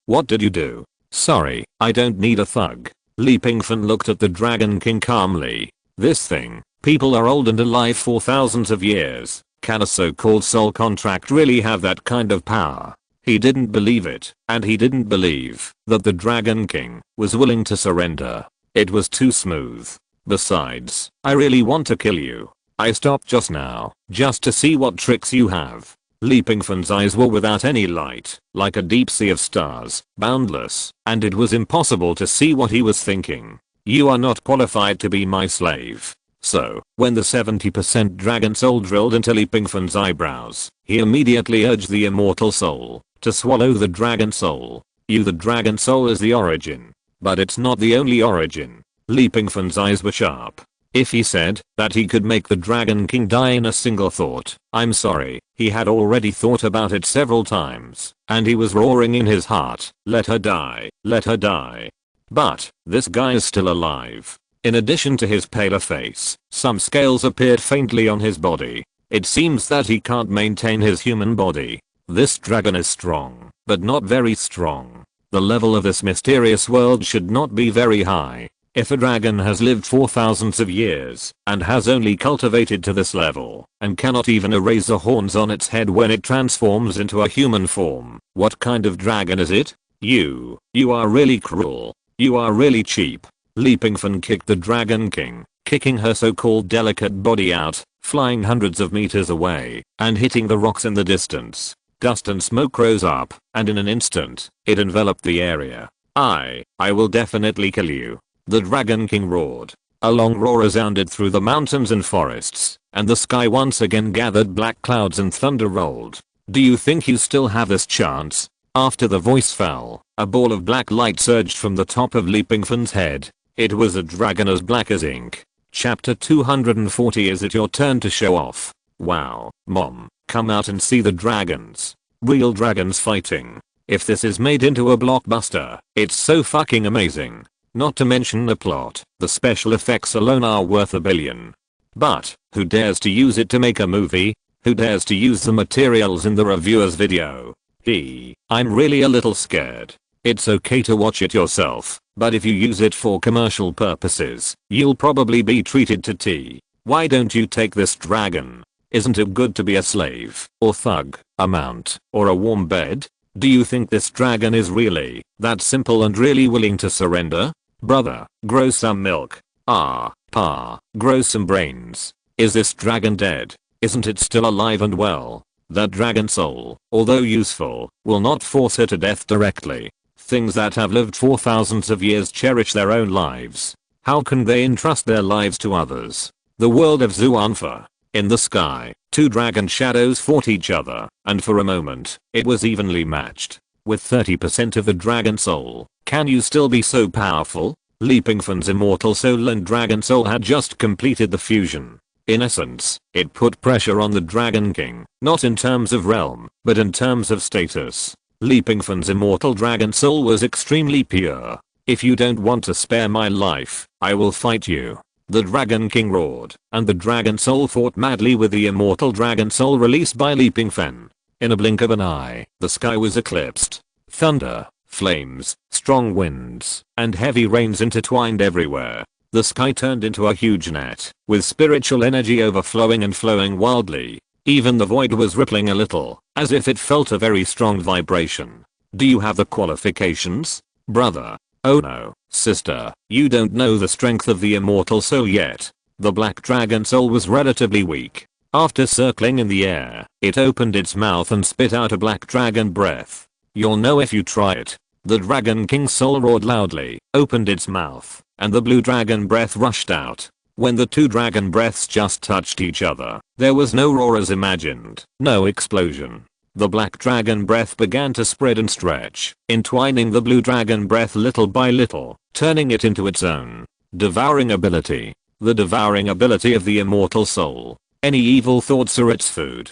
What did you do? Sorry, I don't need a thug. Pingfan looked at the Dragon King calmly. This thing, people are old and alive for thousands of years. Can a so-called soul contract really have that kind of power? He didn't believe it, and he didn't believe that the Dragon King was willing to surrender. It was too smooth. Besides, I really want to kill you. I stopped just now, just to see what tricks you have. Pingfan's eyes were without any light, like a deep sea of stars, boundless, and it was impossible to see what he was thinking. You are not qualified to be my slave. So, when the 70% dragon soul drilled into Pingfan's eyebrows, he immediately urged the immortal soul to swallow the dragon soul. The dragon soul is the origin. But it's not the only origin. Pingfan's eyes were sharp. If he said that he could make the Dragon King die in a single thought, I'm sorry, he had already thought about it several times, and he was roaring in his heart, let her die, let her die. But, this guy is still alive. In addition to his paler face, some scales appeared faintly on his body. It seems that he can't maintain his human body. This dragon is strong, but not very strong. The level of this mysterious world should not be very high. If a dragon has lived for thousands of years, and has only cultivated to this level, and cannot even erase the horns on its head when it transforms into a human form, what kind of dragon is it? You are really cruel. You are really cheap. Pingfan kicked the Dragon King, kicking her so-called delicate body out, flying hundreds of meters away, and hitting the rocks in the distance. Dust and smoke rose up, and in an instant, it enveloped the area. I will definitely kill you. The Dragon King roared. A long roar resounded through the mountains and forests, and the sky once again gathered black clouds and thunder rolled. Do you think you still have this chance? After the voice fell, a ball of black light surged from the top of Pingfan's head. It was a dragon as black as ink. Chapter 240. Is it your turn to show off? Wow, Mom, come out and see the dragons. Real dragons fighting. If this is made into a blockbuster, it's so fucking amazing. Not to mention the plot, the special effects alone are worth $1 billion. But, who dares to use it to make a movie? Who dares to use the materials in the reviewer's video? I'm really a little scared. It's okay to watch it yourself, but if you use it for commercial purposes, you'll probably be treated to tea. Why don't you take this dragon? Isn't it good to be a slave, or thug, a mount, or a warm bed? Do you think this dragon is really that simple and really willing to surrender? Brother, grow some milk. Pa, grow some brains. Is this dragon dead? Isn't it still alive and well? That dragon soul, although useful, will not force her to death directly. Things that have lived for thousands of years cherish their own lives. How can they entrust their lives to others? The world of Zuanfa. In the sky, two dragon shadows fought each other, and for a moment, it was evenly matched. With 30% of the dragon soul, can you still be so powerful? Pingfan's immortal soul and dragon soul had just completed the fusion. In essence, it put pressure on the Dragon King, not in terms of realm, but in terms of status. Pingfan's immortal dragon soul was extremely pure. If you don't want to spare my life, I will fight you. The Dragon King roared, and the dragon soul fought madly with the immortal dragon soul released by Pingfan. In a blink of an eye, the sky was eclipsed. Thunder, flames, strong winds, and heavy rains intertwined everywhere. The sky turned into a huge net, with spiritual energy overflowing and flowing wildly. Even the void was rippling a little, as if it felt a very strong vibration. Do you have the qualifications, brother? Oh no, sister, you don't know the strength of the immortal soul yet. The black dragon soul was relatively weak. After circling in the air, it opened its mouth and spit out a black dragon breath. You'll know if you try it. The Dragon King's soul roared loudly, opened its mouth, and the blue dragon breath rushed out. When the two dragon breaths just touched each other, there was no roar as imagined, no explosion. The black dragon breath began to spread and stretch, entwining the blue dragon breath little by little, turning it into its own devouring ability. The devouring ability of the immortal soul. Any evil thoughts are its food.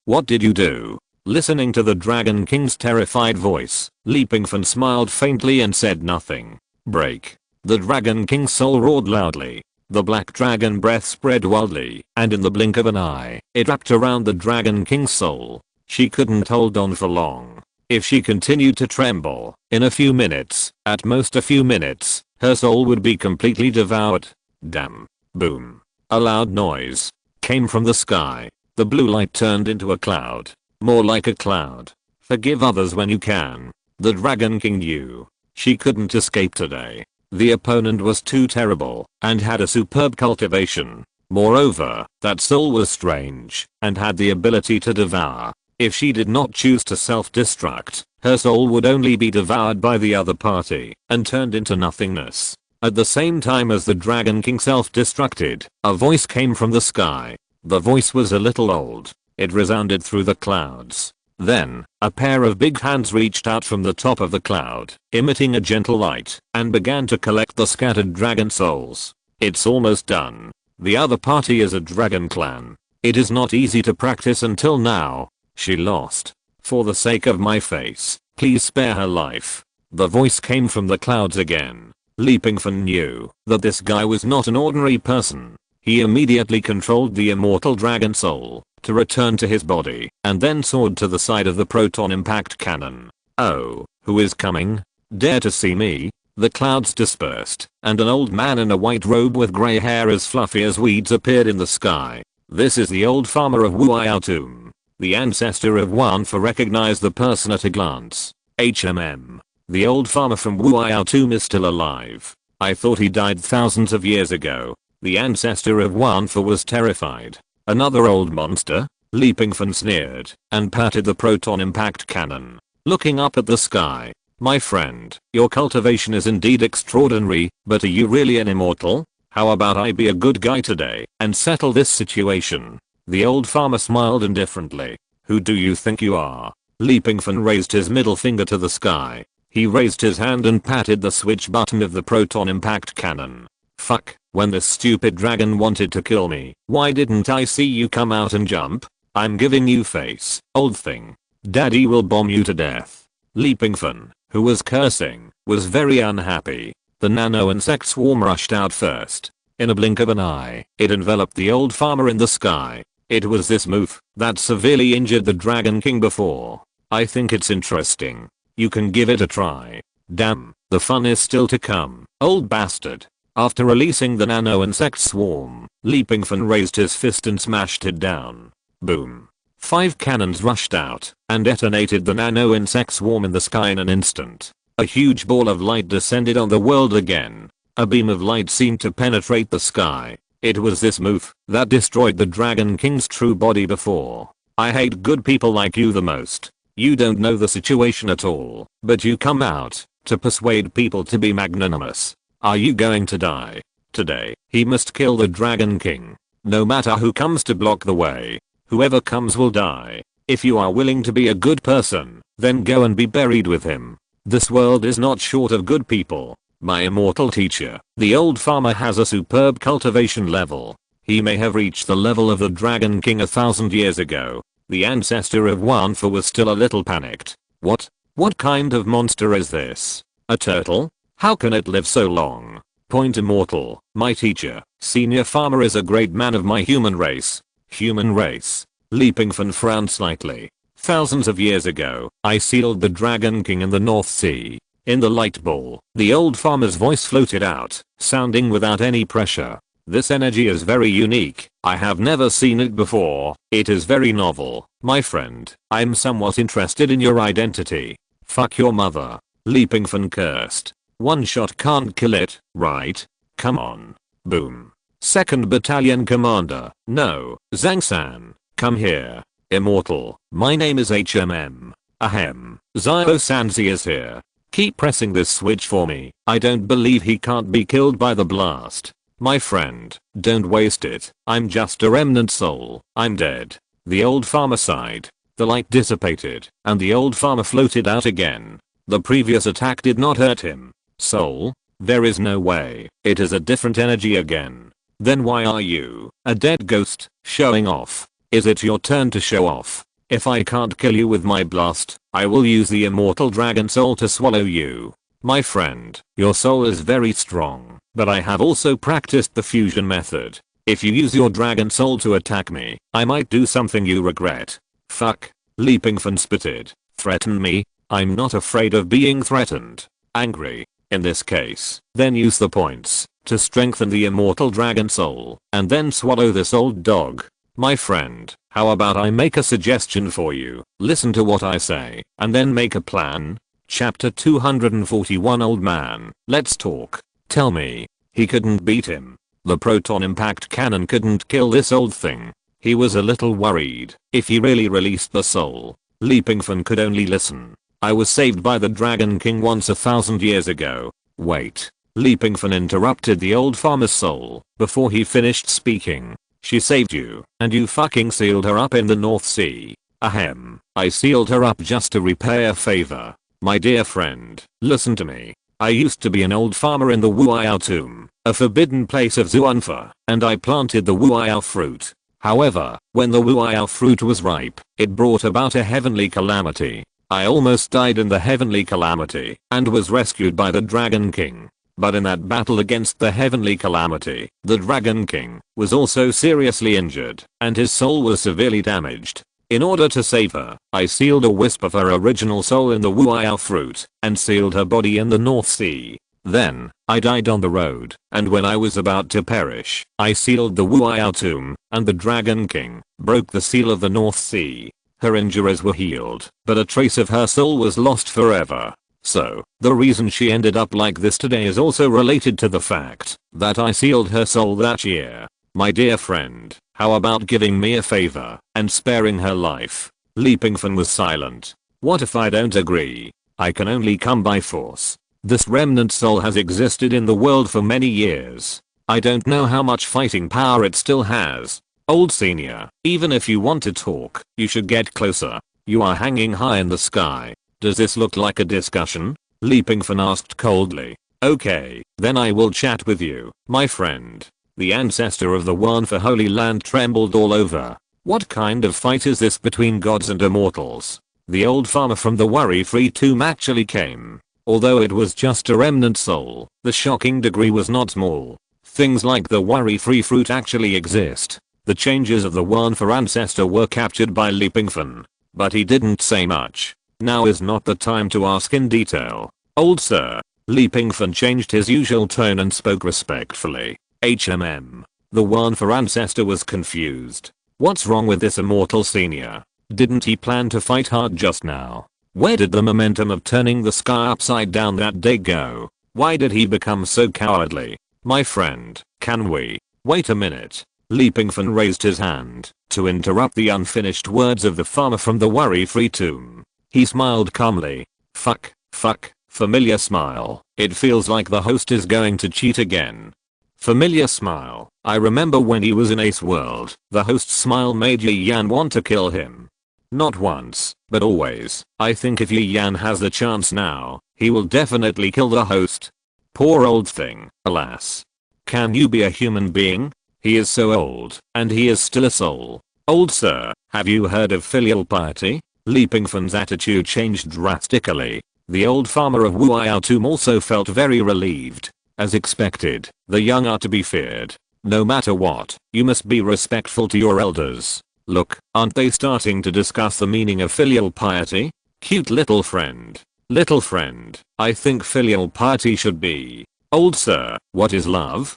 What did you do? Listening to the Dragon King's terrified voice, Pingfan smiled faintly and said nothing. Break. The Dragon King's soul roared loudly. The black dragon breath spread wildly, and in the blink of an eye, it wrapped around the Dragon King's soul. She couldn't hold on for long. If she continued to tremble, in a few minutes, at most a few minutes, her soul would be completely devoured. Damn. Boom. A loud noise came from the sky. The blue light turned into a cloud. More like a cloud. Forgive others when you can. The Dragon King knew she couldn't escape today. The opponent was too terrible and had a superb cultivation. Moreover, that soul was strange and had the ability to devour. If she did not choose to self-destruct, her soul would only be devoured by the other party and turned into nothingness. At the same time as the Dragon King self-destructed, a voice came from the sky. The voice was a little old. It resounded through the clouds. Then, a pair of big hands reached out from the top of the cloud, emitting a gentle light, and began to collect the scattered dragon souls. It's almost done. The other party is a dragon clan. It is not easy to practice until now. She lost. For the sake of my face, please spare her life. The voice came from the clouds again. Pingfan knew that this guy was not an ordinary person. He immediately controlled the immortal dragon soul to return to his body and then soared to the side of the proton impact cannon. Oh, who is coming? Dare to see me? The clouds dispersed and an old man in a white robe with grey hair as fluffy as weeds appeared in the sky. This is the old farmer of Wuiaotum. The ancestor of Wanfa recognized the person at a glance. The old farmer from Wuiaotum is still alive. I thought he died thousands of years ago. The ancestor of Wanfa was terrified. Another old monster? Pingfan sneered and patted the proton impact cannon. Looking up at the sky. My friend, your cultivation is indeed extraordinary, but are you really an immortal? How about I be a good guy today and settle this situation? The old farmer smiled indifferently. Who do you think you are? Pingfan raised his middle finger to the sky. He raised his hand and patted the switch button of the proton impact cannon. Fuck, when this stupid dragon wanted to kill me, why didn't I see you come out and jump? I'm giving you face, old thing. Daddy will bomb you to death. Pingfan, who was cursing, was very unhappy. The nano insect swarm rushed out first. In a blink of an eye, it enveloped the old farmer in the sky. It was this move that severely injured the Dragon King before. I think it's interesting. You can give it a try. Damn, the fun is still to come, old bastard. After releasing the nano insect swarm, Pingfan raised his fist and smashed it down. Boom. 5 cannons rushed out and detonated the nano insect swarm in the sky in an instant. A huge ball of light descended on the world again. A beam of light seemed to penetrate the sky. It was this move that destroyed the Dragon King's true body before. I hate good people like you the most. You don't know the situation at all, but you come out to persuade people to be magnanimous. Are you going to die? Today, he must kill the Dragon King. No matter who comes to block the way, whoever comes will die. If you are willing to be a good person, then go and be buried with him. This world is not short of good people. My immortal teacher, the old farmer, has a superb cultivation level. He may have reached the level of the Dragon King 1,000 years ago. The ancestor of Wanfa was still a little panicked. What kind of monster is this? A turtle? How can it live so long? Point immortal, my teacher, senior farmer, is a great man of my human race. Human race? Leapingfan frowned slightly. Thousands of years ago, I sealed the Dragon King in the North Sea. In the light ball, the old farmer's voice floated out, sounding without any pressure. This energy is very unique. I have never seen it before. It is very novel. My friend, I'm somewhat interested in your identity. Fuck your mother. Leapingfan cursed. One shot can't kill it, right? Come on. Boom. 2nd Battalion Commander. No, Zhang-san. Come here. Immortal. My name is HMM. Ahem. Zio-Sanzi is here. Keep pressing this switch for me. I don't believe he can't be killed by the blast. My friend, don't waste it. I'm just a remnant soul. I'm dead. The old farmer sighed. The light dissipated, and the old farmer floated out again. The previous attack did not hurt him. Soul? There is no way. It is a different energy again. Then why are you, a dead ghost, showing off? Is it your turn to show off? If I can't kill you with my blast, I will use the immortal dragon soul to swallow you. My friend, your soul is very strong, but I have also practiced the fusion method. If you use your dragon soul to attack me, I might do something you regret. Fuck. Leapingfan spitted. Threaten me? I'm not afraid of being threatened. Angry. In this case, then use the points to strengthen the immortal dragon soul, and then swallow this old dog. My friend, how about I make a suggestion for you? Listen to what I say, and then make a plan. Chapter 241. Old man, let's talk. Tell me. He couldn't beat him. The proton impact cannon couldn't kill this old thing. He was a little worried if he really released the soul. Leapingfan could only listen. I was saved by the Dragon King once 1,000 years ago. Wait. Leapingfan interrupted the old farmer's soul before he finished speaking. She saved you, and you fucking sealed her up in the North Sea. Ahem. I sealed her up just to repay a favor. My dear friend, listen to me. I used to be an old farmer in the Wuiao tomb, a forbidden place of Zuanfa, and I planted the Wuiao fruit. However, when the Wuiao fruit was ripe, it brought about a heavenly calamity. I almost died in the heavenly calamity and was rescued by the Dragon King. But in that battle against the heavenly calamity, the Dragon King was also seriously injured, and his soul was severely damaged. In order to save her, I sealed a wisp of her original soul in the Wuiao fruit, and sealed her body in the North Sea. Then, I died on the road, and when I was about to perish, I sealed the Wuiao tomb, and the Dragon King broke the seal of the North Sea. Her injuries were healed, but a trace of her soul was lost forever. So, the reason she ended up like this today is also related to the fact that I sealed her soul that year. My dear friend, how about giving me a favor and sparing her life? Leapingfan was silent. What if I don't agree? I can only come by force. This remnant soul has existed in the world for many years. I don't know how much fighting power it still has. Old senior, even if you want to talk, you should get closer. You are hanging high in the sky. Does this look like a discussion? Leapingfan asked coldly. Okay, then I will chat with you, my friend. The ancestor of the Wanfa Holy Land trembled all over. What kind of fight is this between gods and immortals? The old farmer from the worry-free tomb actually came. Although it was just a remnant soul, the shocking degree was not small. Things like the worry-free fruit actually exist. The changes of the Wanfa ancestor were captured by Leapingfan. But he didn't say much. Now is not the time to ask in detail. Old sir. Leapingfan changed his usual tone and spoke respectfully. HMM. The Wanfa ancestor was confused. What's wrong with this immortal senior? Didn't he plan to fight hard just now? Where did the momentum of turning the sky upside down that day go? Why did he become so cowardly? My friend, can we? Wait a minute. Leapingfan raised his hand to interrupt the unfinished words of the farmer from the worry-free tomb. He smiled calmly. Fuck, familiar smile. It feels like the host is going to cheat again. Familiar smile. I remember when he was in Ace World, the host's smile made Yi Yan want to kill him. Not once, but always. I think if Yi Yan has the chance now, he will definitely kill the host. Poor old thing, alas. Can you be a human being? He is so old, and he is still a soul. Old sir, have you heard of filial piety? Li Pingfan's attitude changed drastically. The old farmer of Wuao Tomb also felt very relieved. As expected, the young are to be feared. No matter what, you must be respectful to your elders. Look, aren't they starting to discuss the meaning of filial piety? Cute little friend. Little friend, I think filial piety should be. Old sir, what is love?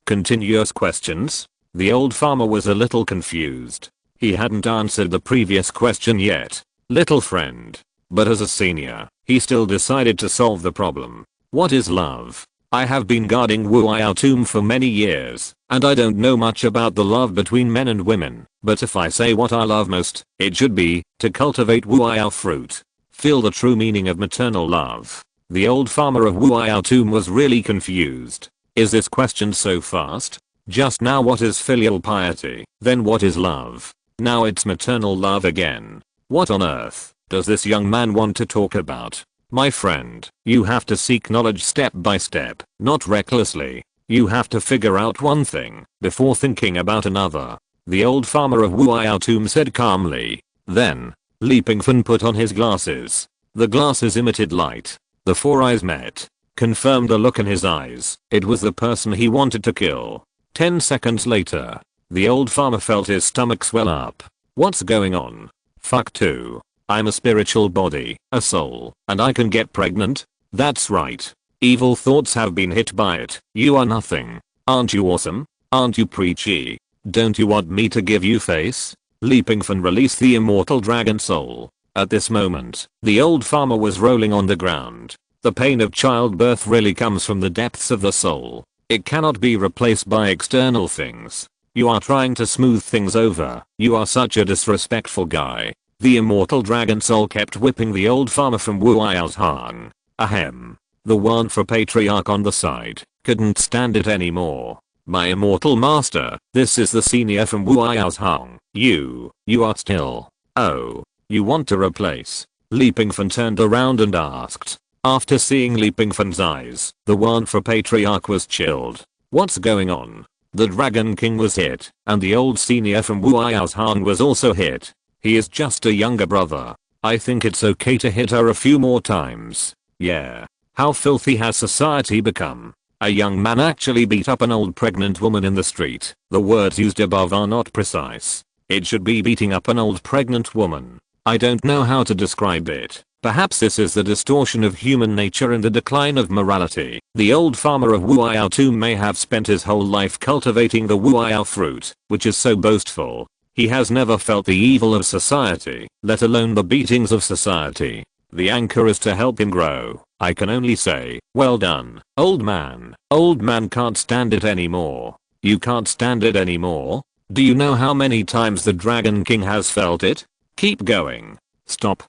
Continuous questions? The old farmer was a little confused. He hadn't answered the previous question yet. Little friend. But as a senior, he still decided to solve the problem. What is love? I have been guarding Wuao Tomb for many years, and I don't know much about the love between men and women, but if I say what I love most, it should be, to cultivate Wuao fruit. Feel the true meaning of maternal love. The old farmer of Wuao Tomb was really confused. Is this question so fast? Just now what is filial piety, then what is love? Now it's maternal love again. What on earth does this young man want to talk about? My friend, you have to seek knowledge step by step, not recklessly. You have to figure out one thing before thinking about another. The old farmer of Wuao Tomb said calmly. Then, Li Pingfan put on his glasses. The glasses emitted light. The four eyes met. Confirmed the look in his eyes. It was the person he wanted to kill. 10 seconds later, the old farmer felt his stomach swell up. What's going on? Fuck too. I'm a spiritual body, a soul, and I can get pregnant? That's right. Evil thoughts have been hit by it. You are nothing. Aren't you awesome? Aren't you preachy? Don't you want me to give you face? Li Pingfan released the immortal dragon soul. At this moment, the old farmer was rolling on the ground. The pain of childbirth really comes from the depths of the soul. It cannot be replaced by external things. You are trying to smooth things over. You are such a disrespectful guy. The immortal dragon soul kept whipping the old farmer from Wuao's hang. Ahem. The one for patriarch on the side couldn't stand it anymore. My immortal master, this is the senior from Wuao's hang. You are still. Oh, you want to replace? Li Pingfan turned around and asked. After seeing Li Pingfan's eyes, the one for patriarch was chilled. What's going on? The Dragon King was hit, and the old senior from Wuao's hang was also hit. He is just a younger brother. I think it's okay to hit her a few more times. Yeah. How filthy has society become? A young man actually beat up an old pregnant woman in the street. The words used above are not precise. It should be beating up an old pregnant woman. I don't know how to describe it. Perhaps this is the distortion of human nature and the decline of morality. The old farmer of Wuao Tomb may have spent his whole life cultivating the Wuao fruit, which is so boastful. He has never felt the evil of society, let alone the beatings of society. The anchor is to help him grow. I can only say, well done, old man. Old man can't stand it anymore. You can't stand it anymore? Do you know how many times the Dragon King has felt it? Keep going. Stop.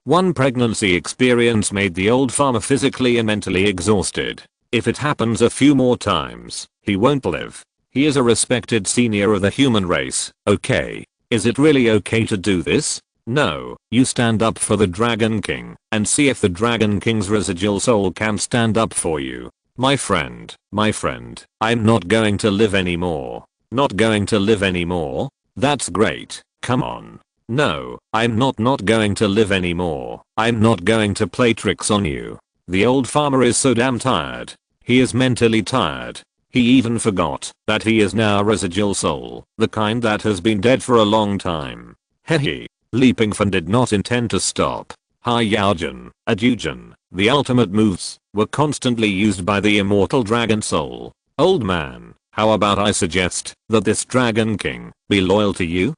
One pregnancy experience made the old farmer physically and mentally exhausted. If it happens a few more times, he won't live. He is a respected senior of the human race, okay? Is it really okay to do this? No, you stand up for the Dragon King, and see if the Dragon King's residual soul can stand up for you. My friend, I'm not going to live anymore. Not going to live anymore? That's great, come on. No, I'm not going to live anymore. I'm not going to play tricks on you. The old farmer is so damn tired. He is mentally tired. He even forgot that he is now a residual soul, the kind that has been dead for a long time. Hehe. Li Pingfan did not intend to stop. Hai Yaojin, Adujin, the ultimate moves, were constantly used by the immortal dragon soul. Old man, how about I suggest that this Dragon King be loyal to you?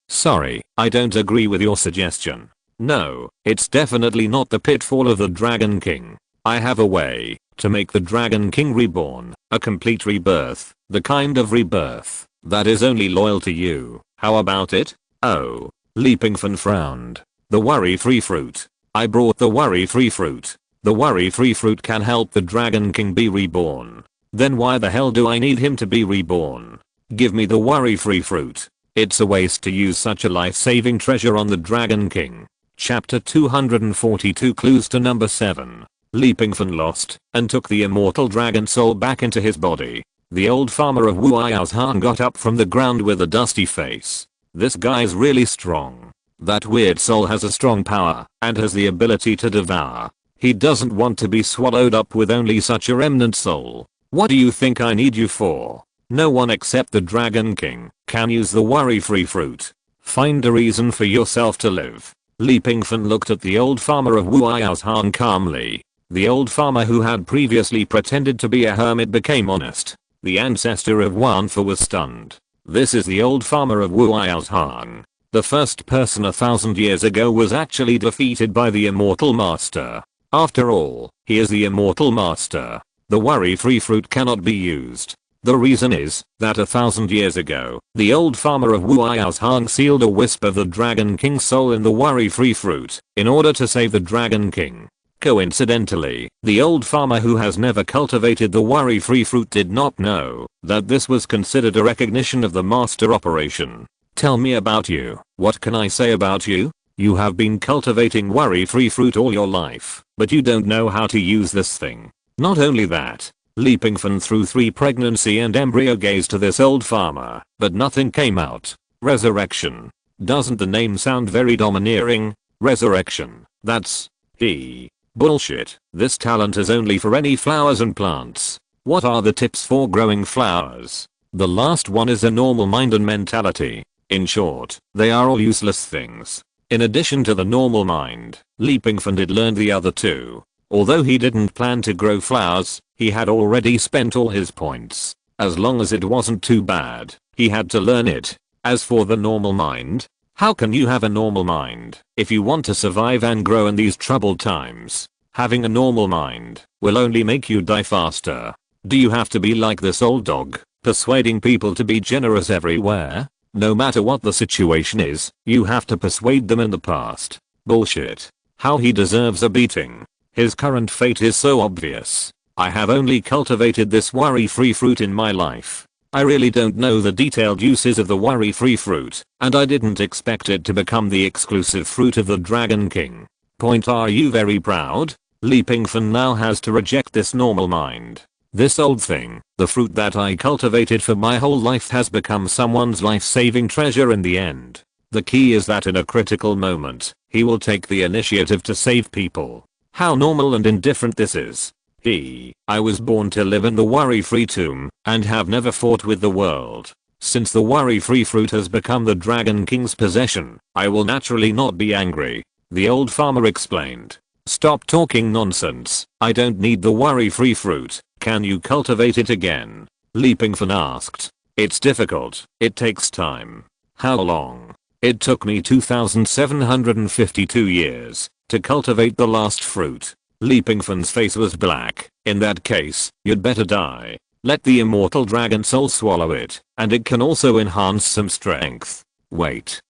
Sorry, I don't agree with your suggestion. No, it's definitely not the pitfall of the Dragon King. I have a way to make the Dragon King reborn, a complete rebirth, the kind of rebirth that is only loyal to you. How about it? Oh, Leapingfan frowned. The worry-free fruit. I brought the worry-free fruit. The worry-free fruit can help the Dragon King be reborn. Then why the hell do I need him to be reborn? Give me the worry-free fruit. It's a waste to use such a life-saving treasure on the Dragon King. Chapter 242 Clues to number 7. Leapingfan lost and took the immortal dragon soul back into his body. The old farmer of Wuiaozhan got up from the ground with a dusty face. This guy's really strong. That weird soul has a strong power and has the ability to devour. He doesn't want to be swallowed up with only such a remnant soul. What do you think I need you for? No one except the Dragon King can use the worry-free fruit. Find a reason for yourself to live. Leapingfan looked at the old farmer of Wuiaozhan calmly. The old farmer who had previously pretended to be a hermit became honest. The ancestor of Wanfa was stunned. This is the old farmer of Wuiaozhan. The first person 1,000 years ago was actually defeated by the immortal master. After all, he is the immortal master. The worry-free fruit cannot be used. The reason is that 1,000 years ago, the old farmer of Wuiaozhan sealed a wisp of the Dragon King's soul in the worry-free fruit in order to save the Dragon King. Coincidentally, the old farmer who has never cultivated the worry-free fruit did not know that this was considered a recognition of the master operation. Tell me about you. What can I say about you? You have been cultivating worry-free fruit all your life, but you don't know how to use this thing. Not only that, Leapingfan threw 3 pregnancy and embryo gaze to this old farmer, but nothing came out. Resurrection. Doesn't the name sound very domineering? Resurrection. That's bullshit. This talent is only for any flowers and plants. What are the tips for growing flowers? The last one is a normal mind and mentality. In short, they are all useless things. In addition to the normal mind, Leapingfan did learn the other 2. Although he didn't plan to grow flowers, he had already spent all his points. As long as it wasn't too bad, he had to learn it. As for the normal mind, how can you have a normal mind if you want to survive and grow in these troubled times? Having a normal mind will only make you die faster. Do you have to be like this old dog, persuading people to be generous everywhere? No matter what the situation is, you have to persuade them in the past. Bullshit. How he deserves a beating. His current fate is so obvious. I have only cultivated this worry-free fruit in my life. I really don't know the detailed uses of the worry-free fruit, and I didn't expect it to become the exclusive fruit of the Dragon King. Point, are you very proud? Leapingfan now has to reject this normal mind. This old thing, the fruit that I cultivated for my whole life, has become someone's life-saving treasure in the end. The key is that in a critical moment, he will take the initiative to save people. How normal and indifferent this is. I was born to live in the worry-free tomb and have never fought with the world. Since the worry-free fruit has become the Dragon King's possession, I will naturally not be angry. The old farmer explained. Stop talking nonsense. I don't need the worry-free fruit. Can you cultivate it again? Leapingfan asked. It's difficult. It takes time. How long? It took me 2,752 years to cultivate the last fruit. Leapingfan's face was black. In that case, you'd better die. Let the immortal dragon soul swallow it, and it can also enhance some strength. Wait,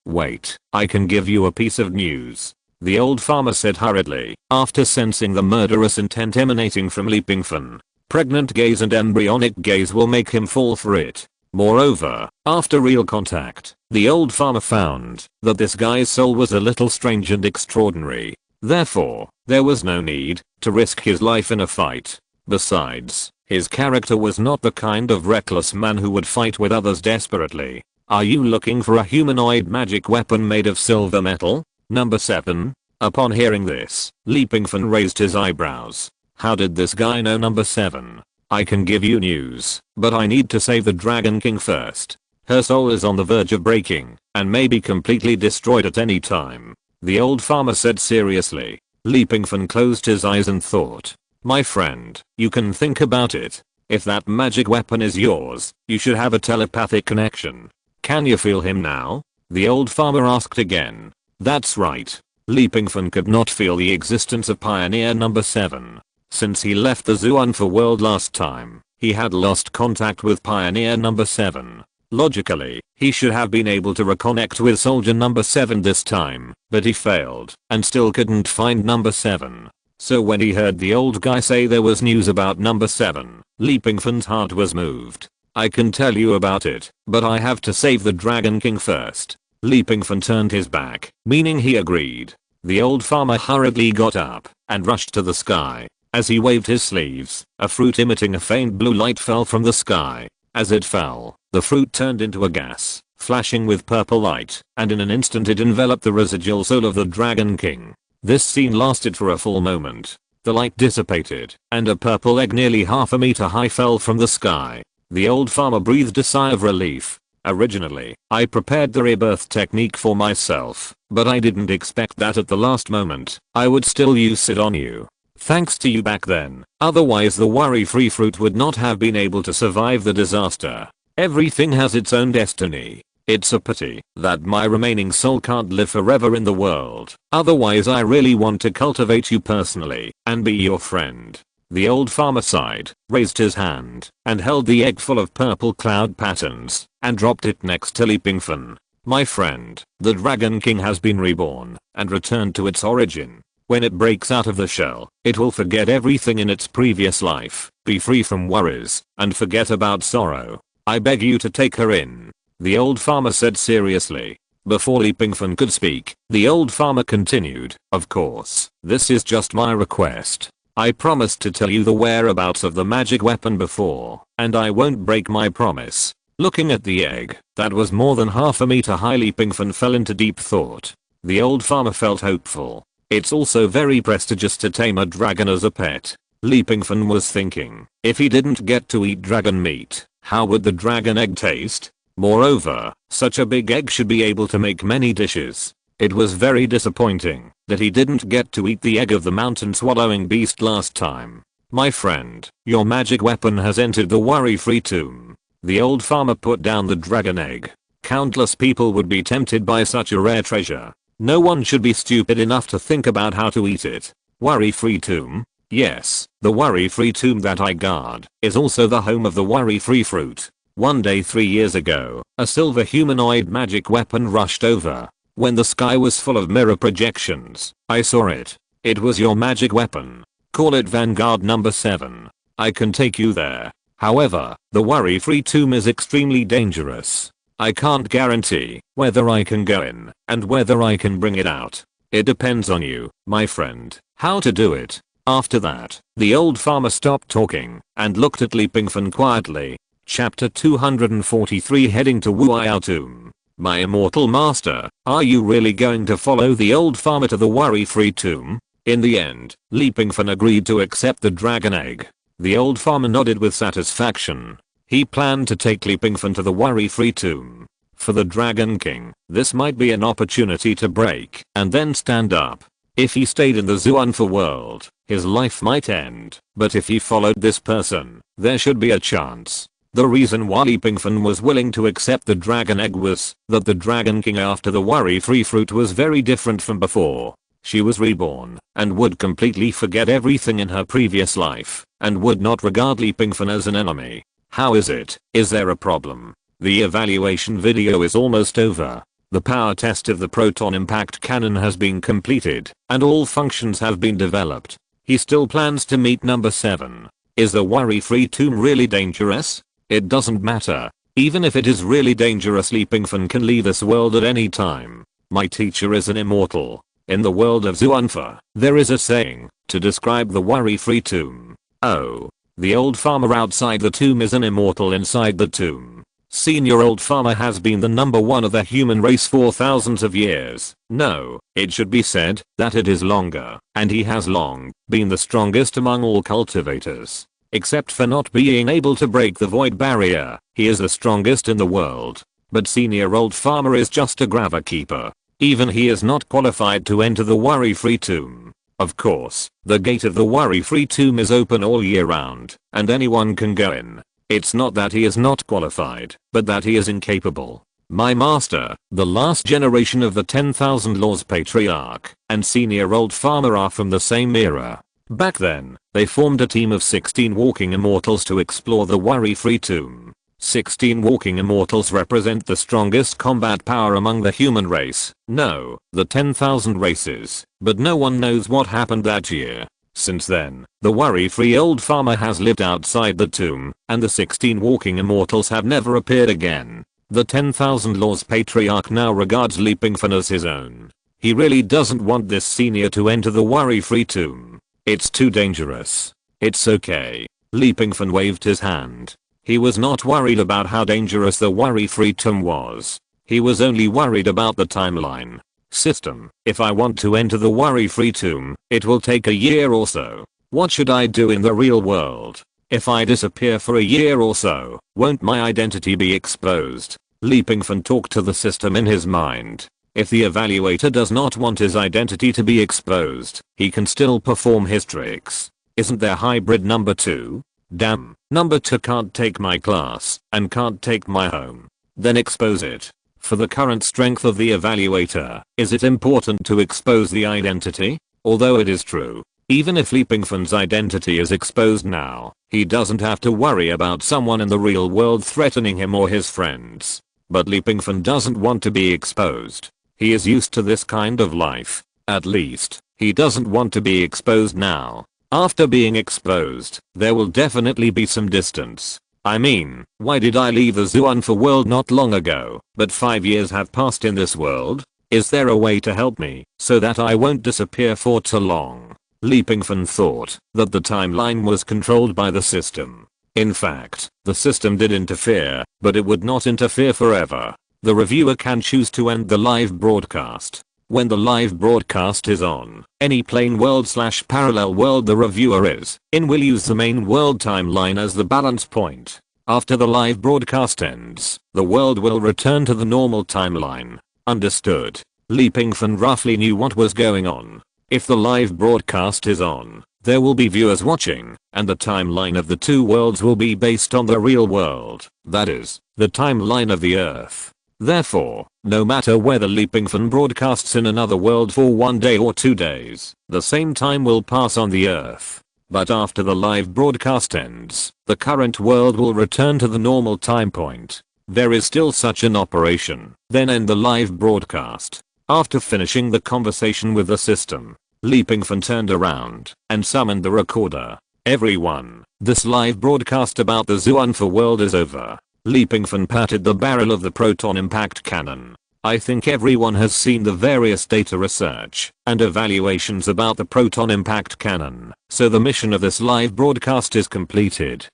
I can give you a piece of news. The old farmer said hurriedly, after sensing the murderous intent emanating from Leapingfan. Pregnant gaze and embryonic gaze will make him fall for it. Moreover, after real contact, the old farmer found that this guy's soul was a little strange and extraordinary. Therefore, there was no need to risk his life in a fight. Besides, his character was not the kind of reckless man who would fight with others desperately. Are you looking for a humanoid magic weapon made of silver metal? Number 7. Upon hearing this, Leapingfan raised his eyebrows. How did this guy know number 7? I can give you news, but I need to save the Dragon King first. Her soul is on the verge of breaking and may be completely destroyed at any time. The old farmer said seriously. Leapingfan closed his eyes and thought. My friend, you can think about it. If that magic weapon is yours, you should have a telepathic connection. Can you feel him now? The old farmer asked again. That's right. Leapingfan could not feel the existence of Pioneer number 7. Since he left the Zuanfa world last time, he had lost contact with Pioneer number 7. Logically, he should have been able to reconnect with soldier number 7 this time, but he failed and still couldn't find number 7. So when he heard the old guy say there was news about number 7, Pingfan's heart was moved. I can tell you about it, but I have to save the Dragon King first. Pingfan turned his back, meaning he agreed. The old farmer hurriedly got up and rushed to the sky. As he waved his sleeves, a fruit emitting a faint blue light fell from the sky. As it fell, the fruit turned into a gas, flashing with purple light, and in an instant it enveloped the residual soul of the Dragon King. This scene lasted for a full moment. The light dissipated, and a purple egg nearly half a meter high fell from the sky. The old farmer breathed a sigh of relief. Originally, I prepared the rebirth technique for myself, but I didn't expect that at the last moment, I would still use it on you. Thanks to you back then, otherwise the worry-free fruit would not have been able to survive the disaster. Everything has its own destiny. It's a pity that my remaining soul can't live forever in the world, otherwise I really want to cultivate you personally and be your friend. The old farmer sighed, raised his hand, and held the egg full of purple cloud patterns, and dropped it next to Pingfan. My friend, the Dragon King has been reborn, and returned to its origin. When it breaks out of the shell, it will forget everything in its previous life, be free from worries, and forget about sorrow. I beg you to take her in. The old farmer said seriously. Before Pingfan could speak, the old farmer continued, of course, this is just my request. I promised to tell you the whereabouts of the magic weapon before, and I won't break my promise. Looking at the egg, that was more than half a meter high, Pingfan fell into deep thought. The old farmer felt hopeful. It's also very prestigious to tame a dragon as a pet. Pingfan was thinking, if he didn't get to eat dragon meat, how would the dragon egg taste? Moreover, such a big egg should be able to make many dishes. It was very disappointing that he didn't get to eat the egg of the mountain swallowing beast last time. My friend, your magic weapon has entered the worry-free tomb. The old farmer put down the dragon egg. Countless people would be tempted by such a rare treasure. No one should be stupid enough to think about how to eat it. Worry-free tomb? Yes, the worry-free tomb that I guard is also the home of the worry-free fruit. One day 3 years ago, a silver humanoid magic weapon rushed over. When the sky was full of mirror projections, I saw it. It was your magic weapon. Call it Vanguard number 7. I can take you there. However, the worry-free tomb is extremely dangerous. I can't guarantee whether I can go in and whether I can bring it out. It depends on you, my friend, how to do it. After that, the old farmer stopped talking and looked at Pingfan quietly. Chapter 243, heading to Wuiao tomb. My immortal master, are you really going to follow the old farmer to the worry-free tomb? In the end, Pingfan agreed to accept the dragon egg. The old farmer nodded with satisfaction. He planned to take Pingfan to the worry-free tomb. For the Dragon King, this might be an opportunity to break and then stand up. If he stayed in the Zuanfa world, his life might end, but if he followed this person, there should be a chance. The reason why Pingfan was willing to accept the dragon egg was that the Dragon King after the worry-free fruit was very different from before. She was reborn and would completely forget everything in her previous life and would not regard Pingfan as an enemy. How is it? Is there a problem? The evaluation video is almost over. The power test of the proton impact cannon has been completed and all functions have been developed. He still plans to meet number 7. Is the worry-free tomb really dangerous? It doesn't matter. Even if it is really dangerous, Pingfan can leave this world at any time. My teacher is an immortal. In the world of Zuanfa, there is a saying to describe the worry-free tomb. Oh. The old farmer outside the tomb is an immortal inside the tomb. Senior old farmer has been the number 1 of the human race for thousands of years. No, it should be said that it is longer, and he has long been the strongest among all cultivators. Except for not being able to break the void barrier, he is the strongest in the world. But senior old farmer is just a grava keeper. Even he is not qualified to enter the worry-free tomb. Of course, the gate of the worry-free tomb is open all year round, and anyone can go in. It's not that he is not qualified, but that he is incapable. My master, the last generation of the 10,000 Laws patriarch, and senior old farmer are from the same era. Back then, they formed a team of 16 walking immortals to explore the worry-free tomb. 16 walking immortals represent the strongest combat power among the human race. No, the 10,000 races, but no one knows what happened that year. Since then, the worry-free old farmer has lived outside the tomb, and the 16 walking immortals have never appeared again. The 10,000 Laws Patriarch now regards Leapingfan as his own. He really doesn't want this senior to enter the worry-free tomb. It's too dangerous. It's okay. Leapingfan waved his hand. He was not worried about how dangerous the worry-free tomb was. He was only worried about the timeline. System, if I want to enter the worry-free tomb, it will take a year or so. What should I do in the real world? If I disappear for a year or so, won't my identity be exposed? Leapingfan talked to the system in his mind. If the evaluator does not want his identity to be exposed, he can still perform his tricks. Isn't there hybrid number 2? Damn, number 2 can't take my class, and can't take my home. Then expose it. For the current strength of the evaluator, is it important to expose the identity? Although it is true, even if Leapingfan's identity is exposed now, he doesn't have to worry about someone in the real world threatening him or his friends. But Leapingfan doesn't want to be exposed. He is used to this kind of life. At least, he doesn't want to be exposed now. After being exposed, there will definitely be some distance. I mean, why did I leave the Zuanfa world not long ago, but 5 years have passed in this world? Is there a way to help me, so that I won't disappear for too long? Leapingfan thought that the timeline was controlled by the system. In fact, the system did interfere, but it would not interfere forever. The reviewer can choose to end the live broadcast. When the live broadcast is on, any plane world/parallel world the reviewer is in will use the main world timeline as the balance point. After the live broadcast ends, the world will return to the normal timeline. Understood. Leapingfan roughly knew what was going on. If the live broadcast is on, there will be viewers watching, and the timeline of the two worlds will be based on the real world, that is, the timeline of the Earth. Therefore, no matter whether Leapingfan broadcasts in another world for 1 day or 2 days, the same time will pass on the Earth. But after the live broadcast ends, the current world will return to the normal time point. There is still such an operation. Then end the live broadcast. After finishing the conversation with the system, Leapingfan turned around and summoned the recorder. Everyone, this live broadcast about the Zuanfa world is over. Leapingfan patted the barrel of the proton impact cannon. I think everyone has seen the various data research and evaluations about the proton impact cannon, so the mission of this live broadcast is completed.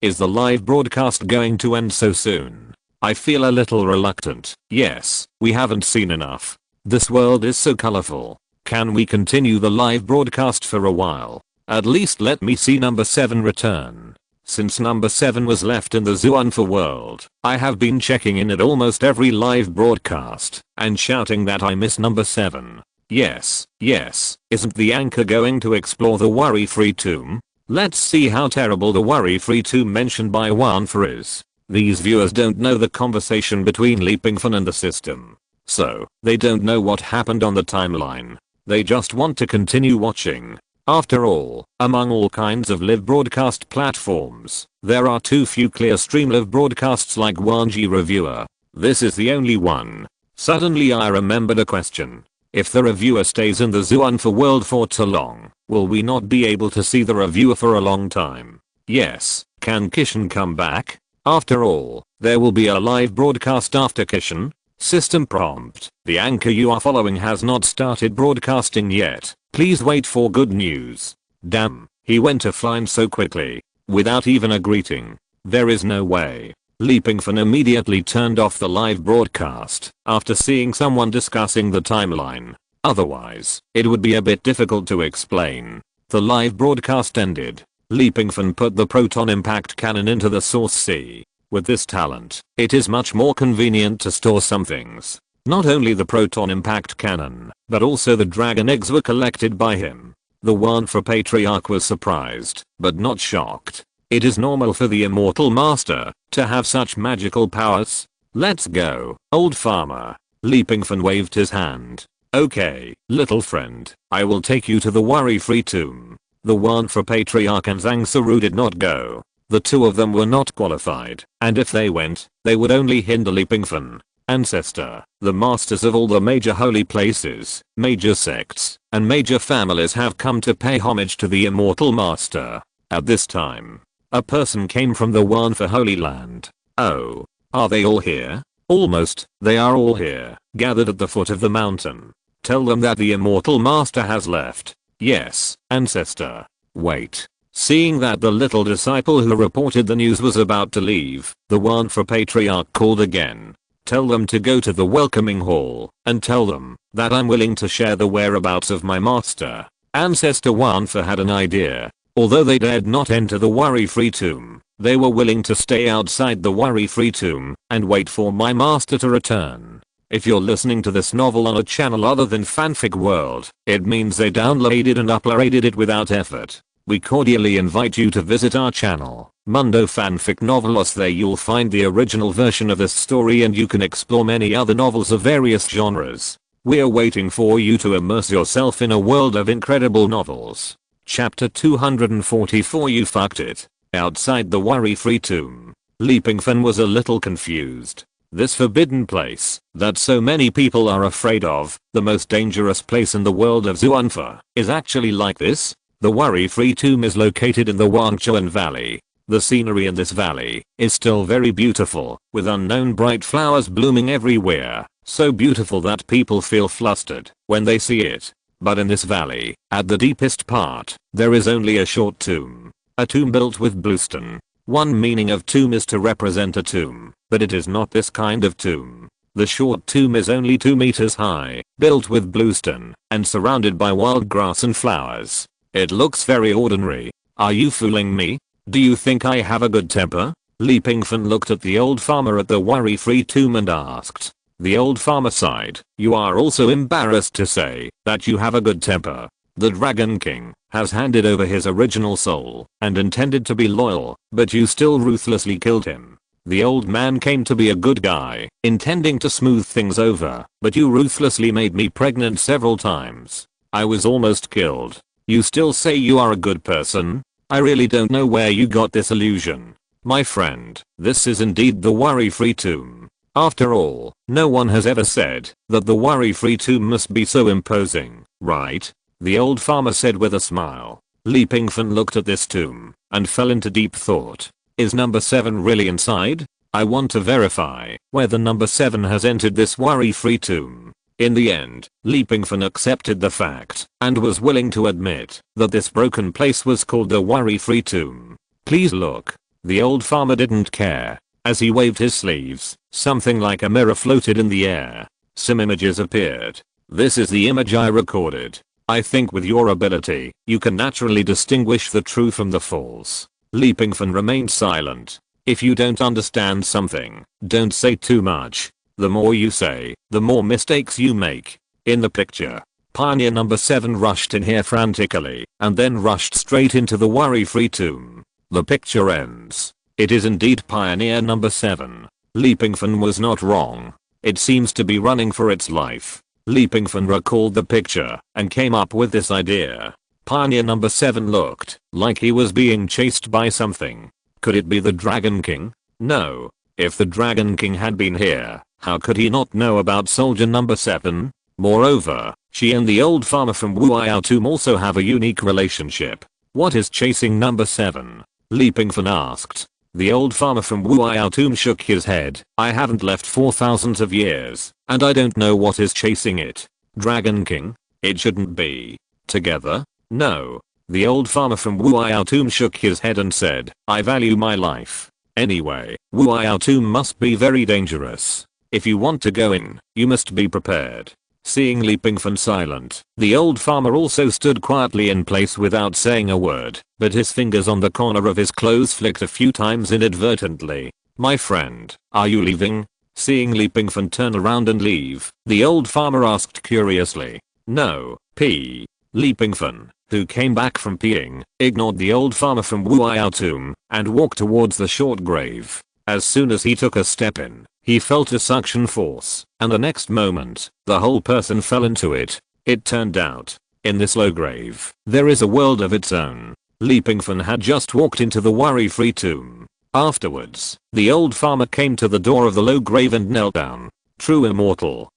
Is the live broadcast going to end so soon? I feel a little reluctant. Yes, we haven't seen enough. This world is so colorful. Can we continue the live broadcast for a while? At least let me see number 7 return. Since number 7 was left in the Zuanfa world, I have been checking in at almost every live broadcast and shouting that I miss number 7. Yes, isn't the anchor going to explore the worry-free tomb? Let's see how terrible the worry-free tomb mentioned by Wanfa is. These viewers don't know the conversation between Leapingfan and the system, so they don't know what happened on the timeline. They just want to continue watching. After all, among all kinds of live broadcast platforms, there are too few clear stream live broadcasts like Wanji Reviewer. This is the only one. Suddenly I remembered a question. If the reviewer stays in the Zuanfa world for too long, will we not be able to see the reviewer for a long time? Yes, can Kishan come back? After all, there will be a live broadcast after Kishan. System prompt. The anchor you are following has not started broadcasting yet. Please wait for good news. Damn, he went offline so quickly, without even a greeting. There is no way. Leapingfan immediately turned off the live broadcast after seeing someone discussing the timeline. Otherwise, it would be a bit difficult to explain. The live broadcast ended. Leapingfan put the proton impact cannon into the source C. With this talent, it is much more convenient to store some things. Not only the proton impact cannon, but also the dragon eggs were collected by him. The Wanfa Patriarch was surprised, but not shocked. It is normal for the immortal master to have such magical powers. Let's go, old farmer. Leapingfan waved his hand. Okay, little friend, I will take you to the worry-free tomb. The Wanfa Patriarch and Zhang Saru did not go. The two of them were not qualified, and if they went, they would only hinder Pingfan, ancestor. The masters of all the major holy places, major sects, and major families have come to pay homage to the immortal master. At this time, a person came from the Wormhole Holy Land. Oh, are they all here? Almost, they are all here, gathered at the foot of the mountain. Tell them that the immortal master has left. Yes, ancestor. Wait. Seeing that the little disciple who reported the news was about to leave, the Wormhole patriarch called again. Tell them to go to the welcoming hall, and tell them that I'm willing to share the whereabouts of my master. Ancestor Wormhole had an idea. Although they dared not enter the worry-free tomb, they were willing to stay outside the worry-free tomb and wait for my master to return. If you're listening to this novel on a channel other than Fanfic World, it means they downloaded and uploaded it without effort. We cordially invite you to visit our channel, Mundo Fanfic Novelos. There you'll find the original version of this story and you can explore many other novels of various genres. We're waiting for you to immerse yourself in a world of incredible novels. Chapter 244. You fucked it. Outside the worry-free tomb, Pingfan was a little confused. This forbidden place that so many people are afraid of, the most dangerous place in the world of Zuanfa, is actually like this? The worry-free tomb is located in the Wangchuan Valley. The scenery in this valley is still very beautiful, with unknown bright flowers blooming everywhere, so beautiful that people feel flustered when they see it. But in this valley, at the deepest part, there is only a short tomb. A tomb built with bluestone. One meaning of tomb is to represent a tomb, but it is not this kind of tomb. The short tomb is only 2 meters high, built with bluestone, and surrounded by wild grass and flowers. It looks very ordinary. Are you fooling me? Do you think I have a good temper? Pingfan looked at the old farmer at the worry-free tomb and asked. The old farmer sighed. You are also embarrassed to say that you have a good temper. The Dragon King has handed over his original soul and intended to be loyal, but you still ruthlessly killed him. The old man came to be a good guy, intending to smooth things over, but you ruthlessly made me pregnant several times. I was almost killed. You still say you are a good person? I really don't know where you got this illusion. My friend, this is indeed the worry-free tomb. After all, no one has ever said that the worry-free tomb must be so imposing, right? The old farmer said with a smile. Pingfan looked at this tomb and fell into deep thought. Is number 7 really inside? I want to verify whether number 7 has entered this worry-free tomb. In the end, Pingfan accepted the fact and was willing to admit that this broken place was called the worry-free tomb. Please look. The old farmer didn't care. As he waved his sleeves, something like a mirror floated in the air. Some images appeared. This is the image I recorded. I think with your ability, you can naturally distinguish the true from the false. Pingfan remained silent. If you don't understand something, don't say too much. The more you say, the more mistakes you make. In the picture, Pioneer number 7 rushed in here frantically, and then rushed straight into the worry-free tomb. The picture ends. It is indeed Pioneer number 7. Pingfan was not wrong. It seems to be running for its life. Pingfan recalled the picture and came up with this idea. Pioneer number 7 looked like he was being chased by something. Could it be the Dragon King? No. If the Dragon King had been here, how could he not know about soldier number 7? Moreover, she and the old farmer from Wuao tomb also have a unique relationship. What is chasing number 7? Pingfan asked. The old farmer from Wuao tomb shook his head. I haven't left for thousands of years, and I don't know what is chasing it. Dragon King? It shouldn't be. Together? No. The old farmer from Wuao tomb shook his head and said, I value my life. Anyway, Wuao tomb must be very dangerous. If you want to go in, you must be prepared. Seeing Pingfan silent, the old farmer also stood quietly in place without saying a word, but his fingers on the corner of his clothes flicked a few times inadvertently. My friend, are you leaving? Seeing Pingfan turn around and leave, the old farmer asked curiously. No, Pingfan, who came back from peeing, ignored the old farmer from Wuao tomb and walked towards the short grave. As soon as he took a step in, he felt a suction force, and the next moment, the whole person fell into it. It turned out, in this low grave, there is a world of its own. Leapingfan had just walked into the worry-free tomb. Afterwards, the old farmer came to the door of the low grave and knelt down. True immortal,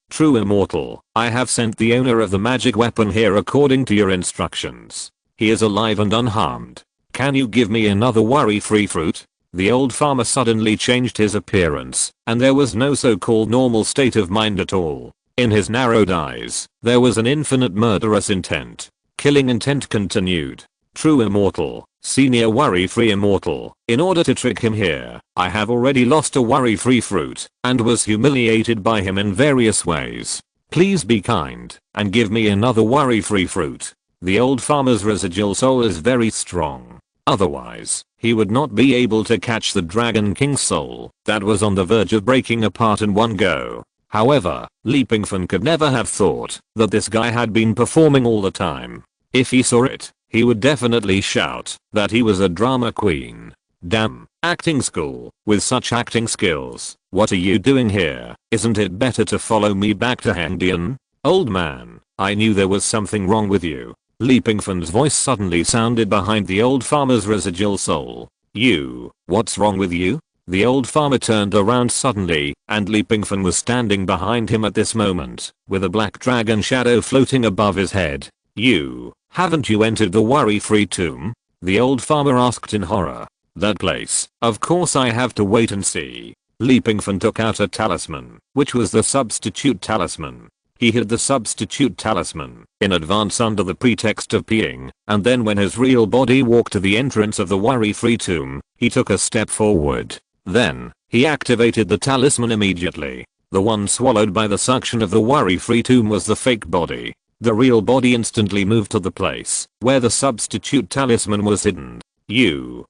I have sent the owner of the magic weapon here according to your instructions. He is alive and unharmed. Can you give me another worry-free fruit? The old farmer suddenly changed his appearance, and there was no so-called normal state of mind at all. In his narrowed eyes, there was an infinite murderous intent. Killing intent continued. True immortal, senior worry-free immortal, in order to trick him here, I have already lost a worry-free fruit, and was humiliated by him in various ways. Please be kind, and give me another worry-free fruit. The old farmer's residual soul is very strong. Otherwise, he would not be able to catch the Dragon King's soul, that was on the verge of breaking apart in one go. However, Leapingfan could never have thought that this guy had been performing all the time. If he saw it, he would definitely shout that he was a drama queen. Damn, acting school, with such acting skills, what are you doing here? Isn't it better to follow me back to Hangdian? Old man, I knew there was something wrong with you. Leapingfan's voice suddenly sounded behind the old farmer's residual soul. You, what's wrong with you? The old farmer turned around suddenly, and Leapingfan was standing behind him at this moment, with a black dragon shadow floating above his head. You, haven't you entered the worry-free tomb? The old farmer asked in horror. That place, of course I have to wait and see. Leapingfan took out a talisman, which was the substitute talisman. He hid the substitute talisman in advance under the pretext of peeing, and then when his real body walked to the entrance of the worry-free tomb, he took a step forward. Then, he activated the talisman immediately. The one swallowed by the suction of the worry-free tomb was the fake body. The real body instantly moved to the place where the substitute talisman was hidden. You,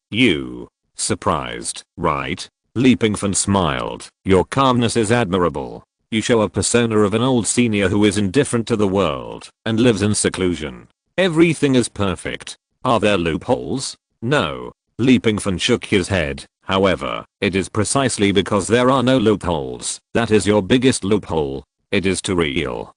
surprised, right? Leapingfan smiled. Your calmness is admirable. You show a persona of an old senior who is indifferent to the world and lives in seclusion. Everything is perfect. Are there loopholes? No. Leapingfan shook his head. However, it is precisely because there are no loopholes that is your biggest loophole. It is too real.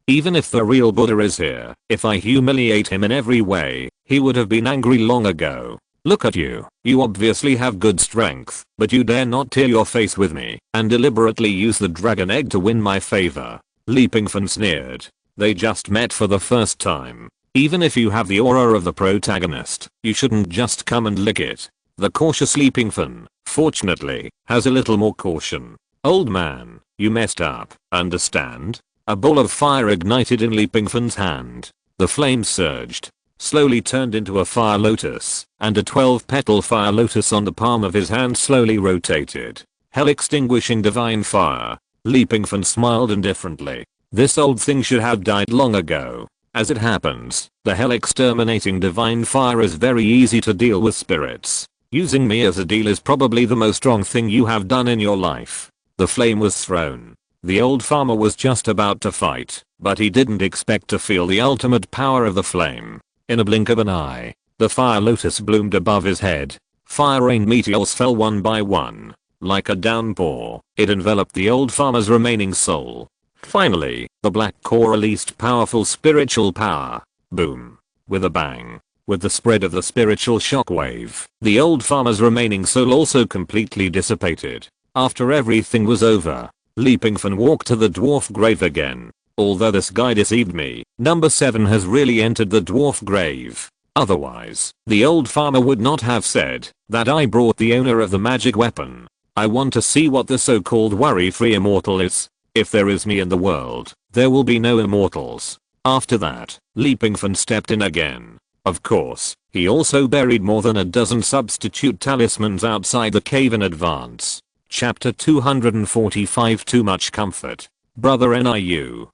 Even if the real Buddha is here, if I humiliate him in every way, he would have been angry long ago. Look at you. You obviously have good strength, but you dare not tear your face with me and deliberately use the dragon egg to win my favor. Leapingfan sneered. They just met for the first time. Even if you have the aura of the protagonist, you shouldn't just come and lick it. The cautious Leapingfan, fortunately, has a little more caution. Old man, you messed up, understand? A ball of fire ignited in Leapingfan's hand. The flame surged, slowly turned into a fire lotus, and a 12-petal fire lotus on the palm of his hand slowly rotated. Hell extinguishing divine fire. Leapingfan smiled indifferently. This old thing should have died long ago. As it happens, the hell exterminating divine fire is very easy to deal with spirits. Using me as a deal is probably the most strong thing you have done in your life. The flame was thrown. The old farmer was just about to fight, but he didn't expect to feel the ultimate power of the flame. In a blink of an eye, the fire lotus bloomed above his head. Fire rain meteors fell one by one. Like a downpour, it enveloped the old farmer's remaining soul. Finally, the black core released powerful spiritual power. Boom. With a bang. With the spread of the spiritual shockwave, the old farmer's remaining soul also completely dissipated. After everything was over, Leapingfan walked to the dwarf grave again. Although this guy deceived me, number 7 has really entered the dwarf grave. Otherwise, the old farmer would not have said that I brought the owner of the magic weapon. I want to see what the so-called worry-free immortal is. If there is me in the world, there will be no immortals. After that, Leapingfan stepped in again. Of course, he also buried more than a dozen substitute talismans outside the cave in advance. Chapter 245 Too much comfort. Brother NIU,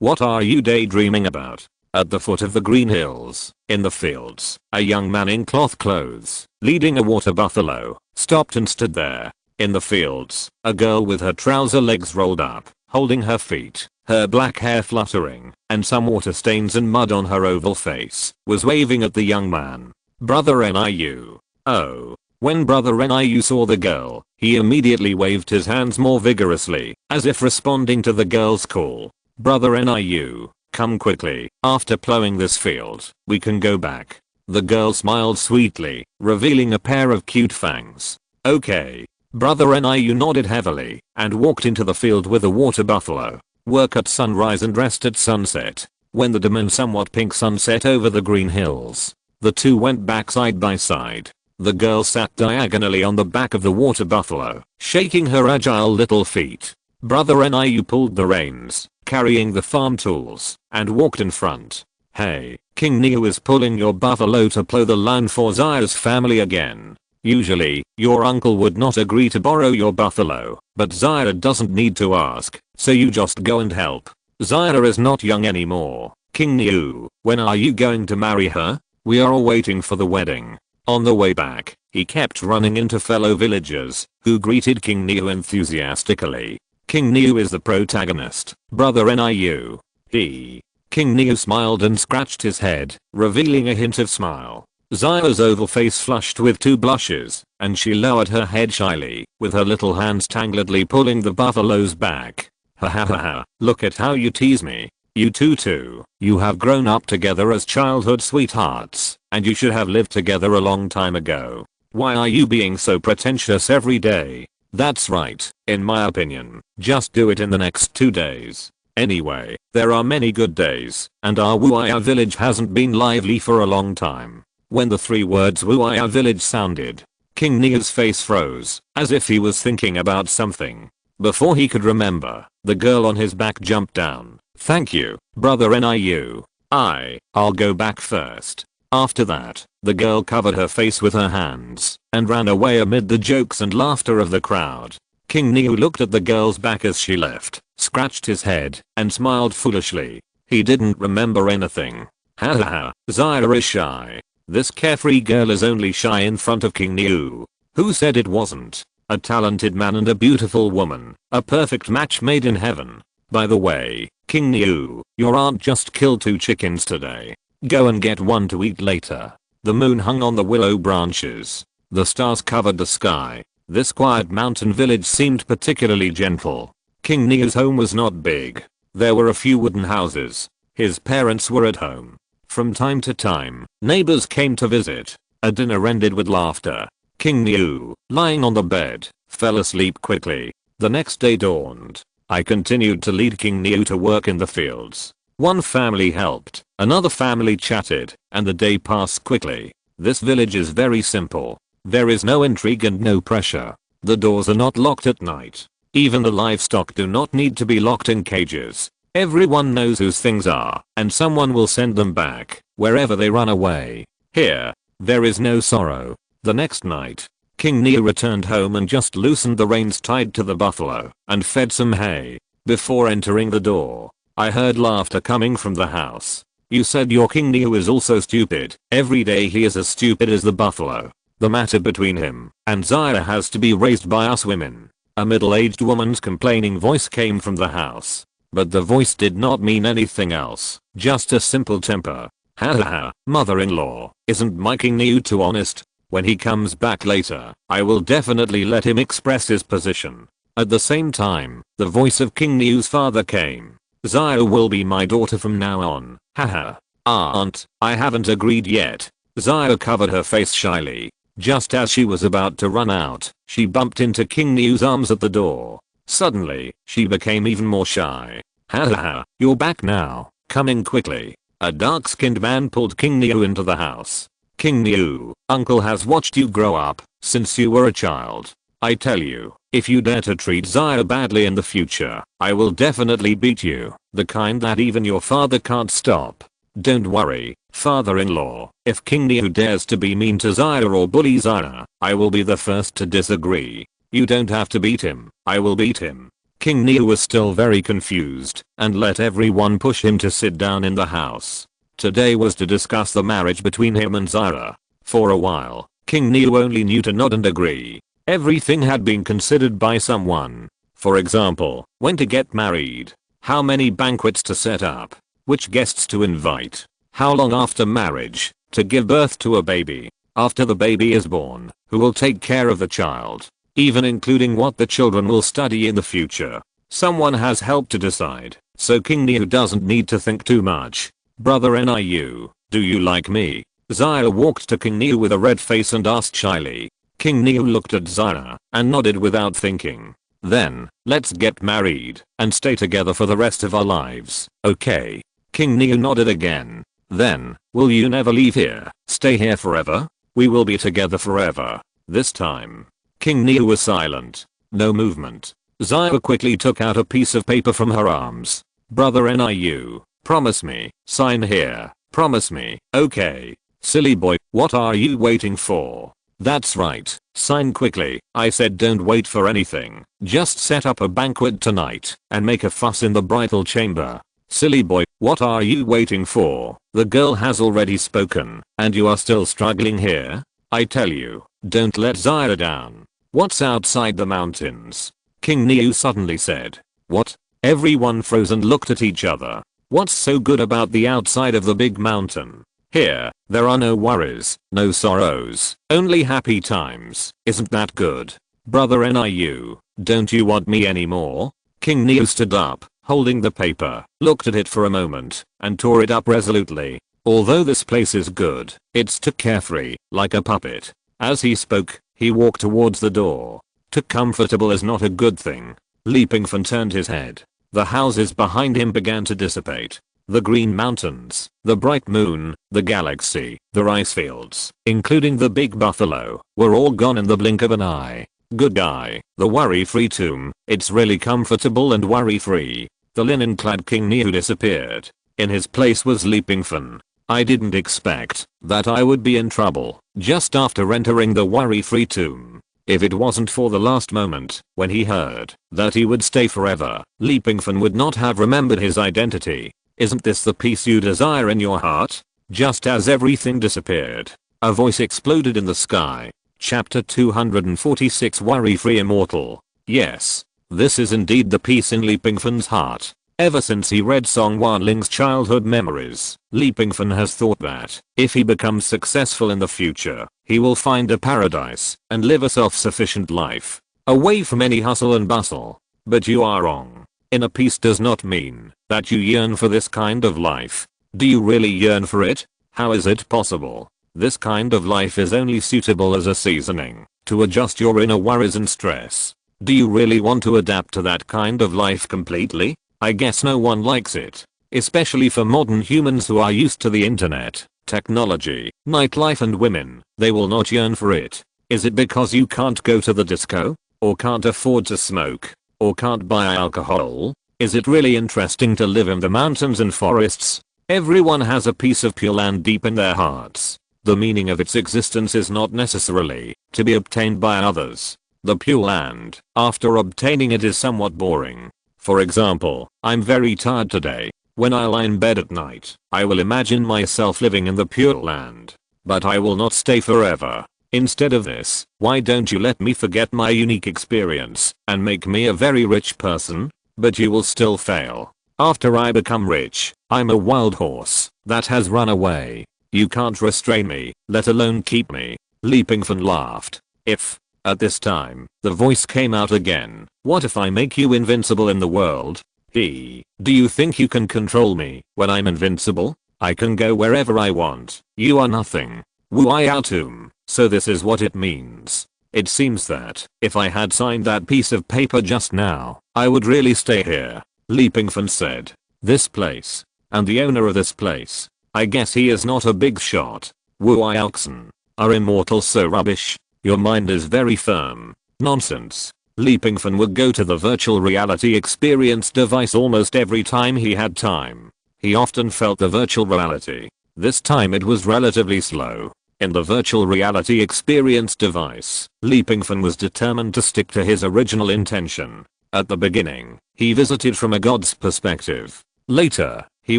what are you daydreaming about? At the foot of the green hills, in the fields, a young man in cloth clothes, leading a water buffalo, stopped and stood there. In the fields, a girl with her trouser legs rolled up, holding her feet, her black hair fluttering, and some water stains and mud on her oval face, was waving at the young man. Brother NIU. Oh. When Brother NIU saw the girl, he immediately waved his hands more vigorously, as if responding to the girl's call. Brother NIU, Come quickly. After plowing this field, we can go back. The girl smiled sweetly, revealing a pair of cute fangs. Okay. Brother and I nodded heavily and walked into the field with the water buffalo. Work at sunrise and rest at sunset. When the dim and somewhat pink sun set over the green hills, the two went back side by side. The girl sat diagonally on the back of the water buffalo, shaking her agile little feet. Brother and I pulled the reins, carrying the farm tools, and walked in front. Hey, King Neo is pulling your buffalo to plow the land for Zaya's family again. Usually, your uncle would not agree to borrow your buffalo, but Zaya doesn't need to ask, so you just go and help. Zaya is not young anymore. King Neo, when are you going to marry her? We are all waiting for the wedding. On the way back, he kept running into fellow villagers, who greeted King Neo enthusiastically. King Neo is the protagonist, brother Niu. King Neo smiled and scratched his head, revealing a hint of smile. Zaya's oval face flushed with two blushes, and she lowered her head shyly, with her little hands tangledly pulling the buffalo's back. Ha ha ha ha, look at how you tease me. You two too. You have grown up together as childhood sweethearts, and you should have lived together a long time ago. Why are you being so pretentious every day? That's right, in my opinion, just do it in the next 2 days. Anyway, there are many good days, and our Wuaya village hasn't been lively for a long time. When the 3 words Wuaya village sounded, King Neo's face froze, as if he was thinking about something. Before he could remember, the girl on his back jumped down. Thank you, brother Niu. I'll go back first. After that, the girl covered her face with her hands and ran away amid the jokes and laughter of the crowd. King Neo looked at the girl's back as she left, scratched his head, and smiled foolishly. He didn't remember anything. Ha ha ha, Zaya is shy. This carefree girl is only shy in front of King Neo. Who said it wasn't? A talented man and a beautiful woman, a perfect match made in heaven. By the way, King Neo, your aunt just killed 2 chickens today. Go and get one to eat later. The moon hung on the willow branches. The stars covered the sky. This quiet mountain village seemed particularly gentle. King Neo's home was not big. There were a few wooden houses. His parents were at home. From time to time, neighbors came to visit. A dinner ended with laughter. King Neo, lying on the bed, fell asleep quickly. The next day dawned. I continued to lead King Neo to work in the fields. One family helped, another family chatted, and the day passed quickly. This village is very simple. There is no intrigue and no pressure. The doors are not locked at night. Even the livestock do not need to be locked in cages. Everyone knows whose things are, and someone will send them back, wherever they run away. Here, there is no sorrow. The next night, King Neo returned home and just loosened the reins tied to the buffalo, and fed some hay. Before entering the door, I heard laughter coming from the house. You said your King Neo is also stupid. Every day he is as stupid as the buffalo. The matter between him and Zaya has to be raised by us women. A middle-aged woman's complaining voice came from the house. But the voice did not mean anything else, just a simple temper. Ha ha ha, mother-in-law, isn't my King Neo too honest? When he comes back later, I will definitely let him express his position. At the same time, the voice of King Neo's father came. Zaya will be my daughter from now on. Haha. Aunt, I haven't agreed yet. Zaya covered her face shyly. Just as she was about to run out, she bumped into King Neo's arms at the door. Suddenly, she became even more shy. Haha, you're back now. Coming quickly. A dark-skinned man pulled King Neo into the house. King Neo, uncle has watched you grow up since you were a child. I tell you, if you dare to treat Zaya badly in the future, I will definitely beat you, the kind that even your father can't stop. Don't worry, father-in-law, if King Neo dares to be mean to Zaya or bully Zaya, I will be the first to disagree. You don't have to beat him, I will beat him. King Neo was still very confused and let everyone push him to sit down in the house. Today was to discuss the marriage between him and Zaya. For a while, King Neo only knew to nod and agree. Everything had been considered by someone. For example, when to get married, how many banquets to set up, which guests to invite, how long after marriage to give birth to a baby, after the baby is born, who will take care of the child, even including what the children will study in the future. Someone has helped to decide. so King Neo doesn't need to think too much. Brother Niu, do you like me? Zaya walked to King Neo with a red face and asked shyly. King Neo looked at Zaya and nodded without thinking. Then, let's get married and stay together for the rest of our lives, okay? King Neo nodded again. Then, will you never leave here, stay here forever? We will be together forever. This time. King Neo was silent. No movement. Zaya quickly took out a piece of paper from her arms. Brother Niu, promise me, sign here, promise me, okay? Silly boy, what are you waiting for? That's right, sign quickly. I said don't wait for anything, just set up a banquet tonight and make a fuss in the bridal chamber. Silly boy, what are you waiting for? The girl has already spoken, and you are still struggling here? I tell you, don't let Zaya down. What's outside the mountains? King Neo suddenly said. What? Everyone froze and looked at each other. What's so good about the outside of the big mountain? Here, there are no worries, no sorrows, only happy times. Isn't that good? Brother Niu, don't you want me anymore? King Neo stood up, holding the paper, looked at it for a moment, and tore it up resolutely. Although this place is good, it's too carefree, like a puppet. As he spoke, he walked towards the door. Too comfortable is not a good thing. Pingfan turned his head. The houses behind him began to dissipate. The green mountains, the bright moon, the galaxy, the rice fields, including the big buffalo, were all gone in the blink of an eye. Good guy, the worry-free tomb, it's really comfortable and worry-free. The linen-clad King Neo disappeared. In his place was Pingfan. I didn't expect that I would be in trouble just after entering the worry-free tomb. If it wasn't for the last moment, when he heard that he would stay forever, Pingfan would not have remembered his identity. Isn't this the peace you desire in your heart? Just as everything disappeared, a voice exploded in the sky. Chapter 246 Worry-Free Immortal. Yes, this is indeed the peace in Pingfan's heart. Ever since he read Song Wanling's childhood memories, Pingfan has thought that, if he becomes successful in the future, he will find a paradise and live a self-sufficient life, away from any hustle and bustle. But you are wrong. Inner peace does not mean that you yearn for this kind of life. Do you really yearn for it? How is it possible? This kind of life is only suitable as a seasoning to adjust your inner worries and stress. Do you really want to adapt to that kind of life completely? I guess no one likes it. Especially for modern humans who are used to the internet, technology, nightlife and women. They will not yearn for it. Is it because you can't go to the disco? Or can't afford to smoke? Or can't buy alcohol? Is it really interesting to live in the mountains and forests? Everyone has a piece of pure land deep in their hearts. The meaning of its existence is not necessarily to be obtained by others. The pure land, after obtaining it, is somewhat boring. For example, I'm very tired today. When I lie in bed at night, I will imagine myself living in the pure land. But I will not stay forever. Instead of this, why don't you let me forget my unique experience and make me a very rich person? But you will still fail. After I become rich, I'm a wild horse that has run away. You can't restrain me, let alone keep me. Pingfan laughed. If, at this time, the voice came out again, what if I make you invincible in the world? Do you think you can control me when I'm invincible? I can go wherever I want. You are nothing. Wu-I-Atum. So this is what it means. It seems that if I had signed that piece of paper just now, I would really stay here. Pingfan said. This place. And the owner of this place. I guess he is not a big shot. Wu-I-Oxen. Are immortals so rubbish? Your mind is very firm. Nonsense. Pingfan would go to the virtual reality experience device almost every time he had time. He often felt the virtual reality. This time it was relatively slow. In the virtual reality experience device, Pingfan was determined to stick to his original intention. At the beginning, he visited from a god's perspective. Later, he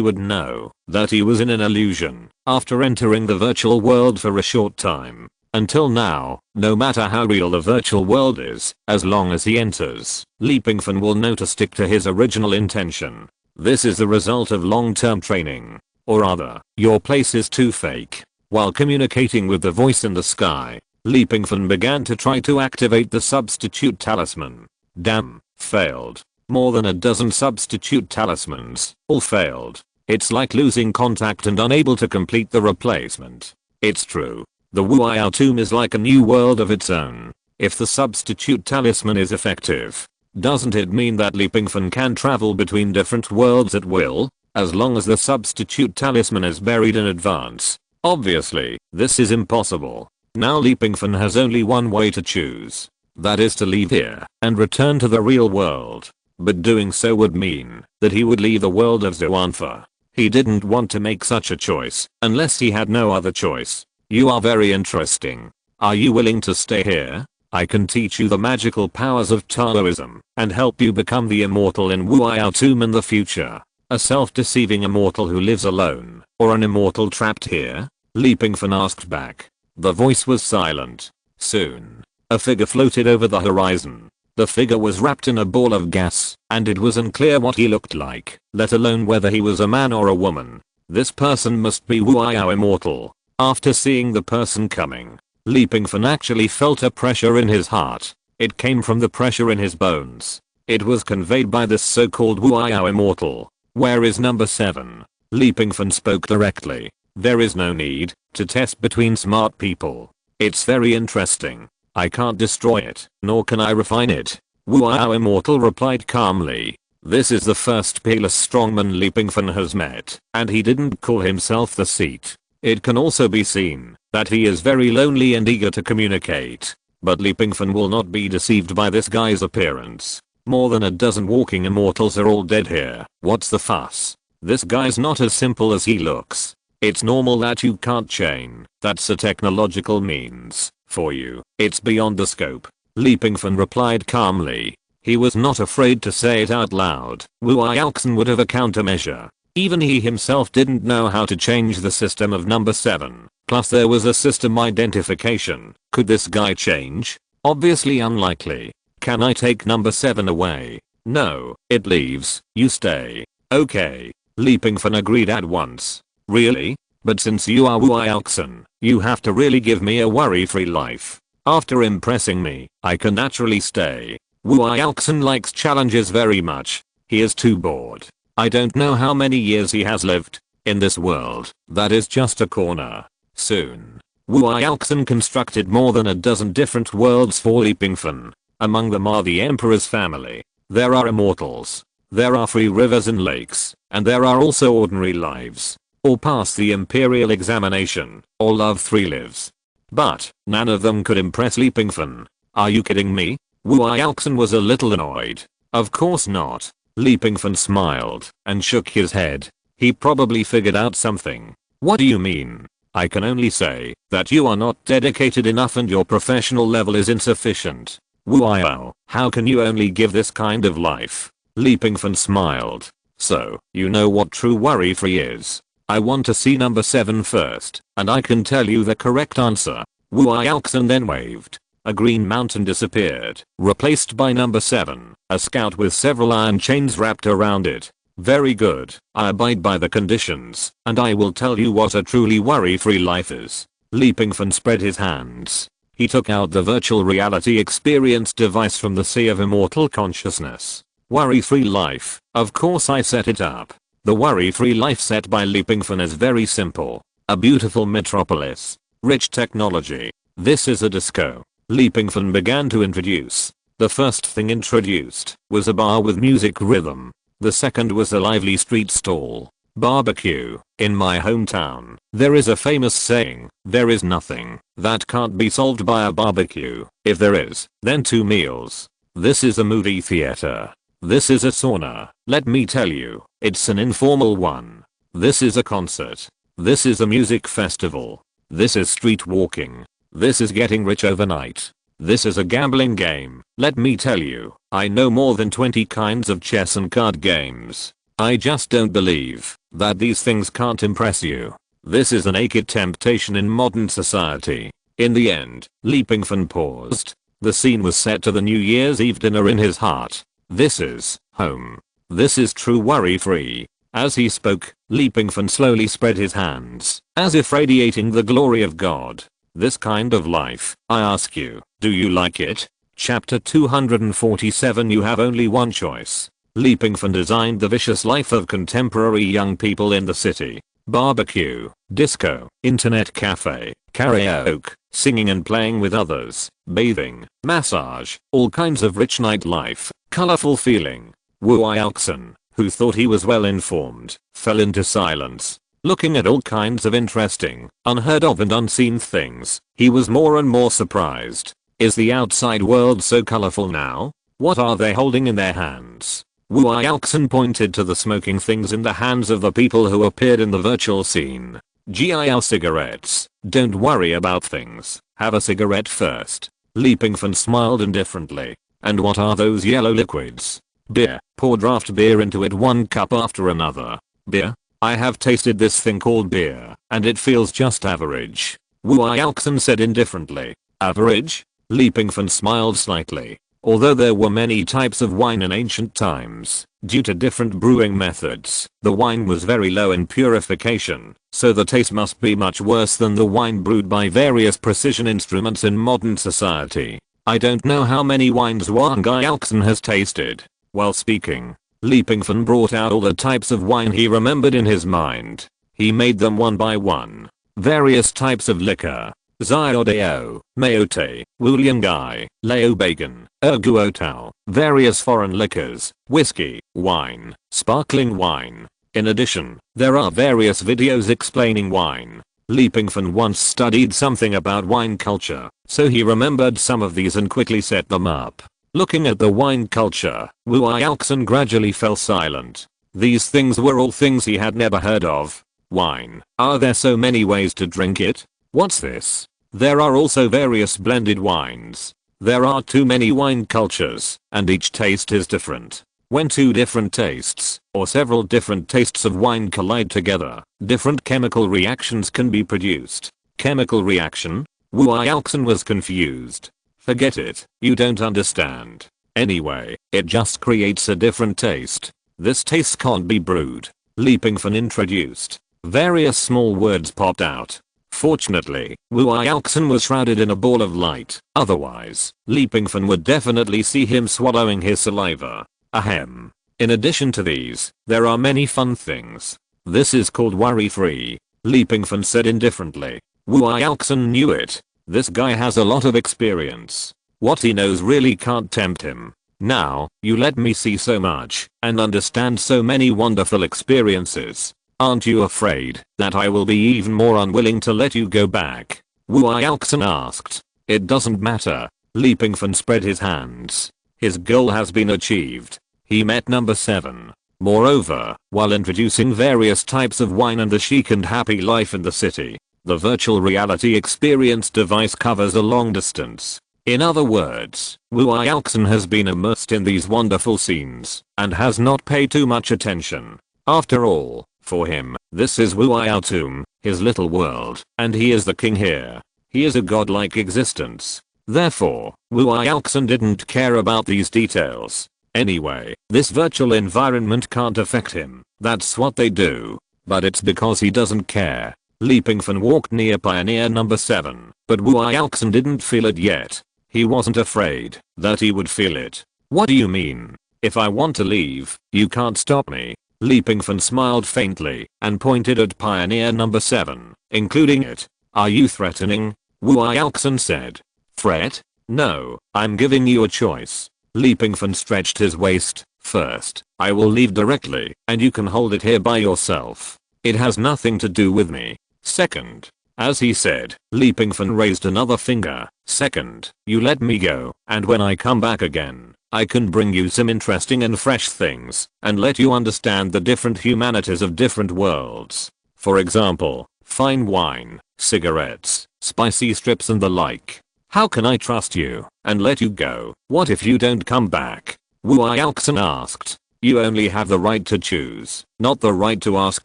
would know that he was in an illusion after entering the virtual world for a short time. Until now, no matter how real the virtual world is, as long as he enters, Pingfan will know to stick to his original intention. This is the result of long-term training. Or rather, your place is too fake. While communicating with the voice in the sky, Pingfan began to try to activate the substitute talisman. Damn, failed. More than a dozen substitute talismans, all failed. It's like losing contact and unable to complete the replacement. It's true. The Wuao tomb is like a new world of its own. If the substitute talisman is effective, doesn't it mean that Li Pingfan can travel between different worlds at will, as long as the substitute talisman is buried in advance? Obviously, this is impossible. Now Li Pingfan has only one way to choose. That is to leave here and return to the real world. But doing so would mean that he would leave the world of Xuanfa. He didn't want to make such a choice unless he had no other choice. You are very interesting. Are you willing to stay here? I can teach you the magical powers of Taoism and help you become the immortal in Wuao tomb in the future. A self-deceiving immortal who lives alone, or an immortal trapped here? Li Pingfan asked back. The voice was silent. Soon, a figure floated over the horizon. The figure was wrapped in a ball of gas, and it was unclear what he looked like, let alone whether he was a man or a woman. This person must be Wuao immortal. After seeing the person coming, Li Pingfan actually felt a pressure in his heart. It came from the pressure in his bones. It was conveyed by this so-called Wuao immortal. Where is number 7? Li Pingfan spoke directly. There is no need to test between smart people. It's very interesting. I can't destroy it, nor can I refine it. Wuao immortal replied calmly. This is the first peerless strongman Li Pingfan has met, and he didn't call himself the Seat. It can also be seen that he is very lonely and eager to communicate. But Li Pingfan will not be deceived by this guy's appearance. More than a dozen walking immortals are all dead here. What's the fuss? This guy's not as simple as he looks. It's normal that you can't chain. That's a technological means. For you, it's beyond the scope. Li Pingfan replied calmly. He was not afraid to say it out loud. Wuao would have a countermeasure. Even he himself didn't know how to change the system of number 7. Plus there was a system identification. Could this guy change? Obviously unlikely. Can I take number 7 away? No, it leaves. You stay. Okay. Li Pingfan agreed at once. Really? But since you are Wuao, you have to really give me a worry-free life. After impressing me, I can naturally stay. Wuao likes challenges very much. He is too bored. I don't know how many years he has lived in this world. That is just a corner. Soon, Wuao constructed more than a dozen different worlds for Li Pingfan. Among them are the Emperor's family. There are immortals. There are free rivers and lakes. And there are also ordinary lives. All pass the imperial examination. All love 3 lives. But none of them could impress Li Pingfan. Are you kidding me? Wuao was a little annoyed. Of course not. Li Pingfan smiled and shook his head. He probably figured out something. What do you mean? I can only say that you are not dedicated enough and your professional level is insufficient. Wuao, how can you only give this kind of life? Li Pingfan smiled. So, you know what true worry-free is. I want to see number 7 first, and I can tell you the correct answer. Wuao then waved. A green mountain disappeared, replaced by number 7, a scout with several iron chains wrapped around it. Very good. I abide by the conditions, and I will tell you what a truly worry-free life is. Li Pingfan spread his hands. He took out the virtual reality experience device from the sea of immortal consciousness. Worry-free life. Of course I set it up. The worry-free life set by Li Pingfan is very simple. A beautiful metropolis. Rich technology. This is a disco. Li Pingfan began to introduce. The first thing introduced was a bar with music rhythm. The second was a lively street stall. Barbecue. In my hometown, there is a famous saying, there is nothing that can't be solved by a barbecue. If there is, then 2 meals. This is a movie theater. This is a sauna. Let me tell you, it's an informal one. This is a concert. This is a music festival. This is street walking. This is getting rich overnight. This is a gambling game. Let me tell you, I know more than 20 kinds of chess and card games. I just don't believe that these things can't impress you. This is a naked temptation in modern society. In the end, Li Pingfan paused. The scene was set to the New Year's Eve dinner in his heart. This is home. This is true worry-free. As he spoke, Li Pingfan slowly spread his hands, as if radiating the glory of God. This kind of life, I ask you, do you like it? Chapter 247. You have only one choice. Li Pingfan designed the vicious life of contemporary young people in the city. Barbecue, disco, internet cafe, karaoke, singing and playing with others, bathing, massage, all kinds of rich nightlife, colorful feeling. Wu Ioxin, who thought he was well informed, fell into silence. Looking at all kinds of interesting, unheard of and unseen things, he was more and more surprised. Is the outside world so colorful now? What are they holding in their hands? Wu Ioxin pointed to the smoking things in the hands of the people who appeared in the virtual scene. GIL cigarettes. Don't worry about things. Have a cigarette first. Li Pingfan smiled indifferently. And what are those yellow liquids? Beer. Pour draft beer into it, one cup after another. Beer? I have tasted this thing called beer, and it feels just average. Wu Ioxin said indifferently. Average? Li Pingfan smiled slightly. Although there were many types of wine in ancient times, due to different brewing methods, the wine was very low in purification, so the taste must be much worse than the wine brewed by various precision instruments in modern society. I don't know how many wines Wang Ioxin has tasted. While speaking, Li Pingfan brought out all the types of wine he remembered in his mind. He made them one by one. Various types of liquor. Xiaodao, Mayote, Wuliangai, Lao Bacon, Erguotao, various foreign liquors, whiskey, wine, sparkling wine. In addition, there are various videos explaining wine. Li Pingfan once studied something about wine culture, so he remembered some of these and quickly set them up. Looking at the wine culture, Wu Ioxin gradually fell silent. These things were all things he had never heard of. Wine. Are there so many ways to drink it? What's this? There are also various blended wines. There are too many wine cultures, and each taste is different. When two different tastes, or several different tastes of wine collide together, different chemical reactions can be produced. Chemical reaction? Wu Ioxin was confused. Forget it, you don't understand. Anyway, it just creates a different taste. This taste can't be brewed. Li Pingfan introduced. Various small words popped out. Fortunately, Wu Ioxin was shrouded in a ball of light, otherwise, Li Pingfan would definitely see him swallowing his saliva. Ahem. In addition to these, there are many fun things. This is called worry-free, Li Pingfan said indifferently. Wu Ioxin knew it. This guy has a lot of experience. What he knows really can't tempt him. Now, you let me see so much, and understand so many wonderful experiences. Aren't you afraid that I will be even more unwilling to let you go back? Wu Ioxin asked. It doesn't matter. Li Pingfan spread his hands. His goal has been achieved. He met number 7. Moreover, while introducing various types of wine and the chic and happy life in the city, the virtual reality experience device covers a long distance. In other words, Wu Ioxin has been immersed in these wonderful scenes and has not paid too much attention. After all, for him, this is Wu Ioxin, his little world, and he is the king here. He is a godlike existence. Therefore, Wu Ioxin didn't care about these details. Anyway, this virtual environment can't affect him. That's what they do. But it's because he doesn't care. Li Pingfan walked near Pioneer number 7, but Wu Ioxin didn't feel it yet. He wasn't afraid that he would feel it. What do you mean? If I want to leave, you can't stop me. Li Pingfan smiled faintly and pointed at Pioneer number 7, including it. Are you threatening? Wu Ioxin said. Threat? No, I'm giving you a choice. Li Pingfan stretched his waist. First, I will leave directly, and you can hold it here by yourself. It has nothing to do with me. Second, as he said, Li Pingfan raised another finger. Second, you let me go, and when I come back again, I can bring you some interesting and fresh things, and let you understand the different humanities of different worlds. For example, fine wine, cigarettes, spicy strips and the like. How can I trust you and let you go? What if you don't come back? Wu Ioxin asked. You only have the right to choose, not the right to ask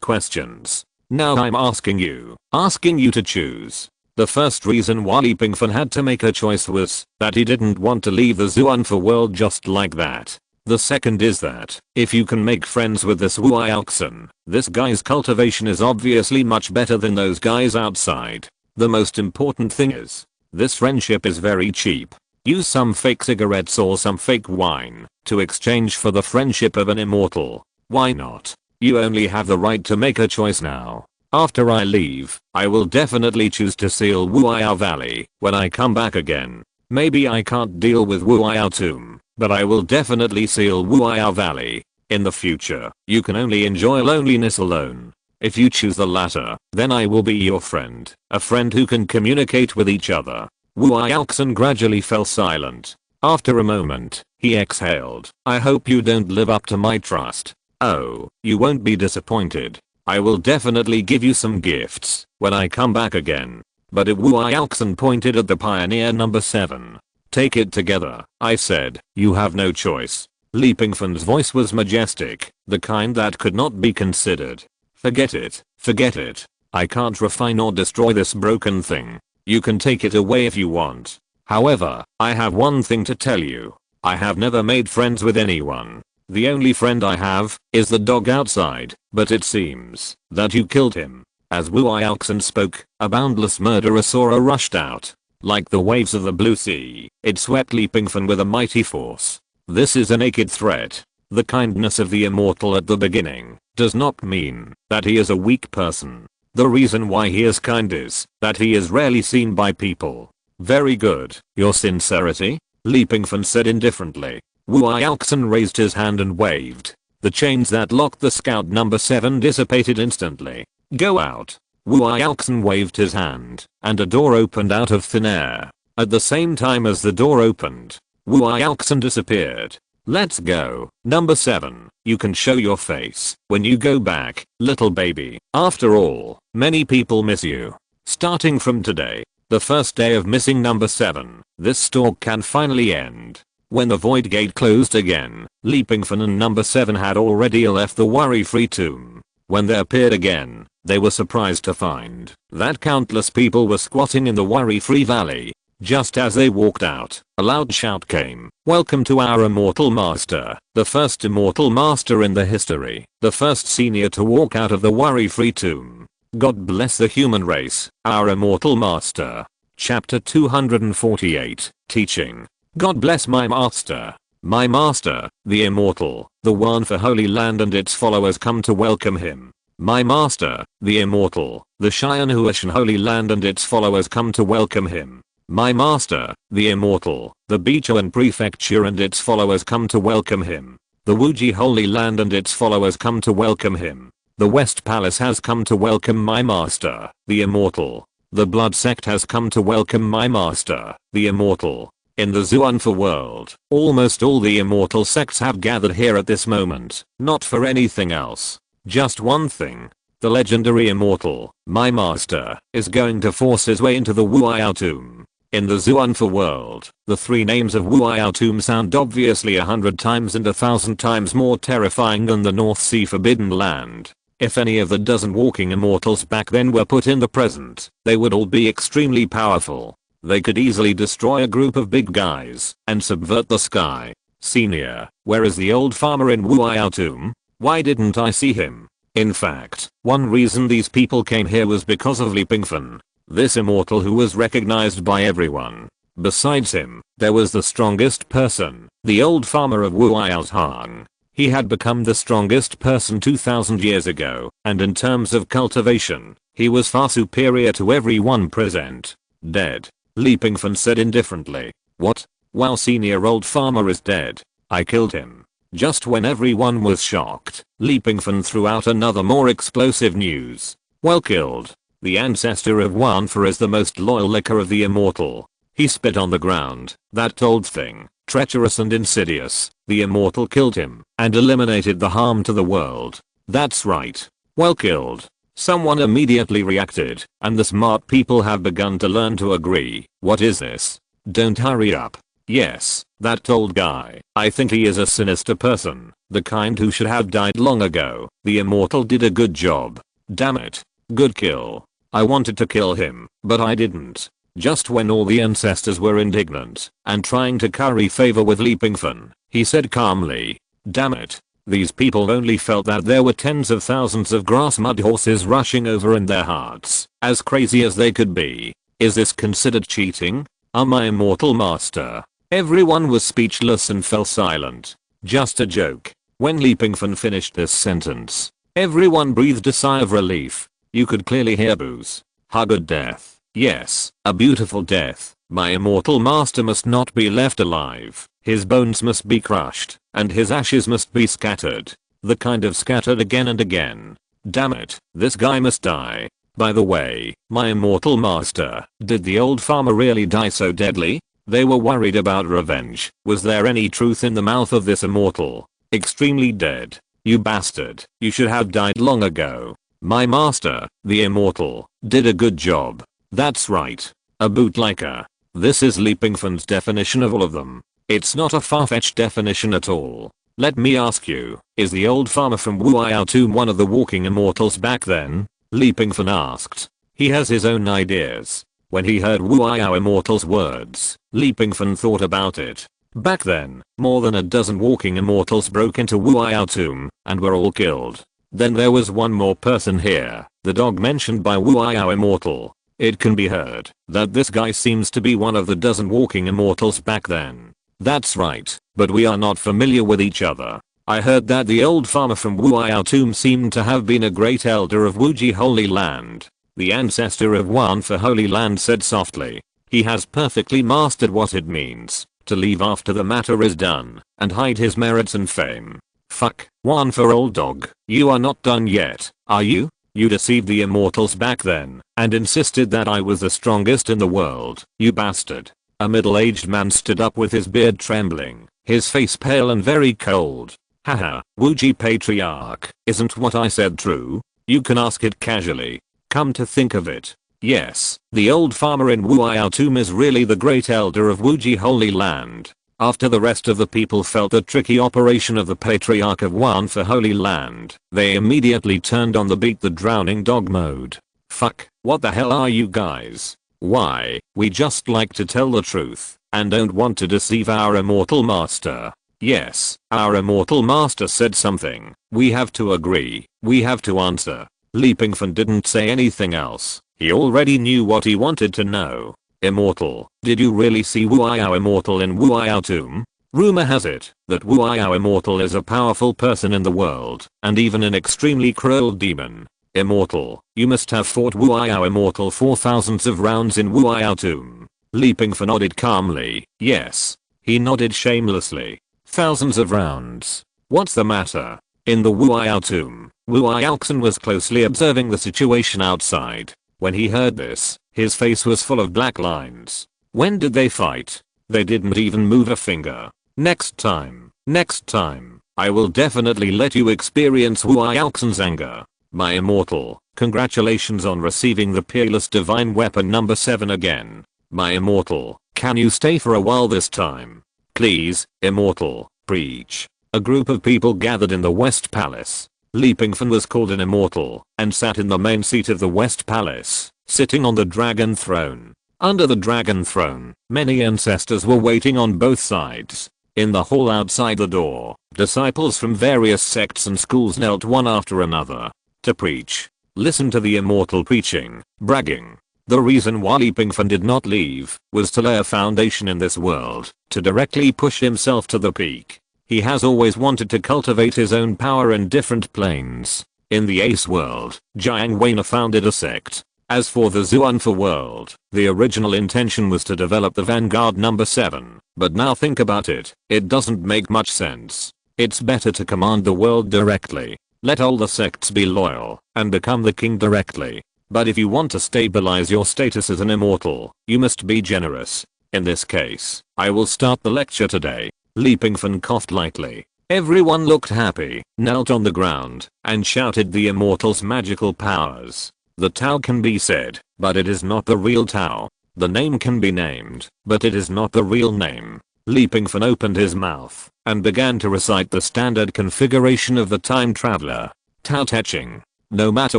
questions. Now I'm asking you to choose. The first reason why Li Pingfan had to make a choice was that he didn't want to leave the Zuanfa world just like that. The second is that, if you can make friends with this Wu Ioxin, this guy's cultivation is obviously much better than those guys outside. The most important thing is, this friendship is very cheap. Use some fake cigarettes or some fake wine to exchange for the friendship of an immortal. Why not? You only have the right to make a choice now. After I leave, I will definitely choose to seal Wuiao Valley when I come back again. Maybe I can't deal with Wuiao Tomb, but I will definitely seal Wuiao Valley. In the future, you can only enjoy loneliness alone. If you choose the latter, then I will be your friend, a friend who can communicate with each other. Wuiao gradually fell silent. After a moment, he exhaled. I hope you don't live up to my trust. Oh, you won't be disappointed. I will definitely give you some gifts when I come back again. But Wuiao pointed at the pioneer number 7. Take it together, I said. You have no choice. Li Pingfan's voice was majestic, the kind that could not be considered. Forget it, forget it. I can't refine or destroy this broken thing. You can take it away if you want. However, I have one thing to tell you. I have never made friends with anyone. The only friend I have is the dog outside, but it seems that you killed him. As Wuiao spoke, a boundless murderous aura rushed out. Like the waves of the blue sea, it swept Li Pingfan with a mighty force. This is a naked threat. The kindness of the immortal at the beginning does not mean that he is a weak person. The reason why he is kind is that he is rarely seen by people. Very good, your sincerity? Li Pingfan said indifferently. Wuiao raised his hand and waved. The chains that locked the scout number 7 dissipated instantly. Go out. Wuiao waved his hand, and a door opened out of thin air. At the same time as the door opened, Wuiao disappeared. Let's go. Number 7, you can show your face when you go back, little baby. After all, many people miss you. Starting from today, the first day of missing number 7, this stalk can finally end. When the void gate closed again, Li Pingfan and number 7 had already left the worry-free tomb. When they appeared again, they were surprised to find that countless people were squatting in the worry-free valley. Just as they walked out, a loud shout came. Welcome to our immortal master, the first immortal master in the history, the first senior to walk out of the worry-free tomb. God bless the human race, our immortal master. Chapter 248, Teaching. God bless my master. My master, the immortal, the one for Holy Land and its followers come to welcome him. My master, the immortal, the Cheyenne Huashan Holy Land and its followers come to welcome him. My master, the immortal, the Bichuan Prefecture and its followers come to welcome him. The Wuji Holy Land and its followers come to welcome him. The West Palace has come to welcome my master, the immortal. The Blood Sect has come to welcome my master, the immortal. In the Zuanfa world, almost all the immortal sects have gathered here at this moment, not for anything else. Just one thing. The legendary immortal, my master, is going to force his way into the Wuiao tomb. In the Zuanfa world, the 3 names of Wuiao tomb sound obviously 100 times and 1,000 times more terrifying than the North Sea Forbidden Land. If any of the dozen walking immortals back then were put in the present, they would all be extremely powerful. They could easily destroy a group of big guys and subvert the sky. Senior, where is the old farmer in Wuiao tomb? Why didn't I see him? In fact, one reason these people came here was because of Li Pingfan, this immortal who was recognized by everyone. Besides him, there was the strongest person, the old farmer of Wuiao's Hang. He had become the strongest person 2,000 years ago, and in terms of cultivation, he was far superior to everyone present. Dead. Li Pingfan said indifferently. What? Wow, senior old farmer is dead. I killed him. Just when everyone was shocked, Li Pingfan threw out another more explosive news. Well killed. The ancestor of Wanfa is the most loyal licker of the immortal. He spit on the ground. That old thing, treacherous and insidious. The immortal killed him and eliminated the harm to the world. That's right. Well killed. Someone immediately reacted, and the smart people have begun to learn to agree. What is this? Don't hurry up. Yes, that old guy. I think he is a sinister person, the kind who should have died long ago. The immortal did a good job. Damn it. Good kill. I wanted to kill him, but I didn't. Just when all the ancestors were indignant and trying to curry favor with Li Pingfan, he said calmly, damn it. These people only felt that there were tens of thousands of grass mud horses rushing over in their hearts, as crazy as they could be. Is this considered cheating? My immortal master, Everyone was speechless and fell silent. Just a joke. When Leapingfan finished this sentence, everyone breathed a sigh of relief. You could clearly hear boos. Ha, good death. Yes, a beautiful death. My immortal master must not be left alive. His bones must be crushed, and his ashes must be scattered. The kind of scattered again and again. Damn it, this guy must die. By the way, my immortal master, did the old farmer really die so deadly? They were worried about revenge. Was there any truth in the mouth of this immortal? Extremely dead. You bastard, you should have died long ago. My master, the immortal, did a good job. That's right. A bootliker. This is Leapingfan's definition of all of them. It's not a far-fetched definition at all. Let me ask you, is the old farmer from Wuao Tomb one of the walking immortals back then? Leapingfan asked. He has his own ideas. When he heard Wuao immortal's words, Leapingfan thought about it. Back then, more than a dozen walking immortals broke into Wuao Tomb and were all killed. Then there was one more person here, the dog mentioned by Wuao immortal. It can be heard that this guy seems to be one of the dozen walking immortals back then. That's right, but we are not familiar with each other. I heard that the old farmer from Wuao Tomb seemed to have been a great elder of Wuji Holy Land. The ancestor of Wan for Holy Land said softly. He has perfectly mastered what it means to leave after the matter is done and hide his merits and fame. Fuck, Wan for old dog, you are not done yet, are you? You deceived the immortals back then and insisted that I was the strongest in the world, you bastard. A middle-aged man stood up with his beard trembling, his face pale and very cold. Haha, Wuji Patriarch, isn't what I said true? You can ask it casually. Come to think of it. Yes, the old farmer in Wuao Tomb is really the great elder of Wuji Holy Land. After the rest of the people felt the tricky operation of the Patriarch of Wan for Holy Land, they immediately turned on the beat the drowning dog mode. Fuck, what the hell are you guys? Why, we just like to tell the truth and don't want to deceive our immortal master. Yes, our immortal master said something. We have to agree. We have to answer. Leapingfan didn't say anything else. He already knew what he wanted to know. Immortal, did you really see Wuao Immortal in Wuao Tomb? Rumor has it that Wuao Immortal is a powerful person in the world and even an extremely cruel demon. Immortal, you must have fought Wuao Immortal for thousands of rounds in Wuao Tomb. Leapingfan nodded calmly. Yes. He nodded shamelessly. Thousands of rounds. What's the matter? In the Wuao Tomb, Wuao was closely observing the situation outside. When he heard this, his face was full of black lines. When did they fight? They didn't even move a finger. Next time, I will definitely let you experience Wuao anger. My immortal, congratulations on receiving the peerless divine weapon number 7 again. My immortal, can you stay for a while this time? Please, immortal, preach. A group of people gathered in the West Palace. Leapingfan was called an immortal and sat in the main seat of the West Palace, sitting on the dragon throne. Under the dragon throne, many ancestors were waiting on both sides. In the hall outside the door, disciples from various sects and schools knelt one after another to preach. Listen to the immortal preaching, bragging. The reason why Leapingfan did not leave was to lay a foundation in this world, to directly push himself to the peak. He has always wanted to cultivate his own power in different planes. In the Ace world, Jiang Weiner founded a sect. As for the Zuanfa world, the original intention was to develop the Vanguard number 7. But now think about it, it doesn't make much sense. It's better to command the world directly. Let all the sects be loyal and become the king directly. But if you want to stabilize your status as an immortal, you must be generous. In this case, I will start the lecture today. Leapingfan coughed lightly. Everyone looked happy, knelt on the ground, and shouted the immortal's magical powers. The Tao can be said, but it is not the real Tao. The name can be named, but it is not the real name. Leapingfan opened his mouth and began to recite the standard configuration of the time traveler. Tao Te Ching. No matter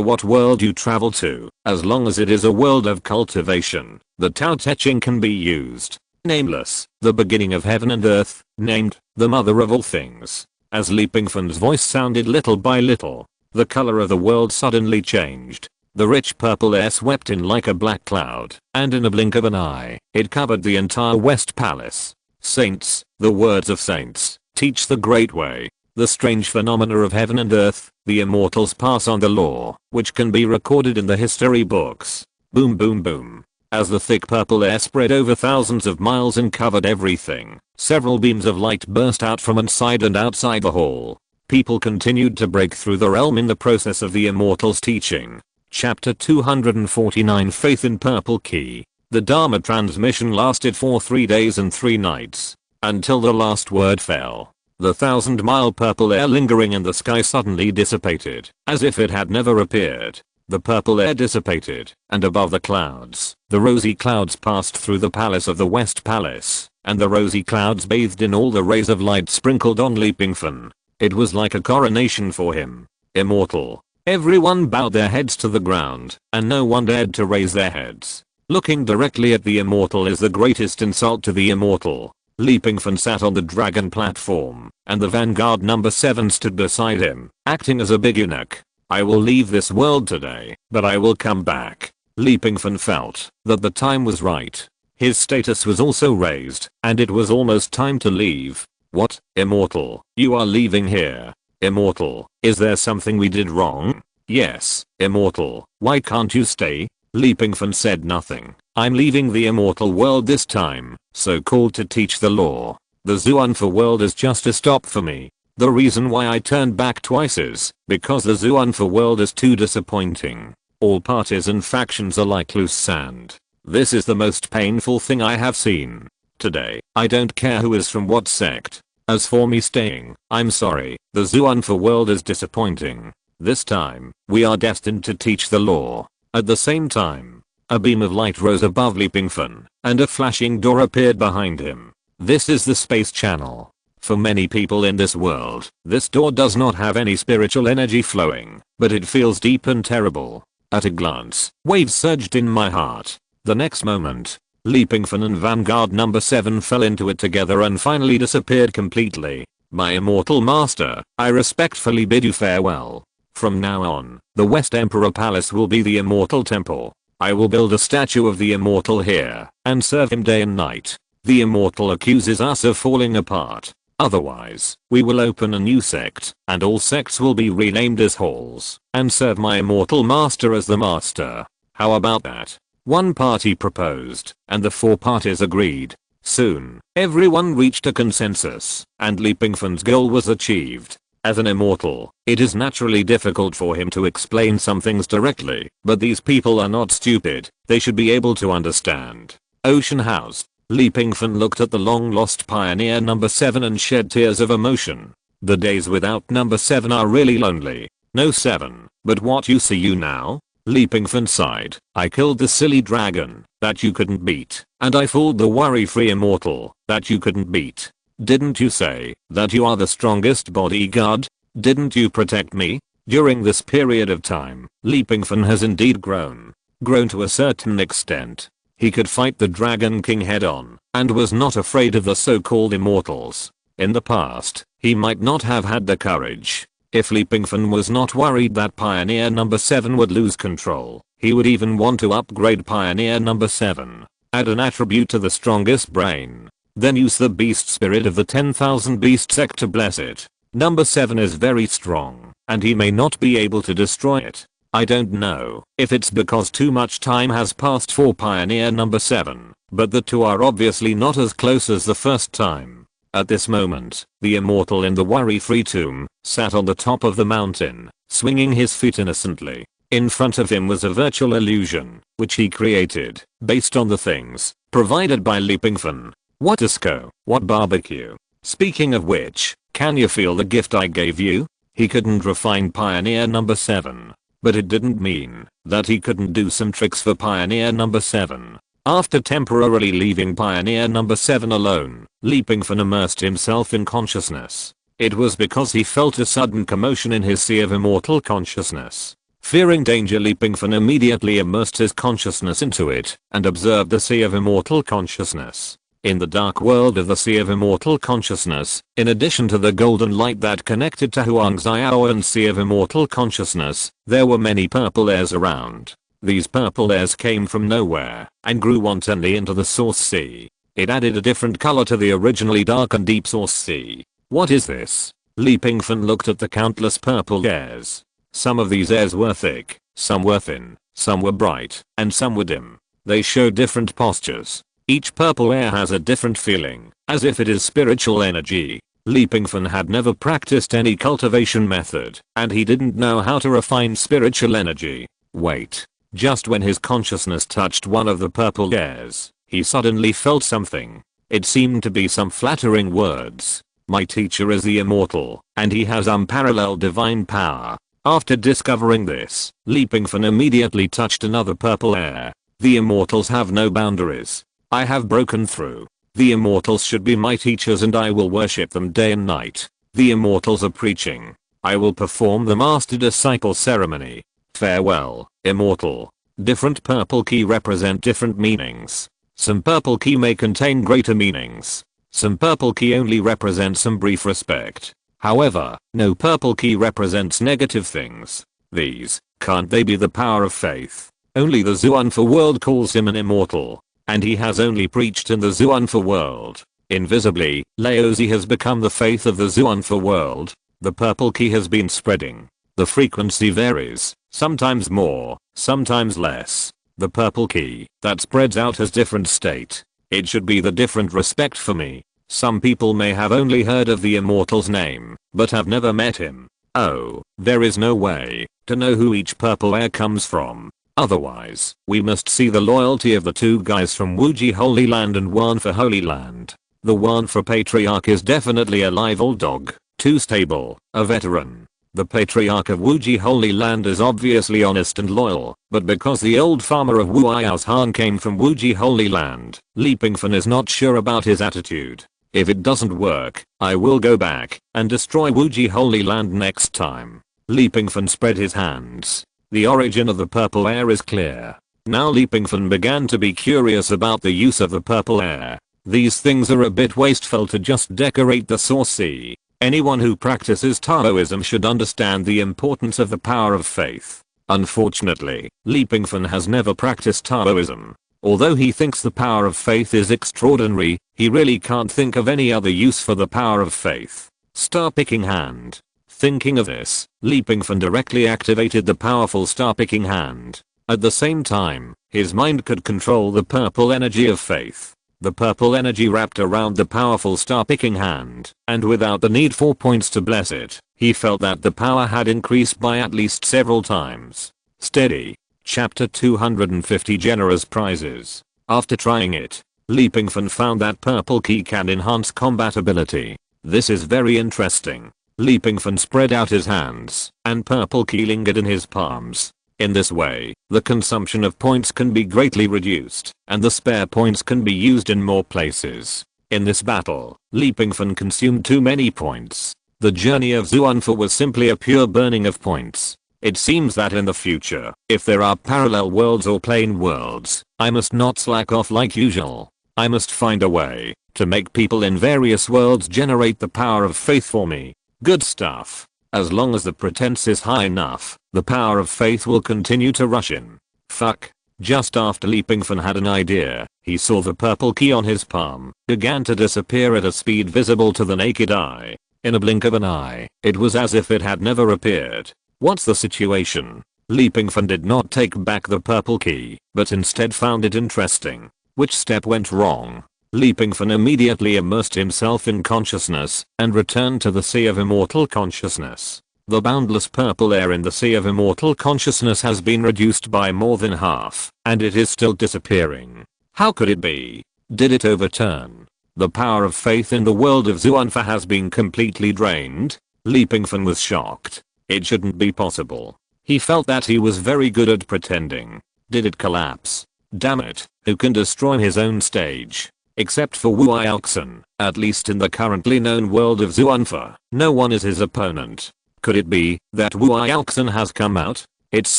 what world you travel to, as long as it is a world of cultivation, the Tao Te Ching can be used. Nameless, the beginning of heaven and earth. Named, the mother of all things. As Leapingfan's voice sounded little by little, the color of the world suddenly changed. The rich purple air swept in like a black cloud, and in a blink of an eye, it covered the entire West Palace. Saints, the words of saints, teach the great way. The strange phenomena of heaven and earth, the immortals pass on the law, which can be recorded in the history books. Boom boom boom. As the thick purple air spread over thousands of miles and covered everything, several beams of light burst out from inside and outside the hall. People continued to break through the realm in the process of the immortals' teaching. Chapter 249 Faith in Purple Key. The Dharma transmission lasted for 3 days and 3 nights, until the last word fell. The 1,000-mile purple air lingering in the sky suddenly dissipated, as if it had never appeared. The purple air dissipated, and above the clouds, the rosy clouds passed through the palace of the West Palace, and the rosy clouds bathed in all the rays of light sprinkled on Pingfan. It was like a coronation for him. Immortal. Everyone bowed their heads to the ground, and no one dared to raise their heads. Looking directly at the immortal is the greatest insult to the immortal. Pingfan sat on the dragon platform, and the vanguard number 7 stood beside him, acting as a big eunuch. I will leave this world today, but I will come back. Pingfan felt that the time was right. His status was also raised, and it was almost time to leave. What, immortal, you are leaving here? Immortal, is there something we did wrong? Yes, immortal, why can't you stay? Pingfan said nothing. I'm leaving the immortal world this time, so called to teach the law. The Zuanfa world is just a stop for me. The reason why I turned back twice is because the Zuanfa world is too disappointing. All parties and factions are like loose sand. This is the most painful thing I have seen. Today, I don't care who is from what sect. As for me staying, I'm sorry, the Zuanfa world is disappointing. This time, we are destined to teach the law. At the same time, a beam of light rose above Pingfan, and a flashing door appeared behind him. This is the space channel. For many people in this world, this door does not have any spiritual energy flowing, but it feels deep and terrible. At a glance, waves surged in my heart. The next moment, Pingfan and vanguard number 7 fell into it together and finally disappeared completely. My immortal master, I respectfully bid you farewell. From now on, the West Emperor Palace will be the immortal temple. I will build a statue of the immortal here, and serve him day and night. The immortal accuses us of falling apart. Otherwise, we will open a new sect, and all sects will be renamed as halls, and serve my immortal master as the master. How about that? One party proposed, and the 4 parties agreed. Soon, everyone reached a consensus, and Pingfan's goal was achieved. As an immortal, it is naturally difficult for him to explain some things directly, but these people are not stupid, they should be able to understand. Ocean House. Pingfan looked at the long-lost pioneer number 7 and shed tears of emotion. The days without number 7 are really lonely. No 7, but what you see you now? Pingfan sighed. I killed the silly dragon, that you couldn't beat, and I fooled the worry-free immortal, that you couldn't beat. Didn't you say that you are the strongest bodyguard? Didn't you protect me? During this period of time, Pingfan has indeed grown to a certain extent. He could fight the Dragon King head on, and was not afraid of the so-called immortals. In the past, he might not have had the courage. If Pingfan was not worried that Pioneer number 7 would lose control, he would even want to upgrade Pioneer number 7. Add an attribute to the strongest brain. Then use the beast spirit of the 10,000 beast sect to bless it. Number 7 is very strong, and he may not be able to destroy it. I don't know if it's because too much time has passed for Pioneer number 7, but the two are obviously not as close as the first time. At this moment, the immortal in the worry-free tomb sat on the top of the mountain, swinging his feet innocently. In front of him was a virtual illusion, which he created, based on the things provided by Pingfan. What disco, what barbecue. Speaking of which, can you feel the gift I gave you? He couldn't refine Pioneer number 7. But it didn't mean that he couldn't do some tricks for Pioneer number 7. After temporarily leaving Pioneer number 7 alone, Pingfan immersed himself in consciousness. It was because he felt a sudden commotion in his sea of immortal consciousness. Fearing danger, Pingfan immediately immersed his consciousness into it and observed the sea of immortal consciousness. In the dark world of the Sea of Immortal Consciousness, in addition to the golden light that connected to Huangxiao and Sea of Immortal Consciousness, there were many purple airs around. These purple airs came from nowhere and grew wantonly into the source sea. It added a different color to the originally dark and deep source sea. What is this? Li Pingfan looked at the countless purple airs. Some of these airs were thick, some were thin, some were bright, and some were dim. They showed different postures. Each purple air has a different feeling, as if it is spiritual energy. Li Pingfan had never practiced any cultivation method, and he didn't know how to refine spiritual energy. Wait. Just when his consciousness touched one of the purple airs, he suddenly felt something. It seemed to be some flattering words. My teacher is the immortal, and he has unparalleled divine power. After discovering this, Li Pingfan immediately touched another purple air. The immortals have no boundaries. I have broken through. The immortals should be my teachers and I will worship them day and night. The immortals are preaching. I will perform the master-disciple ceremony. Farewell, immortal. Different purple key represent different meanings. Some purple key may contain greater meanings. Some purple key only represent some brief respect. However, no purple key represents negative things. These, can't they be the power of faith? Only the Zuanfa world calls him an immortal. And he has only preached in the Zuanfa world. Invisibly, Laozi has become the faith of the Zuanfa world. The purple key has been spreading. The frequency varies, sometimes more, sometimes less. The purple key that spreads out has different state. It should be the different respect for me. Some people may have only heard of the immortal's name, but have never met him. Oh, there is no way to know who each purple air comes from. Otherwise, we must see the loyalty of the two guys from Wuji Holy Land and Wanfa Holy Land. The Wanfa Patriarch is definitely a live old dog, too stable, a veteran. The Patriarch of Wuji Holy Land is obviously honest and loyal, but because the old farmer of Wuiao's Han came from Wuji Holy Land, Li Pingfan is not sure about his attitude. If it doesn't work, I will go back and destroy Wuji Holy Land next time. Li Pingfan spread his hands. The origin of the purple air is clear. Now Li Pingfan began to be curious about the use of the purple air. These things are a bit wasteful to just decorate the source sea. Anyone who practices Taoism should understand the importance of the power of faith. Unfortunately, Li Pingfan has never practiced Taoism. Although he thinks the power of faith is extraordinary, he really can't think of any other use for the power of faith. Star picking hand. Thinking of this, Li Pingfan directly activated the powerful star picking hand. At the same time, his mind could control the purple energy of faith. The purple energy wrapped around the powerful star picking hand, and without the need for points to bless it, he felt that the power had increased by at least several times. Steady. Chapter 250 Generous Prizes. After trying it, Li Pingfan found that purple key can enhance combat ability. This is very interesting. Li Pingfan spread out his hands, and purple key lingered in his palms. In this way, the consumption of points can be greatly reduced, and the spare points can be used in more places. In this battle, Li Pingfan consumed too many points. The journey of Zuanfa was simply a pure burning of points. It seems that in the future, if there are parallel worlds or plane worlds, I must not slack off like usual. I must find a way to make people in various worlds generate the power of faith for me. Good stuff. As long as the pretense is high enough, the power of faith will continue to rush in. Fuck. Just after Li Pingfan had an idea, he saw the purple key on his palm began to disappear at a speed visible to the naked eye. In a blink of an eye, it was as if it had never appeared. What's the situation? Li Pingfan did not take back the purple key, but instead found it interesting. Which step went wrong? Li Pingfan immediately immersed himself in consciousness and returned to the Sea of Immortal Consciousness. The boundless purple air in the Sea of Immortal Consciousness has been reduced by more than half, and it is still disappearing. How could it be? Did it overturn? The power of faith in the world of Zuanfa has been completely drained? Li Pingfan was shocked. It shouldn't be possible. He felt that he was very good at pretending. Did it collapse? Damn it, who can destroy his own stage? Except for Wu Ioxin, at least in the currently known world of Zuanfa, no one is his opponent. Could it be that Wu Ioxin has come out? It's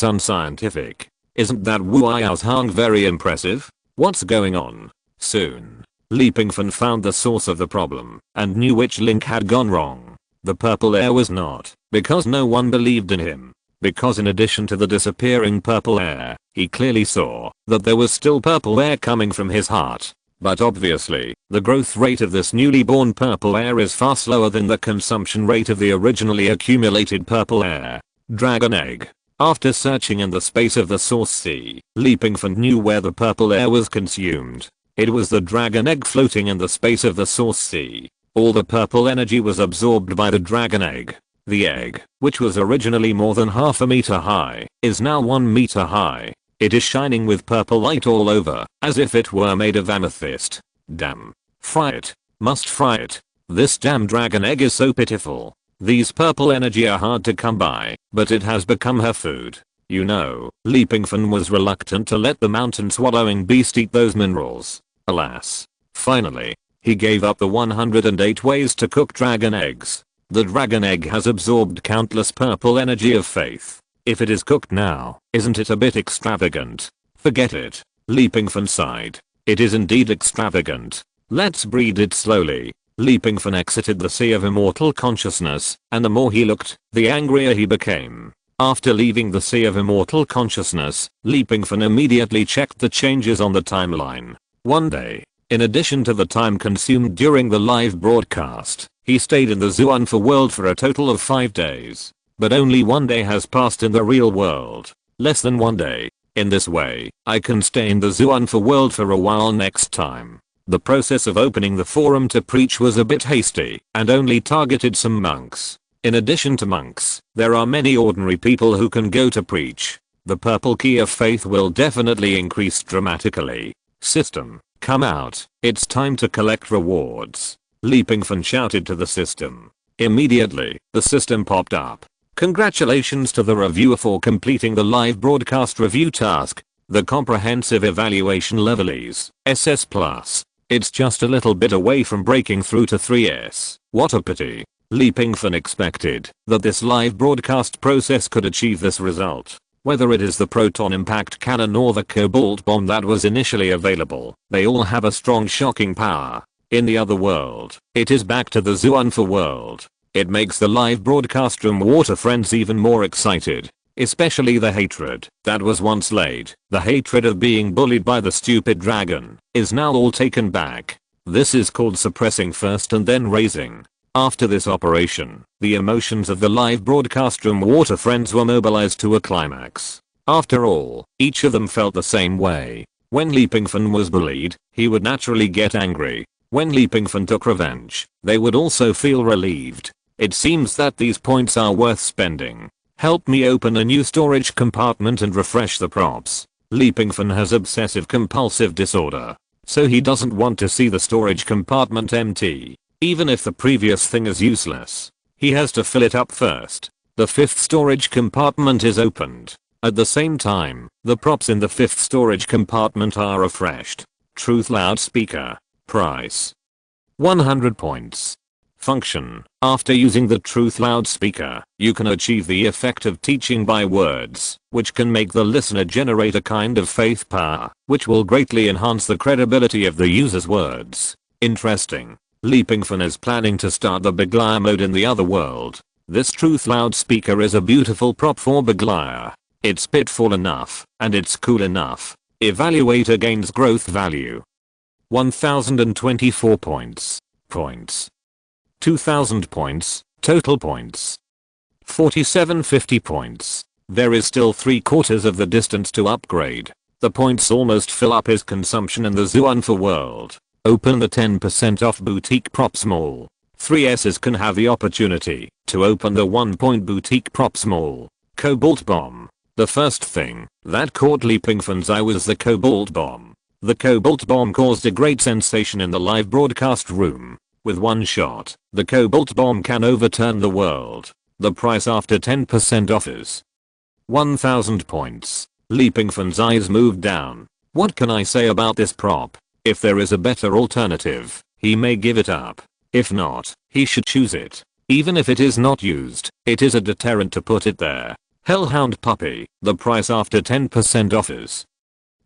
unscientific. Isn't that Wu Io's Hang very impressive? What's going on? Soon, Li Pingfan found the source of the problem and knew which link had gone wrong. The purple air was not, because no one believed in him. Because in addition to the disappearing purple air, he clearly saw that there was still purple air coming from his heart. But obviously, the growth rate of this newly born purple air is far slower than the consumption rate of the originally accumulated purple air. Dragon egg. After searching in the space of the source sea, Leapingfan knew where the purple air was consumed. It was the dragon egg floating in the space of the source sea. All the purple energy was absorbed by the dragon egg. The egg, which was originally more than half a meter high, is now 1 meter high. It is shining with purple light all over, as if it were made of amethyst. Damn. Fry it. Must fry it. This damn dragon egg is so pitiful. These purple energy are hard to come by, but it has become her food. You know, Leapingfan was reluctant to let the mountain swallowing beast eat those minerals. Alas. Finally, he gave up the 108 ways to cook dragon eggs. The dragon egg has absorbed countless purple energy of faith. If it is cooked now, isn't it a bit extravagant? Forget it. Leapingfan sighed. It is indeed extravagant. Let's breed it slowly. Leapingfan exited the sea of immortal consciousness, and the more he looked, the angrier he became. After leaving the sea of immortal consciousness, Leapingfan immediately checked the changes on the timeline. One day, in addition to the time consumed during the live broadcast, he stayed in the Zoanfa world for a total of 5 days. But only 1 day has passed in the real world. Less than 1 day. In this way, I can stay in the Zoanfa world for a while next time. The process of opening the forum to preach was a bit hasty, and only targeted some monks. In addition to monks, there are many ordinary people who can go to preach. The purple key of faith will definitely increase dramatically. System, come out. It's time to collect rewards. Leapingfan shouted to the system. Immediately, the system popped up. Congratulations to the reviewer for completing the live broadcast review task. The comprehensive evaluation level is SS+. It's just a little bit away from breaking through to 3S. What a pity. Leapingfan expected that this live broadcast process could achieve this result. Whether it is the proton impact cannon or the cobalt bomb that was initially available, they all have a strong shocking power. In the other world, it is back to the Zoanfa world. It makes the live broadcast room water friends even more excited. Especially the hatred that was once laid. The hatred of being bullied by the stupid dragon is now all taken back. This is called suppressing first and then raising. After this operation, the emotions of the live broadcast room water friends were mobilized to a climax. After all, each of them felt the same way. When Leapingfan was bullied, he would naturally get angry. When Leapingfan took revenge, they would also feel relieved. It seems that these points are worth spending. Help me open a new storage compartment and refresh the props. Leapingfan has obsessive compulsive disorder, so he doesn't want to see the storage compartment empty. Even if the previous thing is useless, he has to fill it up first. The 5th storage compartment is opened. At the same time, the props in the 5th storage compartment are refreshed. Truth loudspeaker. Price. 100 points. Function. After using the Truth loudspeaker, you can achieve the effect of teaching by words, which can make the listener generate a kind of faith power, which will greatly enhance the credibility of the user's words. Interesting. Leapingfan is planning to start the Beglier mode in the other world. This Truth loudspeaker is a beautiful prop for Beglier. It's pitfall enough, and it's cool enough. Evaluator gains growth value. 1024 points. 2000 points, total points. 4750 points. There is still 3/4 of the distance to upgrade. The points almost fill up his consumption in the Zoanfa world. Open the 10% off boutique props mall. 3Ss can have the opportunity to open the 1-point boutique props mall. Cobalt bomb. The first thing that caught Leapingfan's eye was the cobalt bomb. The cobalt bomb caused a great sensation in the live broadcast room. With one shot, the cobalt bomb can overturn the world. The price after 10% off is 1000 points. Leapingfan's eyes moved down. What can I say about this prop? If there is a better alternative, he may give it up. If not, he should choose it. Even if it is not used, it is a deterrent to put it there. Hellhound puppy. The price after 10% off is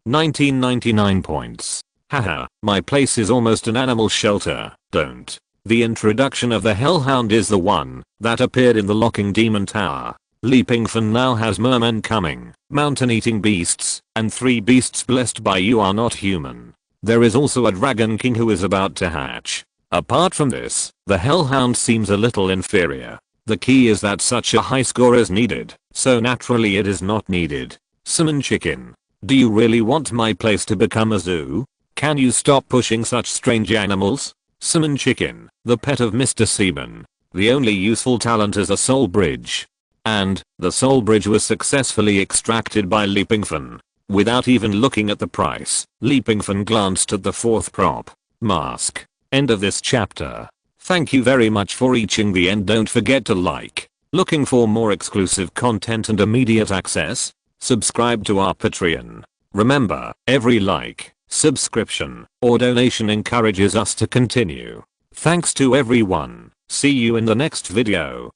1999 points. Haha, my place is almost an animal shelter. Don't. The introduction of the Hellhound is the one that appeared in the locking demon tower. Leapingfan now has mermen coming, mountain eating beasts, and 3 beasts blessed by you are not human. There is also a Dragon King who is about to hatch. Apart from this, the Hellhound seems a little inferior. The key is that such a high score is needed, so naturally it is not needed. Salmon Chicken. Do you really want my place to become a zoo? Can you stop pushing such strange animals? Salmon Chicken, the pet of Mr. Seaman. The only useful talent is a soul bridge. And, the soul bridge was successfully extracted by Pingfan. Without even looking at the price, Pingfan glanced at the fourth prop. Mask. End of this chapter. Thank you very much for reaching the end. Don't forget to like. Looking for more exclusive content and immediate access? Subscribe to our Patreon. Remember, every like, subscription, or donation encourages us to continue. Thanks to everyone. See you in the next video.